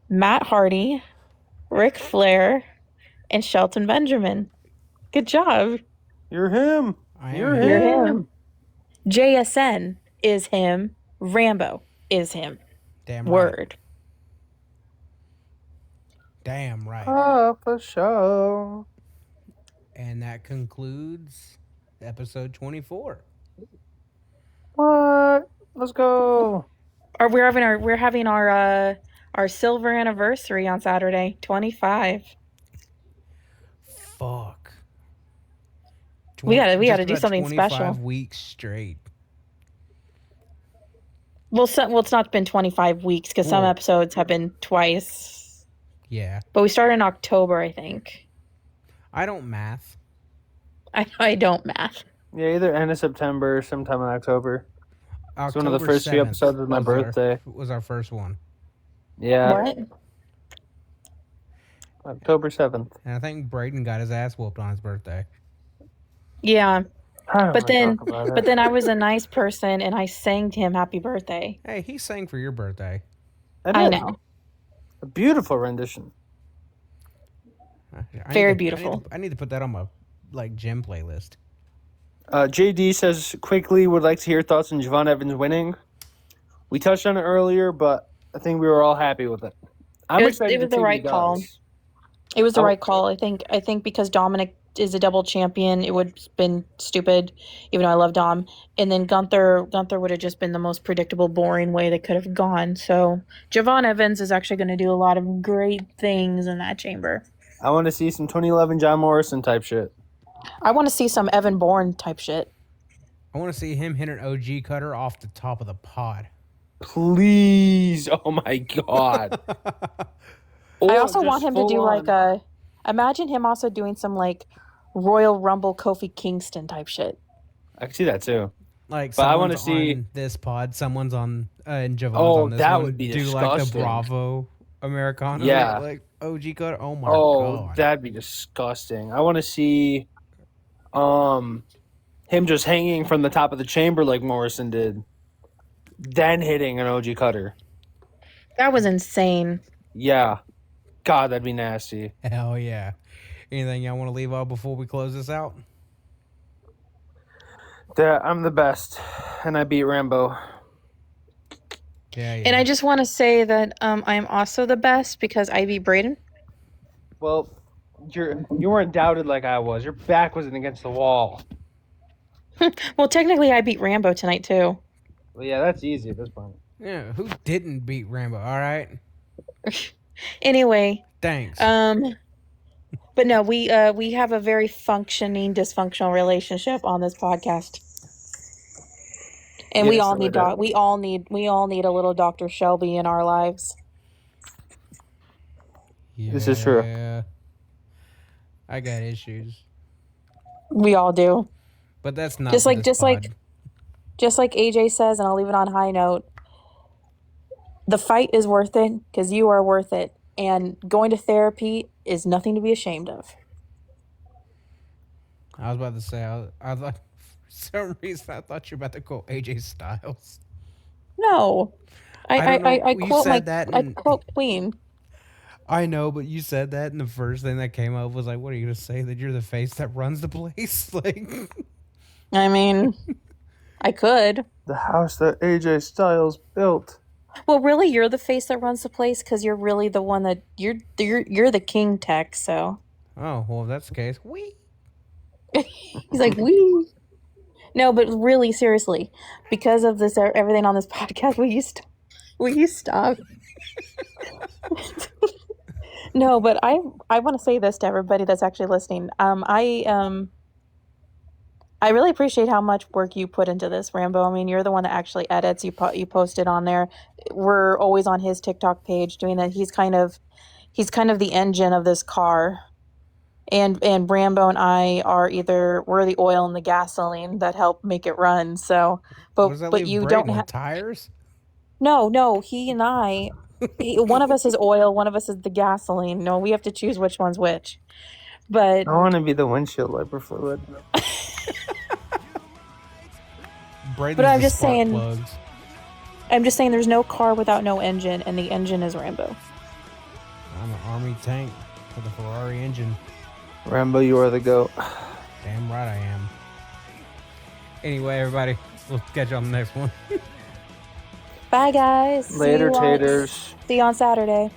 Matt Hardy, Ric Flair, and Shelton Benjamin. Good job. You're him. You're him. JSN is him. Rambo is him. Damn right. Word. Damn right. Oh, for sure. And that concludes episode 24. What? Let's go. We're having our silver anniversary on Saturday, 25. Fuck. We gotta Just do about something 25 special. weeks straight. Well, it's not been 25 weeks because some Cool. episodes have been twice. Yeah. But we started in October, I think. I don't math. I don't math. Yeah, either end of September or sometime in October. It's one of the October first few 7th episodes of my birthday. Was our first one. Yeah, What? October 7th. And I think Braden got his ass whooped on his birthday. Yeah. I don't But wanna then talk about it. but then I was a nice person and I sang to him happy birthday. Hey, he sang for your birthday. I did. know. A beautiful rendition. Very beautiful. I need to put that on my gym playlist. JD says, quickly, would like to hear thoughts on Javon Evans winning. We touched on it earlier, but I think we were all happy with it. It was the right call. It was the right call. I think because Dominik is a double champion, it would have been stupid, even though I love Dom. And then Gunther would have just been the most predictable, boring way they could have gone. So Javon Evans is actually going to do a lot of great things in that chamber. I want to see some 2011 John Morrison type shit. I want to see some Evan Bourne type shit. I want to see him hit an OG cutter off the top of the pod. Please. Oh, my God. I also want him to do imagine him also doing some Royal Rumble Kofi Kingston type shit. I can see that too. But I want to see on this pod. Someone's on and Javon's on this that one. would be do disgusting. The Bravo Americana. Yeah. OG cutter. Oh my god. That'd be disgusting. I want to see him just hanging from the top of the chamber like Morrison did, then hitting an OG cutter. That was insane. Yeah. God, that'd be nasty. Hell yeah. Anything y'all want to leave out before we close this out? I'm the best, and I beat Rambo. Yeah. And I just want to say that I'm also the best because I beat Braden. Well, you weren't doubted like I was. Your back wasn't against the wall. Well, technically, I beat Rambo tonight too. Well, yeah, that's easy at this point. Yeah, who didn't beat Rambo? All right. Anyway, Thanks. but no, we have a very functioning dysfunctional relationship on this podcast. And Yes, we all no, need I we all need a little Dr. Shelby in our lives. Yeah, This is true. I got issues, We all do. but that's not Just for like this pod. just like AJ says, and I'll leave it on a high note. The fight is worth it because you are worth it, and going to therapy is nothing to be ashamed of. I was about to say, I thought for some reason I thought you were about to quote AJ Styles. No, I don't know. I You quote said that I and- quote Queen. I know, but you said that, and the first thing that came up was like, "What are you gonna say? That you're the face that runs the place?" Like, I mean, I could. The house that AJ Styles built. Well, really, you're the face that runs the place because you're really the one that you're the king tech. So oh well, if that's the case. We he's like, wee. No, but really, seriously, because of this, everything on this podcast, will you stop? No, but I want to say this to everybody that's actually listening. I really appreciate how much work you put into this, Rambo. I mean, you're the one that actually edits. You post it on there. We're always on his TikTok page doing that. He's kind of the engine of this car. And Rambo and I are we're the oil and the gasoline that help make it run. So, what does that but leave you Braden don't with tires. No, he and I, one of us is oil, one of us is the gasoline. No, we have to choose which one's which. But I want to be the windshield wiper fluid. Braden's But I'm the just spark saying- plugs. I'm just saying there's no car without no engine, and the engine is Rambo. I'm an army tank with a Ferrari engine. Rambo, you are the GOAT. Damn right I am. Anyway, everybody, we'll catch you on the next one. Bye, guys. Later, taters. See you on Saturday.